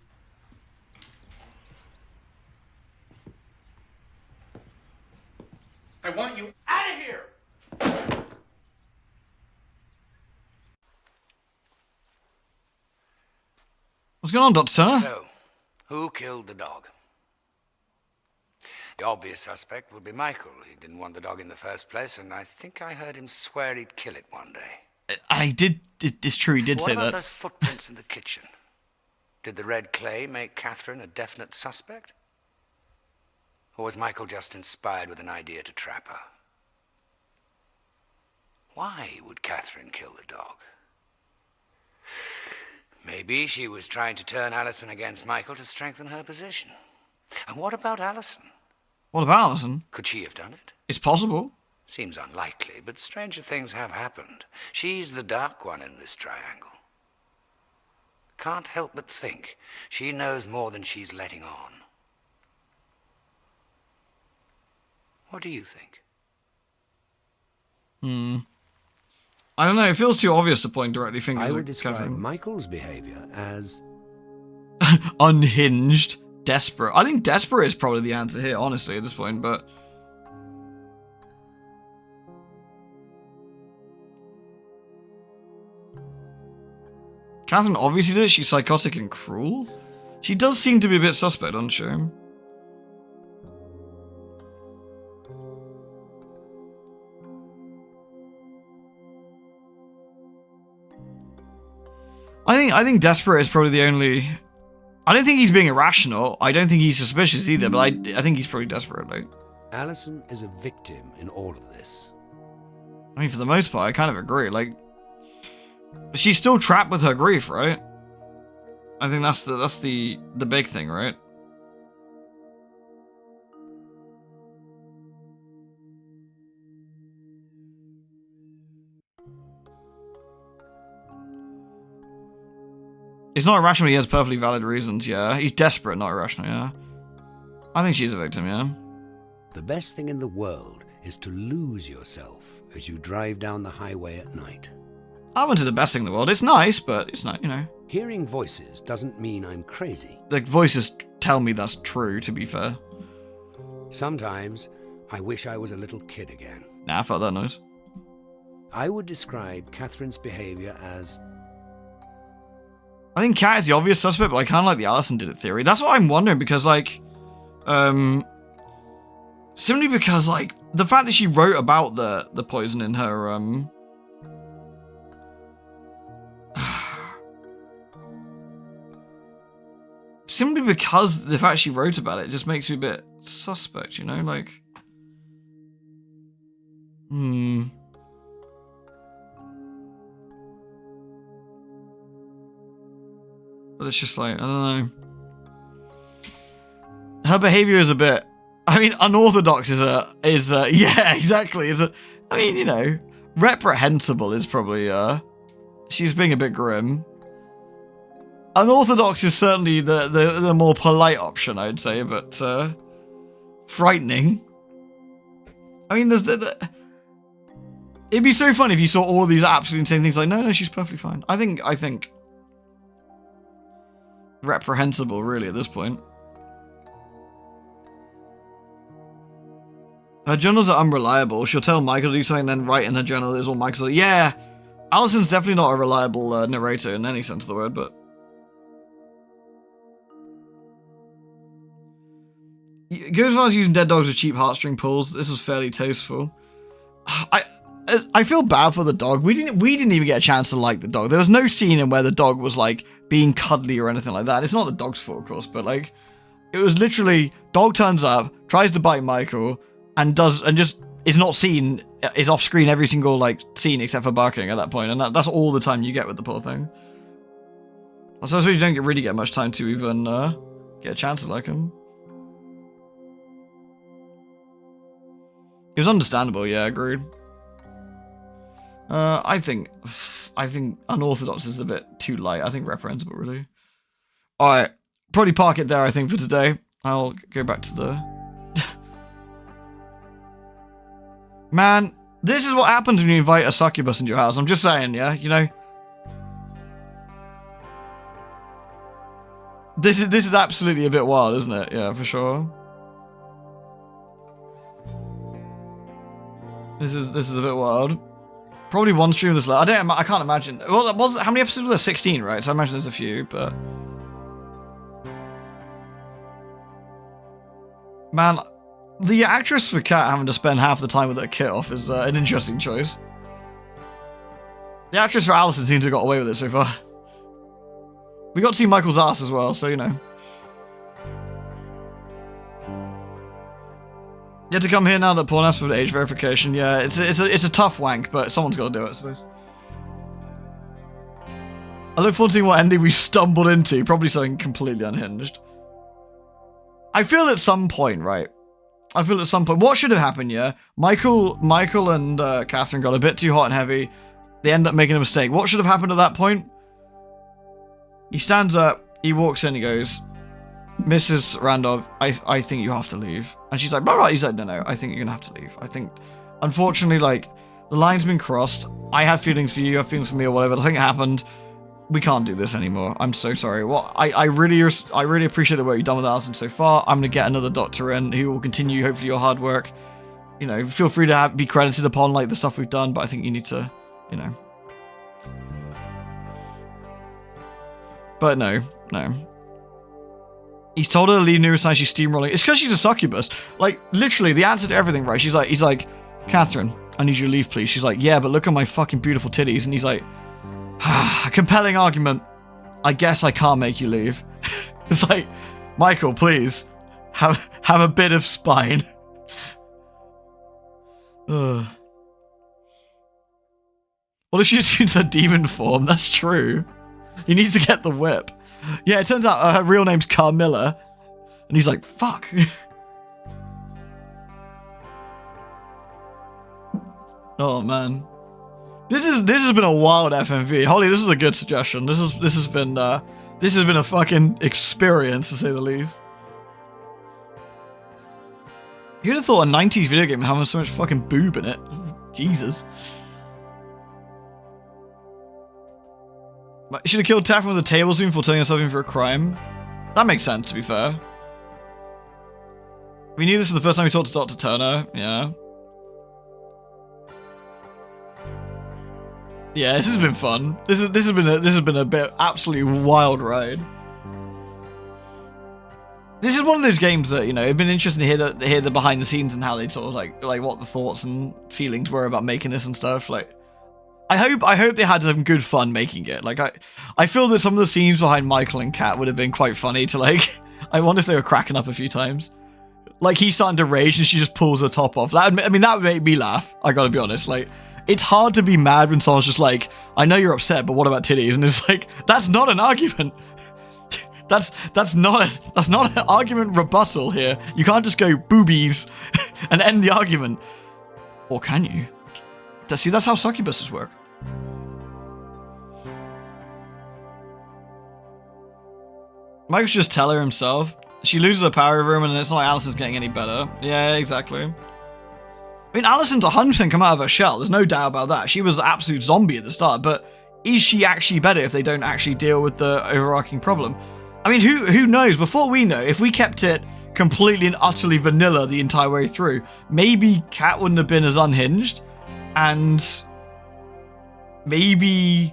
I want you out of here! What's going on, Dr. Turner? So, who killed the dog? The obvious suspect would be Michael. He didn't want the dog in the first place, and I think I heard him swear he'd kill it one day. It's true, he did say What about that. those footprints in the kitchen? Did the red clay make Catherine a definite suspect? Or was Michael just inspired with an idea to trap her? Why would Catherine kill the dog? Maybe she was trying to turn Allison against Michael to strengthen her position. And what about Allison? What about Allison? Could she have done it? It's possible. Seems unlikely, but stranger things have happened. She's the dark one in this triangle. Can't help but think she knows more than she's letting on. What do you think? I don't know, it feels too obvious to point directly fingers I would at describe Catherine. Michael's behavior as Unhinged. Desperate. I think desperate is probably the answer here, honestly, at this point, but... Catherine obviously did it. She's psychotic and cruel. She does seem to be a bit suspect, doesn't she? I think desperate is probably the only. I don't think he's being irrational. I don't think he's suspicious either. But I think he's probably desperate. Like. Allison is a victim in all of this. I mean, for the most part, I kind of agree. Like, she's still trapped with her grief, right? I think that's the big thing, right? He's not irrational, he has perfectly valid reasons, yeah. He's desperate, not irrational, yeah. I think she's a victim, yeah. The best thing in the world is to lose yourself as you drive down the highway at night. I went to the best thing in the world. It's nice, but it's not, you know. Hearing voices doesn't mean I'm crazy. The voices tell me that's true, to be fair. Sometimes, I wish I was a little kid again. Nah, I felt that noise. I would describe Catherine's behavior as... I think Kat is the obvious suspect, but I kind of like the Allison did it theory. That's what I'm wondering, because, like, simply because, like, the fact that she wrote about the poison in her, simply because the fact she wrote about it just makes me a bit suspect, you know, like, But it's just like, I don't know. Her behavior is a bit, I mean, unorthodox yeah, exactly. I mean, you know, reprehensible is probably, she's being a bit grim. Unorthodox is certainly the more polite option, I'd say, but, frightening. I mean, it'd be so fun if you saw all of these absolutely insane things like, no, she's perfectly fine. I think reprehensible, really, at this point. Her journals are unreliable. She'll tell Michael to do something, then write in her journal that it's all Michael's. Yeah, Allison's definitely not a reliable narrator in any sense of the word, but... Go as far as using dead dogs with cheap heartstring pulls. This was fairly tasteful. I feel bad for the dog. We didn't even get a chance to like the dog. There was no scene in where the dog was like being cuddly or anything like that. It's not the dog's fault, of course, but like it was literally dog turns up, tries to bite Michael, and just is not seen, is off screen every single like scene except for barking at that point, and that's all the time you get with the poor thing. I suppose you don't really get much time to even get a chance to like him. It was understandable, yeah, agreed. I think unorthodox is a bit too light. I think reprehensible, really. Alright, probably park it there, I think, for today. I'll go back to the... Man, this is what happens when you invite a succubus into your house. I'm just saying, yeah, you know? This is absolutely a bit wild, isn't it? Yeah, for sure. This is a bit wild. Probably one stream of this. I can't imagine. Well, how many episodes were there? 16, right? So I imagine there's a few, but man, the actress for Kat having to spend half the time with her kit off is an interesting choice. The actress for Allison seems to have got away with it so far. We got to see Michael's ass as well, so you know. You had to come here now that porn asks for age verification. Yeah, it's a tough wank, but someone's got to do it, I suppose. I look forward to seeing what ending we stumbled into. Probably something completely unhinged. I feel at some point, right? I feel at some point. What should have happened, yeah? Michael and Catherine got a bit too hot and heavy. They end up making a mistake. What should have happened at that point? He stands up. He walks in. He goes, Mrs. Randolph, I think you have to leave. And she's like, blah, blah. He's like, no, I think you're going to have to leave. I think, unfortunately, like, the line's been crossed. I have feelings for you, you have feelings for me, or whatever. The thing happened. We can't do this anymore. I'm so sorry. Well, I really appreciate the work you've done with Allison so far. I'm going to get another doctor in who will continue, hopefully, your hard work. You know, feel free to be credited upon, like, the stuff we've done, but I think you need to, you know. But no. He's told her to leave numerous times. She's steamrolling. It's because she's a succubus. Like, literally, the answer to everything, right? He's like, Catherine, I need you to leave, please. She's like, yeah, but look at my fucking beautiful titties. And he's like, a compelling argument. I guess I can't make you leave. It's like, Michael, please, have a bit of spine. Ugh. What if she assumes her demon form? That's true. He needs to get the whip. Yeah, it turns out her real name's Carmilla. And he's like, fuck. Oh, man. This has been a wild FMV. Holly, this is a good suggestion. This has been a fucking experience, to say the least. You'd have thought a 90s video game having so much fucking boob in it. Jesus. You should have killed Catherine with a tablespoon for turning herself in for a crime. That makes sense, to be fair. We knew this was the first time we talked to Dr. Turner. Yeah. Yeah, this has been fun. This has been a bit absolutely wild ride. This is one of those games that, you know, it'd been interesting to hear the behind the scenes and how they sort of like what the thoughts and feelings were about making this and stuff. Like, I hope they had some good fun making it. Like, I feel that some of the scenes behind Michael and Kat would have been quite funny to, like, I wonder if they were cracking up a few times. Like, he's starting to rage and she just pulls her top off. That would make me laugh. I gotta be honest. Like, it's hard to be mad when someone's just like, I know you're upset, but what about titties? And it's like, that's not an argument. That's not an argument rebuttal here. You can't just go boobies and end the argument. Or can you? See, that's how succubuses work. Michael should just tell her himself. She loses her power over him and it's not like Allison's getting any better. Yeah, exactly. I mean, Allison's 100% come out of her shell. There's no doubt about that. She was an absolute zombie at the start, but is she actually better if they don't actually deal with the overarching problem? I mean, who knows? Before we know, if we kept it completely and utterly vanilla the entire way through, maybe Kat wouldn't have been as unhinged, and maybe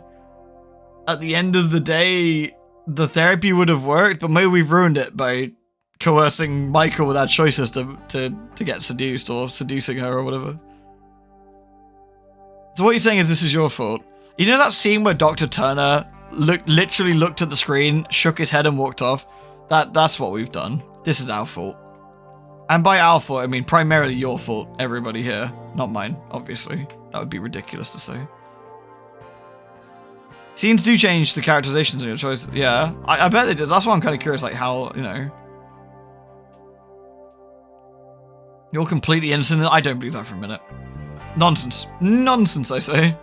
at the end of the day, the therapy would have worked, but maybe we've ruined it by coercing Michael with our choices to get seduced or seducing her or whatever. So what you're saying is this is your fault. You know that scene where Dr. Turner literally looked at the screen, shook his head and walked off? That's what we've done. This is our fault. And by our fault, I mean primarily your fault, everybody here. Not mine, obviously. That would be ridiculous to say. Scenes do change the characterizations of your choices. Yeah, I bet they did. That's why I'm kind of curious, like how, you know. You're completely innocent. I don't believe that for a minute. Nonsense. Nonsense, I say.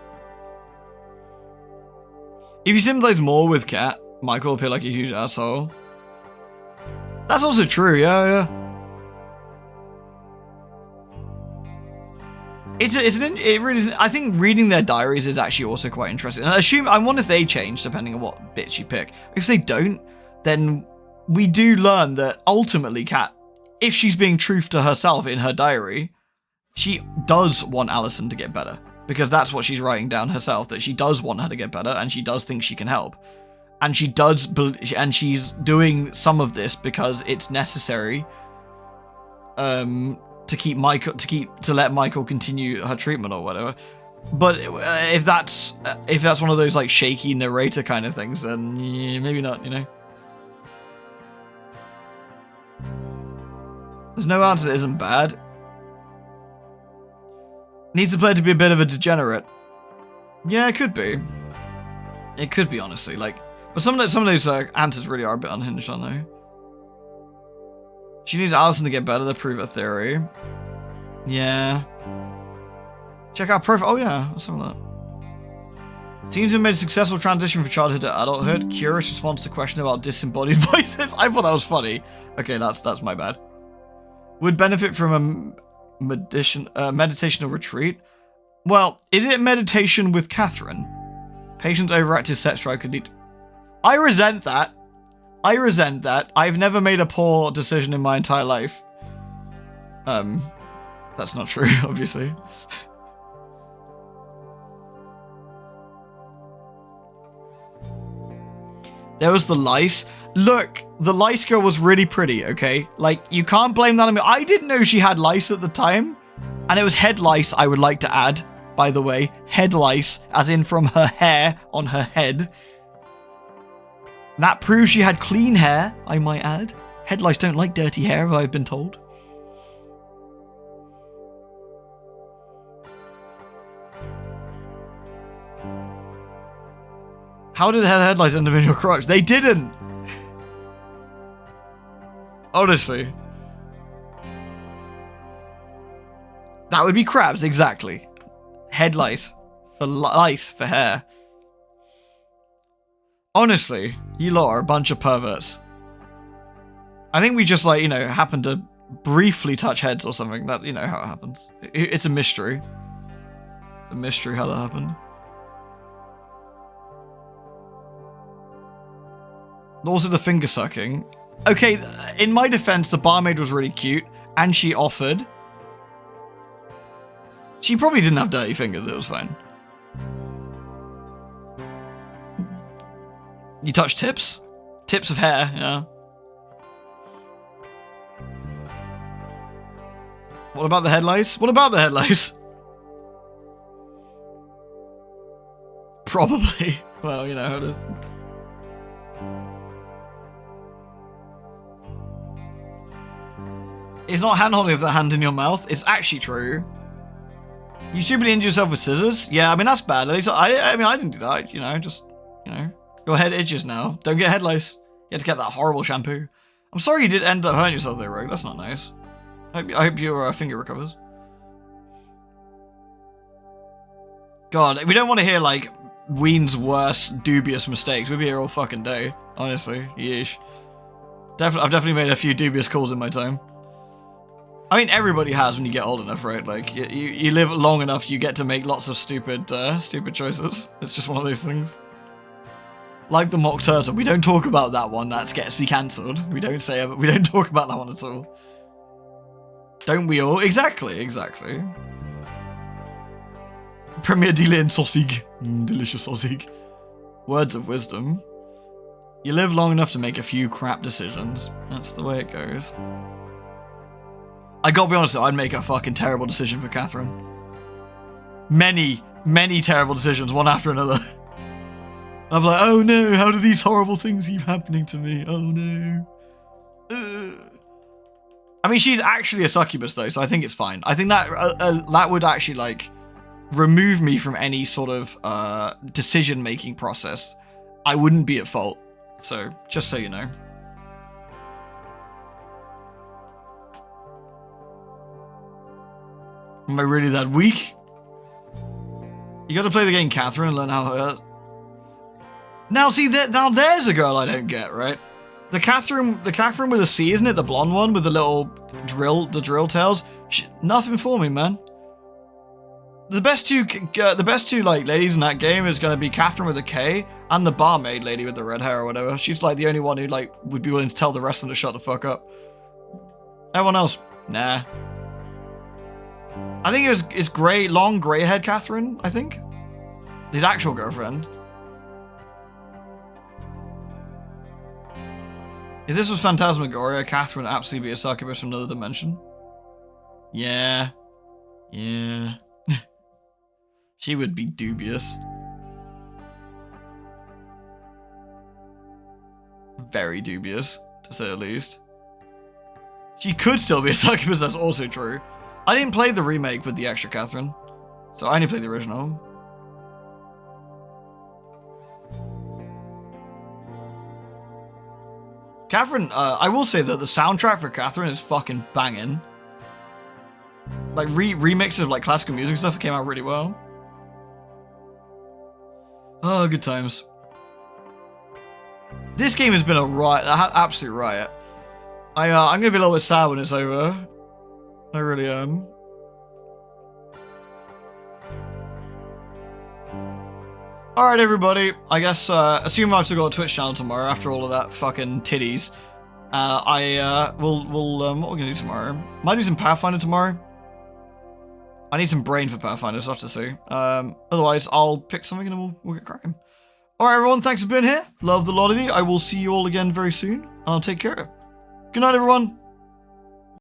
If you sympathize more with Kat, Michael will appear like a huge asshole. That's also true, yeah. It really is. I think reading their diaries is actually also quite interesting. And I wonder if they change depending on what bits you pick. If they don't, then we do learn that ultimately Kat, if she's being true to herself in her diary, she does want Allison to get better. Because that's what she's writing down herself, that she does want her to get better and she does think she can help. And she's doing some of this because it's necessary to let Michael continue her treatment or whatever. But if that's one of those like shaky narrator kind of things, then yeah, maybe not, you know. There's no answer that isn't bad. Needs the player to be a bit of a degenerate. Yeah, it could be. It could be, honestly. Like, but some of those answers really are a bit unhinged, aren't they? She needs Allison to get better to prove her theory. Yeah. Check out profile. Oh yeah, let's have a look. Teens have made a successful transition from childhood to adulthood. Curious response to question about disembodied voices. I thought that was funny. Okay, that's my bad. Would benefit from a meditational retreat. Well, is it meditation with Catherine? Patient's overactive sex drive could lead. I resent that. I've never made a poor decision in my entire life. That's not true, obviously. There was the lice. Look, the lice girl was really pretty, okay? Like, you can't blame that on me. I didn't know she had lice at the time. And it was head lice, I would like to add, by the way. Head lice, as in from her hair on her head. That proves she had clean hair, I might add. Head lice don't like dirty hair, I've been told. How did head lice end up in your crotch? They didn't! Honestly. That would be crabs, exactly. Head lice. For lice, for hair. Honestly, you lot are a bunch of perverts. I think we just, like, you know, happened to briefly touch heads or something. That, you know how it happens. It's a mystery. It's a mystery how that happened. Also the finger sucking. Okay, in my defense, the barmaid was really cute, and she offered. She probably didn't have dirty fingers, it was fine. You touch tips? Tips of hair, yeah. What about the head lice? What about the head lice? Probably. Well, you know how it is. It's not hand holding with the hand in your mouth. It's actually true. You stupidly injure yourself with scissors? Yeah, I mean, that's bad. At least I mean, I didn't do that, you know, just, you know. Your head itches now. Don't get head lice. You had to get that horrible shampoo. I'm sorry you did end up hurting yourself there, Rogue. That's not nice. I hope your finger recovers. God, we don't want to hear, like, Ween's worst dubious mistakes. We'd be here all fucking day. Honestly. Yeesh. I've definitely made a few dubious calls in my time. I mean, everybody has when you get old enough, right? Like, you live long enough, you get to make lots of stupid choices. It's just one of those things. Like the mock turtle, we don't talk about that one. That gets me cancelled. We don't talk about that one at all. Don't we all? Exactly. Premier Dealer sausage. Delicious sausage. Words of wisdom. You live long enough to make a few crap decisions. That's the way it goes. I gotta be honest though, I'd make a fucking terrible decision for Catherine. Many terrible decisions, one after another. I'm like, oh no, how do these horrible things keep happening to me? Oh no. I mean, she's actually a succubus though, so I think it's fine. I think that that would actually, like, remove me from any sort of decision-making process. I wouldn't be at fault. So, just so you know. Am I really that weak? You gotta play the game Catherine and learn how to hurt. Now see, now there's a girl I don't get, right? The Catherine with a C, isn't it? The blonde one with the little drill tails. Nothing for me, man. The best two like ladies in that game is gonna be Catherine with a K and the barmaid lady with the red hair or whatever. She's like the only one who like would be willing to tell the rest of them to shut the fuck up. Everyone else, nah. I think it's long grey haired Catherine, I think. His actual girlfriend. If this was Phantasmagoria, Catherine would absolutely be a succubus from another dimension. Yeah. She would be dubious. Very dubious, to say the least. She could still be a succubus, that's also true. I didn't play the remake with the extra Catherine, so I only played the original. Catherine, I will say that the soundtrack for Catherine is fucking banging. Like remixes of like classical music stuff came out really well. Oh, good times. This game has been a riot, absolute riot. I'm gonna be a little bit sad when it's over. I really am. Alright everybody, I guess, assuming I've still got a Twitch channel tomorrow after all of that fucking titties, what are we gonna do tomorrow? Might do some Pathfinder tomorrow. I need some brain for Pathfinder, so I have to see. Otherwise, I'll pick something and then we'll get cracking. Alright everyone, thanks for being here. Love the lot of you. I will see you all again very soon. And I'll take care. Good night everyone.